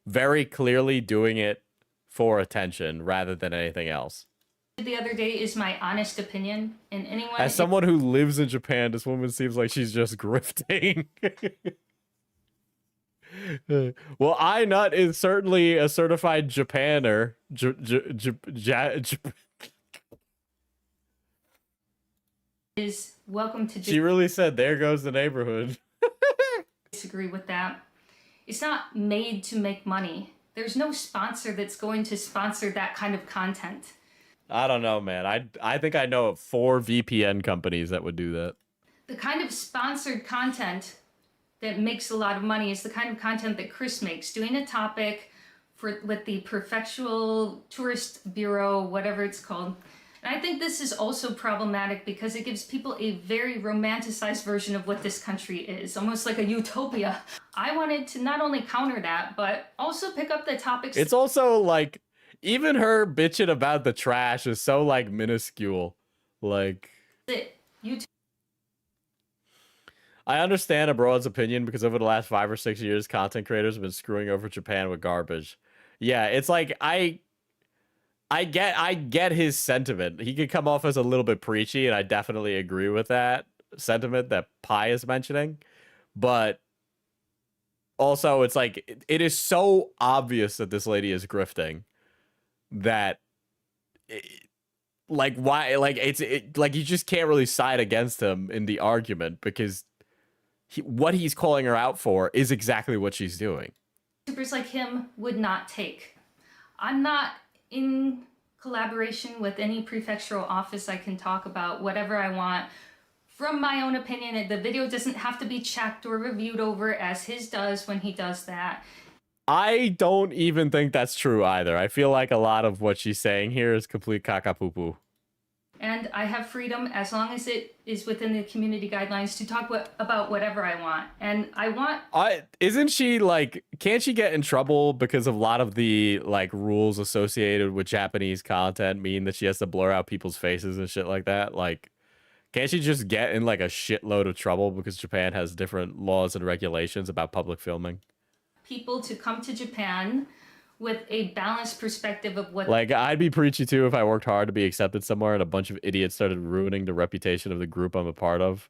very clearly doing it for attention rather than anything else. The other day is my honest opinion, and anyone... As someone who lives in Japan, this woman seems like she's just grifting. Well, iNut is certainly a certified Japaner. Is welcome to... She really said, there goes the neighborhood. Disagree with that. It's not made to make money. There's no sponsor that's going to sponsor that kind of content. I don't know, man. I think I know of 4 VPN companies that would do that. The kind of sponsored content that makes a lot of money is the kind of content that Chris makes, doing a topic with the Prefectural Tourist Bureau, whatever it's called. And I think this is also problematic because it gives people a very romanticized version of what this country is, almost like a utopia. I wanted to not only counter that, but also pick up the topics. It's also like, even her bitching about the trash is so like minuscule. Like, I understand Abroad's opinion because over the last 5 or 6 years, content creators have been screwing over Japan with garbage. Yeah, it's like I get his sentiment. He could come off as a little bit preachy, and I definitely agree with that sentiment that Pi is mentioning. But also, it's like it is so obvious that this lady is grifting that, like, why? Like, like you just can't really side against him in the argument because what he's calling her out for is exactly what she's doing. YouTubers like him would not take. I'm not in collaboration with any prefectural office. I can talk about whatever I want from my own opinion. The video doesn't have to be checked or reviewed over as his does when he does that. I don't even think that's true either. I feel like a lot of what she's saying here is complete caca-poo-poo. And I have freedom as long as it is within the community guidelines to talk about whatever I want. And I want... Isn't she, like... Can't she get in trouble because of a lot of the, like, rules associated with Japanese content mean that she has to blur out people's faces and shit like that? Like, can't she just get in, like, a shitload of trouble because Japan has different laws and regulations about public filming? People to come to Japan with a balanced perspective of what... Like, I'd be preachy too if I worked hard to be accepted somewhere and a bunch of idiots started ruining the reputation of the group I'm a part of.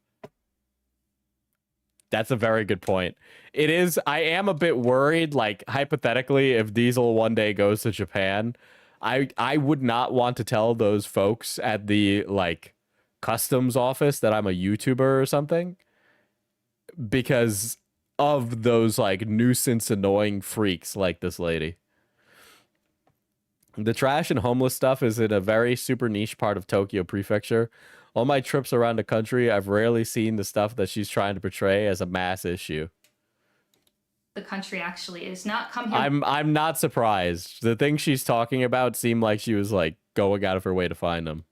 That's a very good point. It is, I am a bit worried, like, hypothetically, if Diesel one day goes to Japan, I would not want to tell those folks at the, like, customs office that I'm a YouTuber or something. Because of those, like, nuisance annoying freaks like this lady. The trash and homeless stuff is in a very super niche part of Tokyo Prefecture. On my trips around the country, I've rarely seen the stuff that she's trying to portray as a mass issue. The country actually is not come here. I'm not surprised. The things she's talking about seem like she was like going out of her way to find them.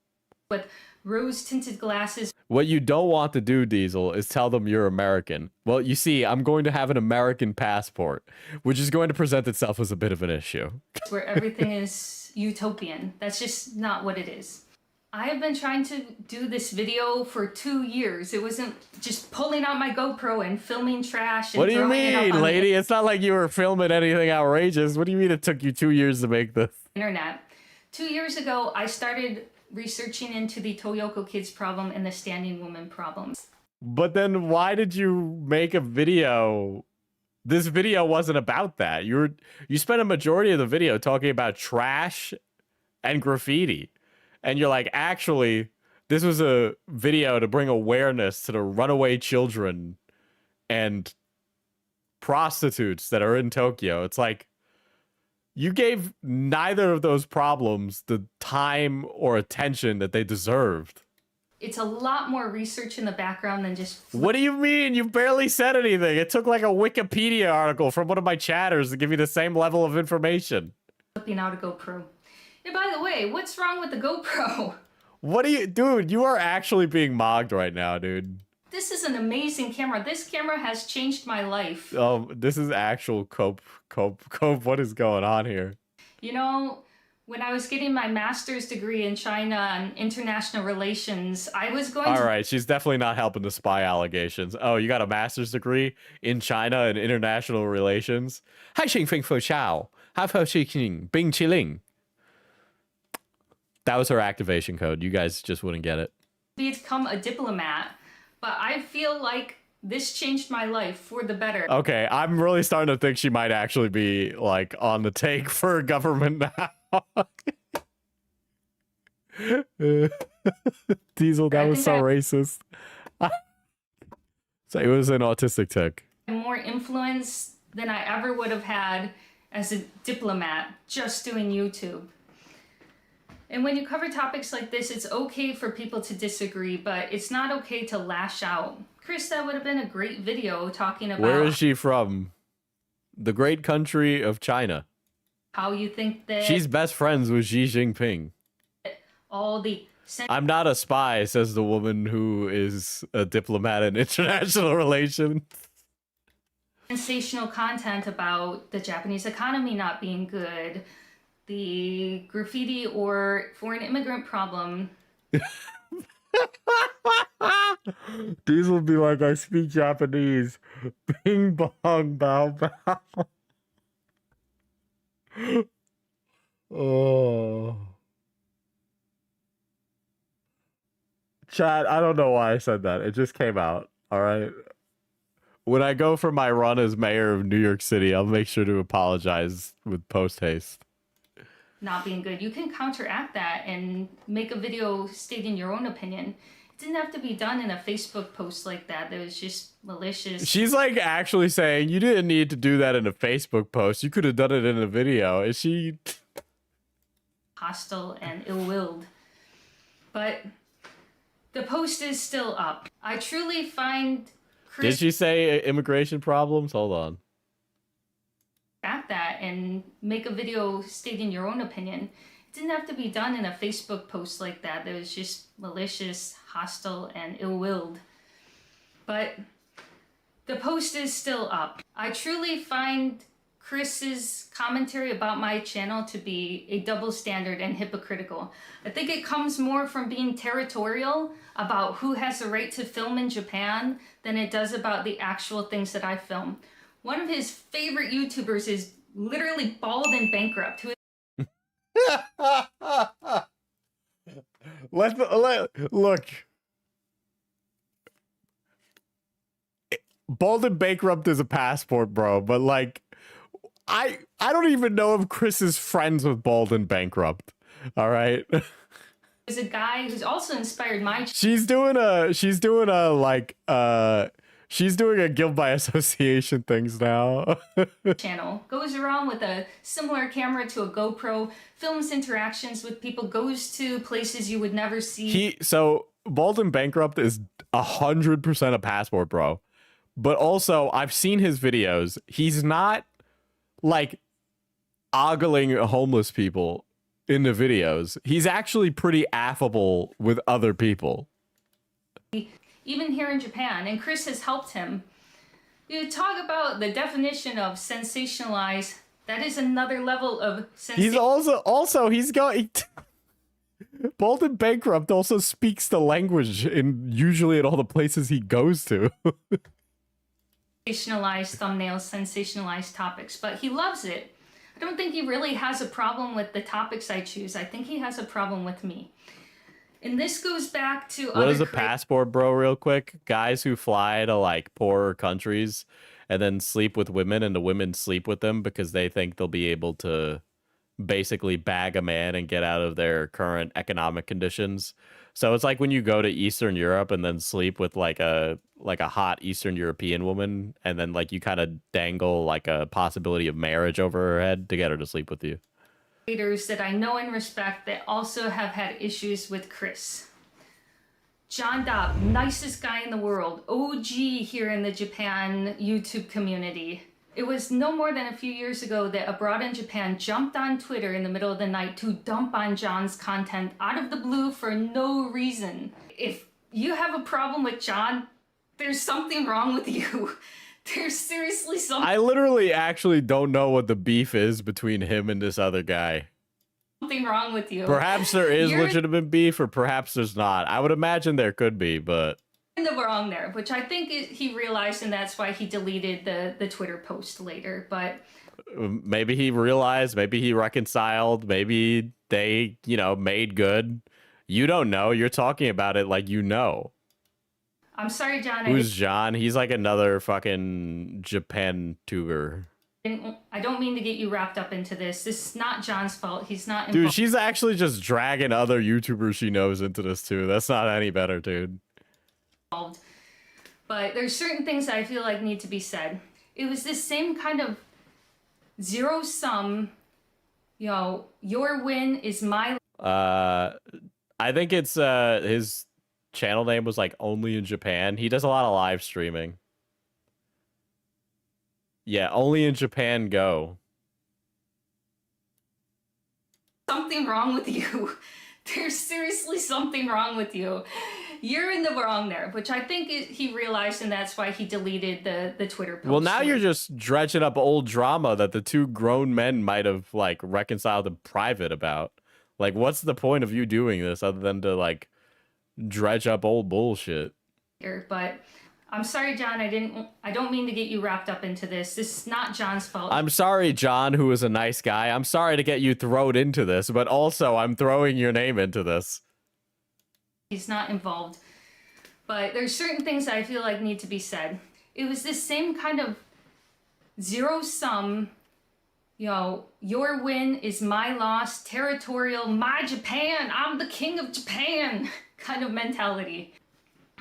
With rose-tinted glasses. What you don't want to do, Diesel, is tell them you're American. Well, you see, I'm going to have an American passport, which is going to present itself as a bit of an issue. Where everything is utopian. That's just not what it is. I have been trying to do this video for 2 years. It wasn't just pulling out my GoPro and filming trash. And what do you throwing it up mean, on lady? It's not like you were filming anything outrageous. What do you mean it took you 2 years to make this? Internet. 2 years ago, I started researching into the Toyoko kids problem and the standing woman problems. But then why did you make a video? This video wasn't about that. You spent a majority of the video talking about trash and graffiti. And you're like, actually, this was a video to bring awareness to the runaway children and prostitutes that are in Tokyo. It's like, you gave neither of those problems the time or attention that they deserved. It's a lot more research in the background than just... What do you mean? You barely said anything. It took like a Wikipedia article from one of my chatters to give you the same level of information. Flipping out a GoPro. And by the way, what's wrong with the GoPro? What do you... Dude, you are actually being mocked right now, dude. This is an amazing camera. This camera has changed my life. This is actual cope. What is going on here? You know, when I was getting my master's degree in China and international relations, I was going All right, she's definitely not helping the spy allegations. Oh, you got a master's degree in China and international relations? Hai xing fing fu chao. Hai fu xing bing qiling. That was her activation code. You guys just wouldn't get it. become a diplomat, but I feel like this changed my life for the better. Okay, I'm really starting to think she might actually be like on the take for government now. Diesel, that was so racist. So it was an autistic tick. More influence than I ever would have had as a diplomat just doing YouTube. And when you cover topics like this, it's okay for people to disagree, but it's not okay to lash out. Chris, that would have been a great video talking about... Where is she from? The great country of China. How you think that... She's best friends with Xi Jinping. All the... I'm not a spy, says the woman who is a diplomat in international relations. Sensational content about the Japanese economy not being good, the graffiti or foreign immigrant problem. These will be like, I speak Japanese. Bing bong bow bow. Oh. Chat, I don't know why I said that. It just came out. All right. When I go for my run as mayor of New York City, I'll make sure to apologize with post haste. Not being good. You can counteract that and make a video stating your own opinion. It didn't have to be done in a Facebook post like that. That was just malicious. She's like actually saying you didn't need to do that in a Facebook post. You could have done it in a video. Is she hostile and ill-willed? But the post is still up. I truly find Did she say immigration problems? Hold on. At that and make a video stating your own opinion. It didn't have to be done in a Facebook post like that. That was just malicious, hostile, and ill-willed. But the post is still up. I truly find Chris's commentary about my channel to be a double standard and hypocritical. I think it comes more from being territorial about who has the right to film in Japan than it does about the actual things that I film. One of his favorite YouTubers is literally bald and bankrupt. Look. Bald and bankrupt is a passport, bro, but like I don't even know if Chris is friends with bald and bankrupt. All right. There's a guy who's also inspired my she's doing a She's doing a guild by association things now. Channel goes around with a similar camera to a GoPro, films interactions with people, goes to places you would never see. So Bald and Bankrupt is 100% a passport bro, but also I've seen his videos. He's not like ogling homeless people in the videos. He's actually pretty affable with other people. Even here in Japan, and Chris has helped him. You talk about the definition of sensationalize. That is another level of He's also he's going. Bald and Bankrupt also speaks the language usually in all the places he goes to. Sensationalized thumbnails, sensationalized topics, but he loves it. I don't think he really has a problem with the topics I choose. I think he has a problem with me. And this goes back to what is a passport bro real quick? Guys who fly to like poorer countries and then sleep with women, and the women sleep with them because they think they'll be able to basically bag a man and get out of their current economic conditions. So it's like when you go to Eastern Europe and then sleep with like a hot Eastern European woman, and then like you kind of dangle like a possibility of marriage over her head to get her to sleep with you. Creators that I know and respect that also have had issues with Chris. John Dobb, nicest guy in the world, OG here in the Japan YouTube community. It was no more than a few years ago that Abroad in Japan jumped on Twitter in the middle of the night to dump on John's content out of the blue for no reason. If you have a problem with John, there's something wrong with you. There's seriously something. I literally actually don't know what the beef is between him and this other guy. Something wrong with you. Perhaps there is legitimate beef, or perhaps there's not. I would imagine there could be, but in the wrong there, which I think he realized, and that's why he deleted the Twitter post later. But maybe he realized, maybe he reconciled, maybe they, made good. You don't know. You're talking about it like you know. I'm sorry, John. Who's John? He's like another fucking Japan tuber. I don't mean to get you wrapped up into this. This is not John's fault. He's not involved. Dude, she's actually just dragging other YouTubers she knows into this too. That's not any better, dude. But there's certain things I feel like need to be said. It was this same kind of zero sum, your win is my. I think it's his channel name was like Only in Japan. He does a lot of live streaming. Yeah, Only in Japan Go. Something wrong with you. There's seriously something wrong with you. You're in the wrong there, which I think he realized, and that's why he deleted the Twitter post. Well, now you're just dredging up old drama that the two grown men might have like reconciled in private about. Like, what's the point of you doing this other than to like dredge up old bullshit? But I'm sorry, John. I don't mean to get you wrapped up into this. This is not John's fault. I'm sorry, John, who is a nice guy. I'm sorry to get you thrown into this, but also I'm throwing your name into this. He's not involved. But there's certain things I feel like need to be said. It was this same kind of zero sum, your win is my loss, territorial, my Japan, I'm the king of Japan kind of mentality.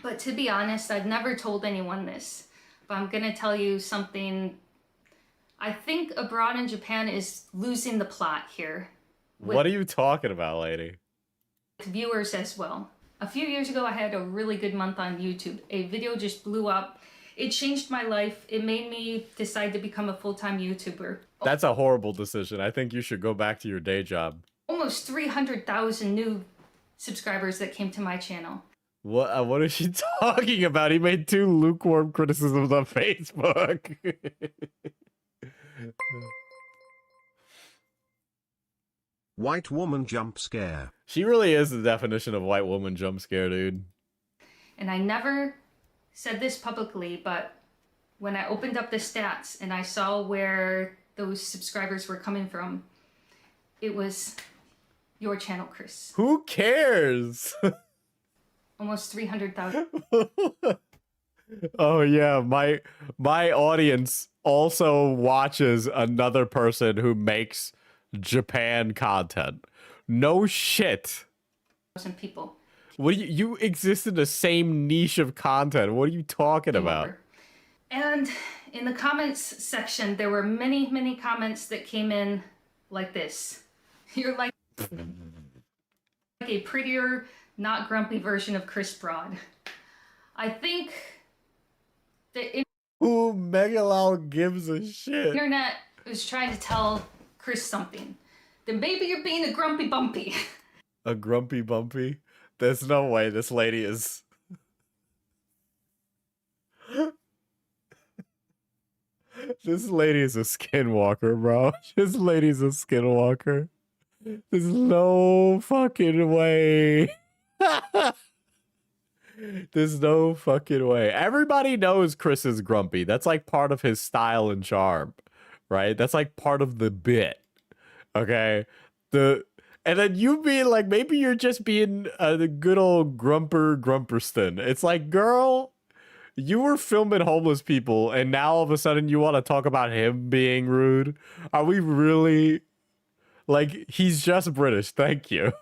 But to be honest, I've never told anyone this, but I'm gonna tell you something. I think Abroad in Japan is losing the plot here. What are you talking about, lady? Viewers as well. A few years ago, I had a really good month on YouTube. A video just blew up. It changed my life. It made me decide to become a full-time YouTuber. That's a horrible decision. I think you should go back to your day job. Almost 300,000 new subscribers that came to my channel. What is she talking about? He made 2 lukewarm criticisms on Facebook. White woman jump scare. She really is the definition of white woman jump scare, dude. And I never said this publicly, but when I opened up the stats and I saw where those subscribers were coming from, it was your channel, Chris. Who cares? Almost 300,000. Oh yeah, my audience also watches another person who makes Japan content. No shit. People. What do you exist in the same niche of content? What are you talking about? And in the comments section, there were many, many comments that came in like this. You're like a prettier, not grumpy version of Chris Broad. I think the Who Megalal gives a shit? internet was trying to tell Chris something. Then maybe you're being a grumpy bumpy. A grumpy bumpy? There's no way this lady is... This lady is a skinwalker, bro. This lady's a skinwalker. There's no fucking way. There's no fucking way. Everybody knows Chris is grumpy. That's like part of his style and charm, right? That's like part of the bit. Okay? And then you being like, maybe you're just being the good old Grumperston. It's like, girl, you were filming homeless people, and now all of a sudden you want to talk about him being rude? Are we really... Like, he's just British. Thank you.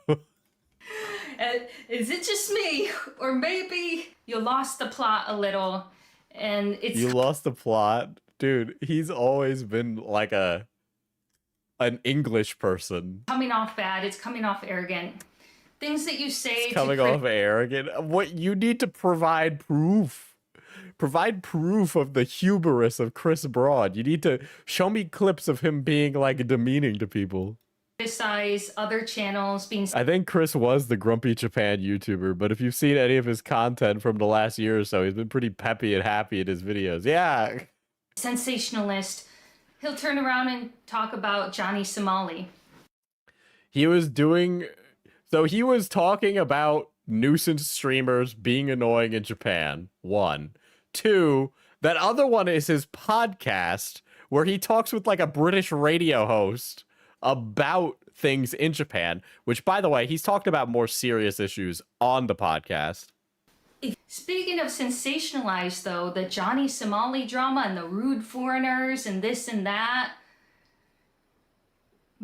Is it just me? Or maybe you lost the plot a little, and it's... You lost the plot? Dude, he's always been like an English person. coming off bad. It's coming off arrogant. Things that you say It's coming off arrogant. What, you need to provide proof. Provide proof of the hubris of Chris Broad. You need to show me clips of him being like demeaning to people. criticize other channels being I think Chris was the Grumpy Japan YouTuber, but if you've seen any of his content from the last year or so, he's been pretty peppy and happy in his videos. Yeah. sensationalist. He'll turn around and talk about Johnny Somali. He was doing... So he was talking about nuisance streamers being annoying in Japan, 1. 2, that other one is his podcast, where he talks with like a British radio host about things in Japan, which, by the way, he's talked about more serious issues on the podcast. Speaking of sensationalized, though, the Johnny Somali drama and the rude foreigners and this and that,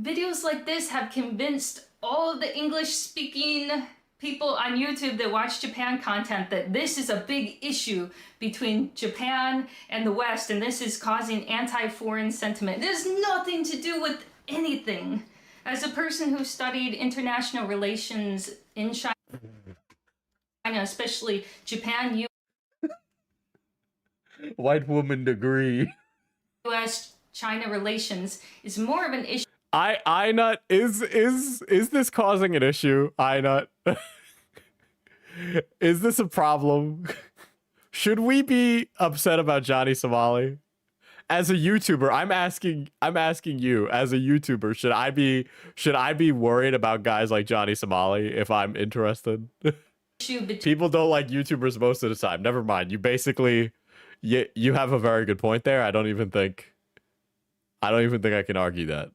videos like this have convinced all of the English-speaking people on YouTube that watch Japan content that this is a big issue between Japan and the West, and this is causing anti-foreign sentiment. There's nothing to do with anything. As a person who studied international relations in China, especially Japan, White woman degree. U.S.-China relations is more of an issue. Nut, is this causing an issue? Nut. Is this a problem? Should we be upset about Johnny Somali? As a YouTuber, I'm asking you, as a YouTuber, should I be worried about guys like Johnny Somali if I'm interested? People don't like YouTubers most of the time. Never mind. You basically you have a very good point there. I don't even think I can argue that.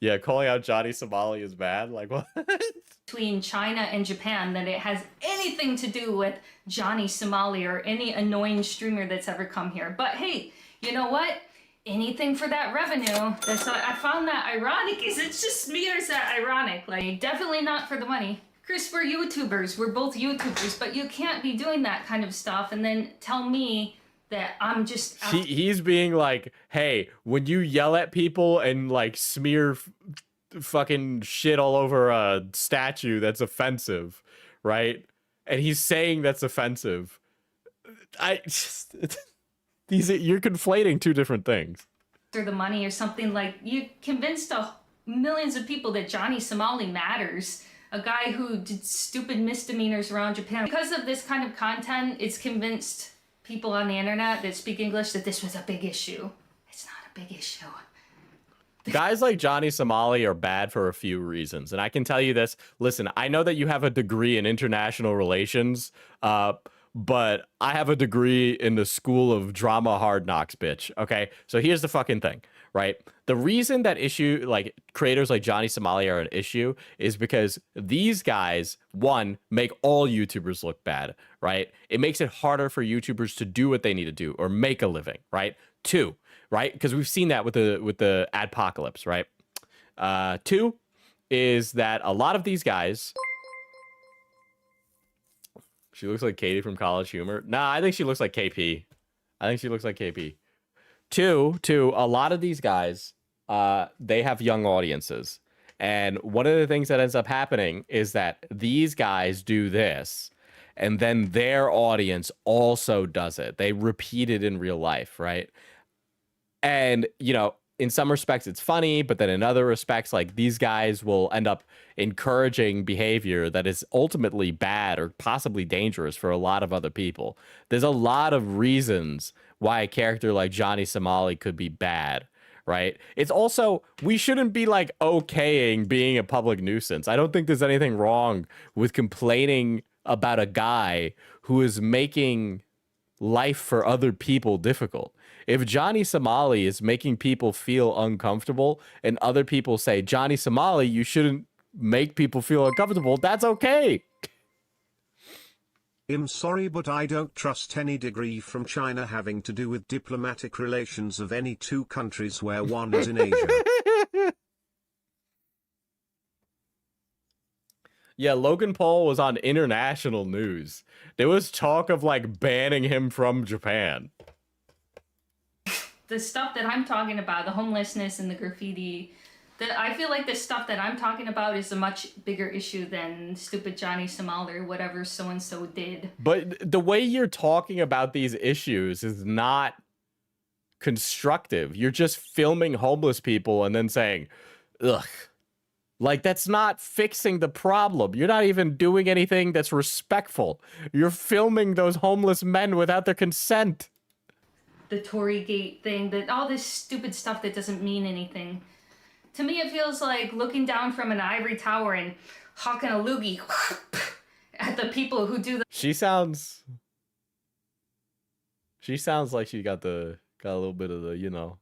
Yeah, calling out Johnny Somali is bad. Like, what? Between China and Japan than it has anything to do with Johnny Somali or any annoying streamer that's ever come here. But hey, you know what? Anything for that revenue. That's what I found that ironic. Is it just me or is that ironic? Like, definitely not for the money. Chris, we're YouTubers. We're both YouTubers, but you can't be doing that kind of stuff and then tell me that I'm just... He's being like, hey, when you yell at people and like smear fucking shit all over a statue, that's offensive, right? And he's saying that's offensive. You're conflating two different things. Or the money or something. Like, you convinced millions of people that Johnny Somali matters. A guy who did stupid misdemeanors around Japan. Because of this kind of content, it's convinced people on the internet that speak English that this was a big issue. It's not a big issue. Guys like Johnny Somali are bad for a few reasons. And I can tell you this. Listen, I know that you have a degree in international relations, but I have a degree in the school of drama hard knocks, bitch. Okay? So here's the fucking thing, right? The reason that creators like Johnny Somali are an issue is because these guys, 1, make all YouTubers look bad, right? It makes it harder for YouTubers to do what they need to do or make a living, right? 2, right? Because we've seen that with the adpocalypse, right? 2 is that a lot of these guys... She looks like Katie from College Humor. Nah, I think she looks like KP. I think she looks like KP. Two, a lot of these guys, they have young audiences. And one of the things that ends up happening is that these guys do this, and then their audience also does it. They repeat it in real life, right? And, you know, in some respects it's funny, but then in other respects, like, these guys will end up encouraging behavior that is ultimately bad or possibly dangerous for a lot of other people. There's a lot of reasons why a character like Johnny Somali could be bad, right? It's also, we shouldn't be like okaying being a public nuisance. I don't think there's anything wrong with complaining about a guy who is making life for other people difficult. If Johnny Somali is making people feel uncomfortable and other people say, Johnny Somali, you shouldn't make people feel uncomfortable, that's okay. I'm sorry, but I don't trust any degree from China having to do with diplomatic relations of any two countries where one is in Asia. Yeah, Logan Paul was on international news. There was talk of like banning him from Japan. The stuff that I'm talking about, the homelessness and the graffiti, I feel like the stuff that I'm talking about is a much bigger issue than stupid Johnny Somali or whatever so-and-so did. But the way you're talking about these issues is not constructive. You're just filming homeless people and then saying, ugh. Like, that's not fixing the problem. You're not even doing anything that's respectful. You're filming those homeless men without their consent. The Torygate thing, all this stupid stuff that doesn't mean anything. To me, it feels like looking down from an ivory tower and hawking a loogie at the people who do the. She sounds like she got a little bit of the, you know.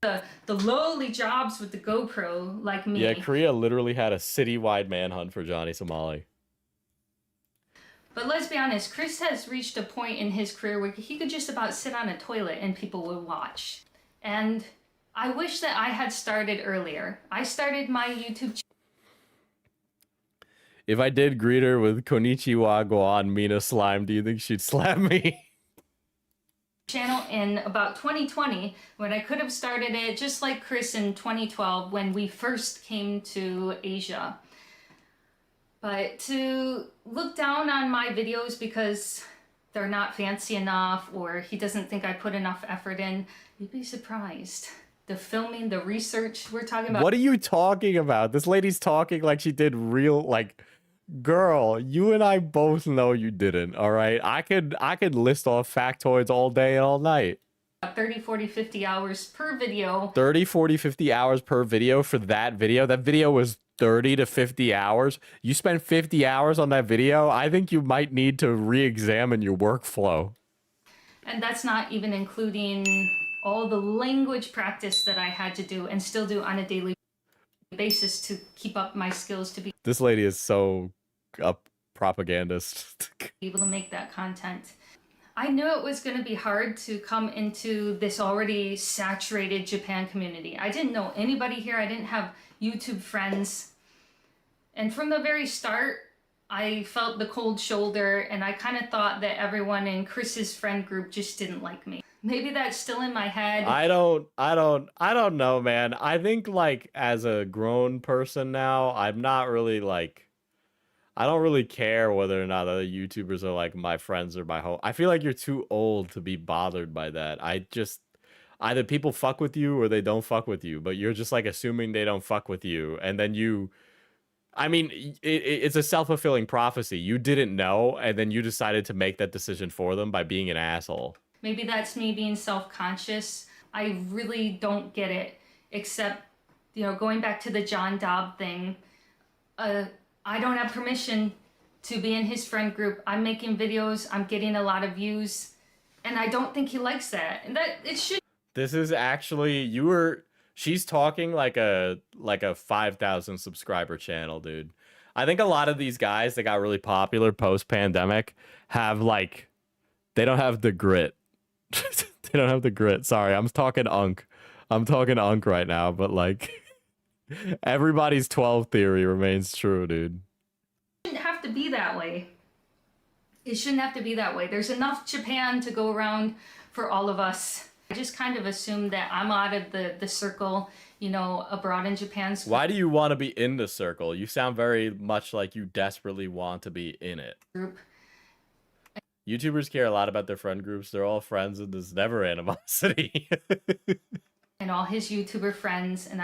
The lowly jobs with the GoPro, like me. Yeah, Korea literally had a citywide manhunt for Johnny Somali. But let's be honest, Chris has reached a point in his career where he could just about sit on a toilet and people would watch. And I wish that I had started earlier. I started my YouTube channel. If I did greet her with Konnichiwa, Gohan, Mina Slime, do you think she'd slap me? Channel in about 2020 when I could have started it just like Chris in 2012 when we first came to Asia. But to look down on my videos because they're not fancy enough or he doesn't think I put enough effort in, you'd be surprised. The filming, the research we're talking about. What are you talking about? This lady's talking like she did real, like, girl, you and I both know you didn't, all right? I could list off factoids all day and all night. 30, 40, 50 hours per video. 30, 40, 50 hours per video for that video. That video was 30 to 50 hours. You spent 50 hours on that video. I think you might need to re-examine your workflow. And that's not even including all the language practice that I had to do and still do on a daily basis to keep up my skills to be This lady is so a propagandist. able to make that content. I knew it was going to be hard to come into this already saturated Japan community. I didn't know anybody here. I didn't have YouTube friends. And from the very start, I felt the cold shoulder and I kind of thought that everyone in Chris's friend group just didn't like me. Maybe that's still in my head. I don't know, man. I think, like, as a grown person now, I'm not really like, I don't really care whether or not other YouTubers are like my friends or my home. I feel like you're too old to be bothered by that. I just, either people fuck with you or they don't fuck with you, but you're just like assuming they don't fuck with you. And then you, I mean, it's a self-fulfilling prophecy. You didn't know, and then you decided to make that decision for them by being an asshole. Maybe that's me being self-conscious. I really don't get it, except, you know, going back to the John Dobb thing, I don't have permission to be in his friend group. I'm making videos, I'm getting a lot of views, and I don't think he likes that. And that it should. This is actually, she's talking like a 5,000 subscriber channel, dude. I think a lot of these guys that got really popular post-pandemic have like, they don't have the grit. They don't have the grit. Sorry, I'm talking unk. I'm talking unk right now, but like everybody's 12 theory remains true, dude. It shouldn't have to be that way. It shouldn't have to be that way. There's enough Japan to go around for all of us. I just kind of assumed that I'm out of the circle, you know, abroad in Japan. Why do you want to be in the circle? You sound very much like you desperately want to be in it. Group. YouTubers care a lot about their friend groups. They're all friends and there's never animosity. And all his YouTuber friends, and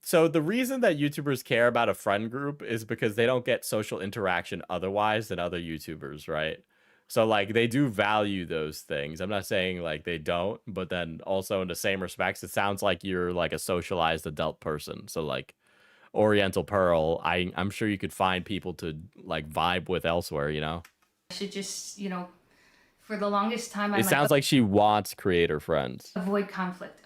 so the reason that YouTubers care about a friend group is because they don't get social interaction otherwise than other YouTubers, right? So like they do value those things. I'm not saying like they don't, but then also in the same respects, it sounds like you're like a socialized adult person. So like Oriental Pearl, I'm sure you could find people to like vibe with elsewhere, you know? I should just, you know, for the longest time, It sounds like she wants creator friends. Avoid conflict.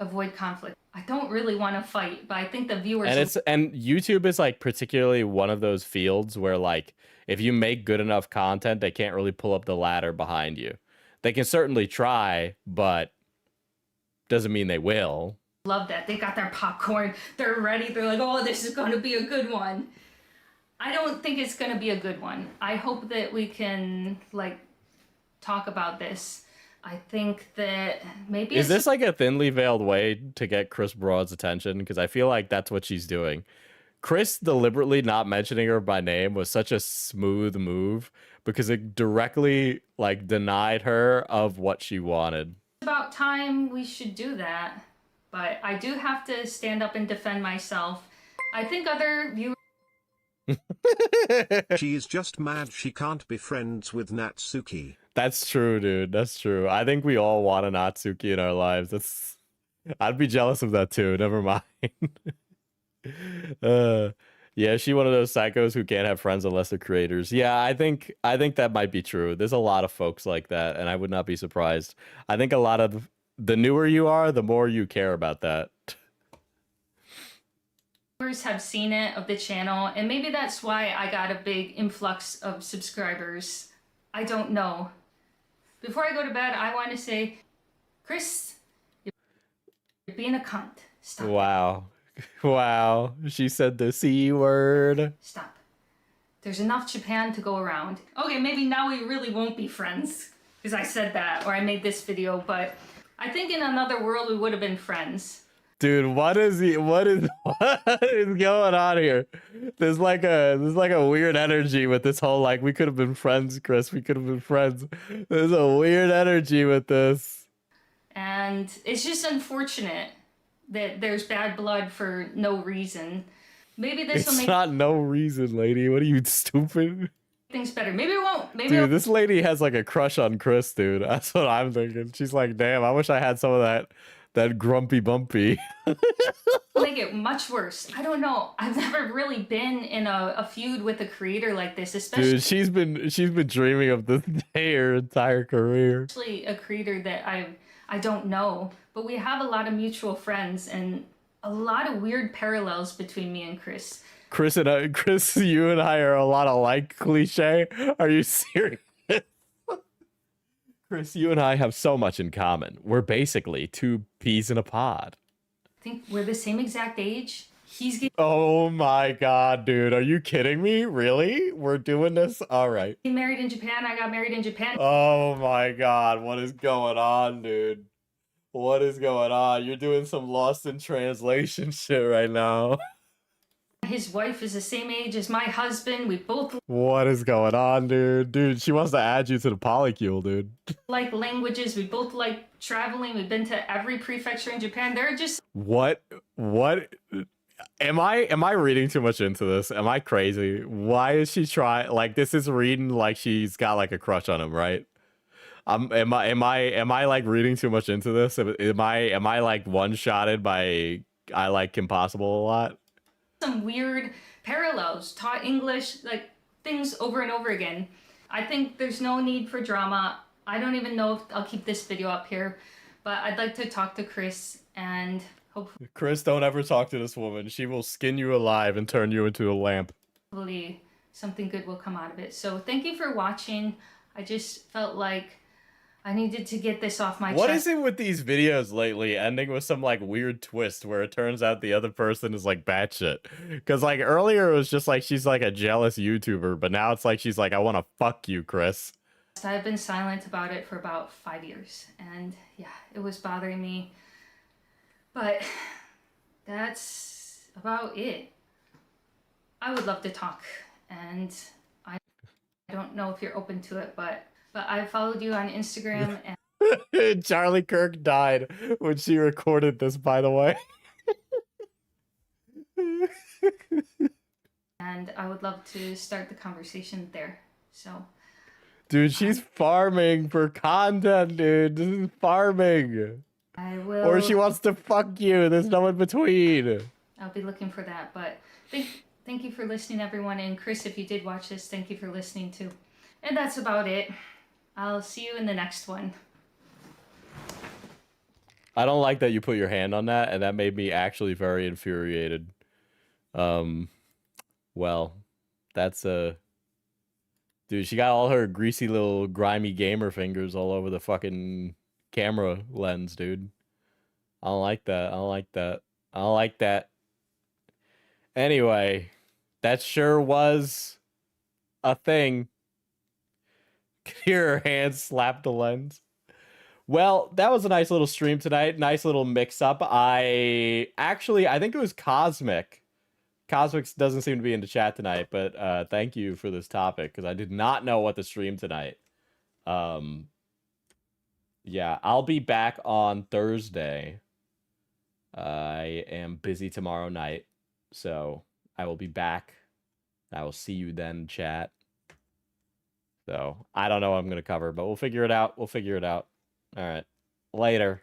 I don't really want to fight, but I think the viewers... And YouTube is like particularly one of those fields where like, if you make good enough content, they can't really pull up the ladder behind you. They can certainly try, but doesn't mean they will. Love that. They got their popcorn. They're ready. They're like, oh, this is going to be a good one. I don't think it's going to be a good one. I hope that we can, like, talk about this. I think that maybe... Is this like a thinly veiled way to get Chris Broad's attention? Because I feel like that's what she's doing. Chris deliberately not mentioning her by name was such a smooth move because it directly like denied her of what she wanted. It's about time we should do that, but I do have to stand up and defend myself. I think other viewers... She is just mad she can't be friends with Natsuki. That's true, dude. That's true. I think we all want a Natsuki in our lives. I'd be jealous of that too. Never mind. Yeah, is she one of those psychos who can't have friends unless they're creators? Yeah, I think that might be true. There's a lot of folks like that, and I would not be surprised. I think a lot of the newer you are, the more you care about that. Viewers have seen it of the channel, and maybe that's why I got a big influx of subscribers. I don't know. Before I go to bed, I want to say, Chris, you're being a cunt. Stop. Wow. Wow. She said the C word. Stop. There's enough Japan to go around. Okay, maybe now we really won't be friends because I said that or I made this video, but I think in another world we would have been friends. Dude, what is going on here? There's like a weird energy with this whole like we could have been friends, Chris. We could have been friends. There's a weird energy with this. And it's just unfortunate that there's bad blood for no reason. Maybe this will make... It's not no reason, lady. What are you, stupid? Things better. Maybe it won't. Maybe dude, this lady has like a crush on Chris, dude. That's what I'm thinking. She's like, damn, I wish I had some of that grumpy bumpy. Make it much worse. I don't know. I've never really been in a feud with a creator like this, especially... Dude, she's been dreaming of this day her entire career. Especially a creator that I don't know, but we have a lot of mutual friends and a lot of weird parallels between me and Chris. Chris, you and I are a lot alike, cliche. Are you serious? Chris, you and I have so much in common. We're basically two peas in a pod. I think we're the same exact age. He's getting... Oh my god, dude. Are you kidding me? Really? We're doing this? All right. He married in Japan. I got married in Japan. Oh my god. What is going on, dude? What is going on? You're doing some lost in translation shit right now. His wife is the same age as my husband. We both... What is going on, dude? Dude, she wants to add you to the polycule, dude. Like languages. We both like traveling. We've been to every prefecture in Japan. They're just... What? Am I reading too much into this? Am I crazy? Why is she trying? Like, this is reading like she's got like a crush on him, right? Am I like reading too much into this? Am I like one-shotted by I Like Impossible a lot? Some weird parallels. Taught English, like things over and over again. I think there's no need for drama. I don't even know if I'll keep this video up here, but I'd like to talk to Chris and hopefully... Chris, don't ever talk to this woman. She will skin you alive and turn you into a lamp. Hopefully something good will come out of it. So thank you for watching. I just felt like I needed to get this off my What chest. is it with these videos lately ending with some like weird twist where it turns out the other person is like batshit? Because like earlier it was just like she's like a jealous YouTuber, but now it's like she's like, I want to fuck you, Chris. I've been silent about it for about 5 years, and yeah, it was bothering me. But that's about it. I would love to talk, and I don't know if you're open to it, but I followed you on Instagram, and Charlie Kirk died when she recorded this, by the way. and I would love to start the conversation there. So, Dude, she's farming for content, dude. This is farming. I will. Or she wants to fuck you. There's no in between. I'll be looking for that. But thank you for listening, everyone. And Chris, if you did watch this, thank you for listening too. And that's about it. I'll see you in the next one. I don't like that you put your hand on that, and that made me actually very infuriated. Well, that's a... Dude, she got all her greasy little grimy gamer fingers all over the fucking camera lens, dude. I don't like that. I don't like that. I don't like that. Anyway, that sure was a thing. Hear her hands slap the lens. Well, that was a nice little stream tonight. Nice little mix-up. I think it was Cosmic. Cosmic doesn't seem to be in the chat tonight, but thank you for this topic, because I did not know what to stream tonight. Yeah, I'll be back on Thursday. I am busy tomorrow night, so I will be back. I will see you then, chat. So, I don't know what I'm going to cover, but we'll figure it out. We'll figure it out. All right. Later.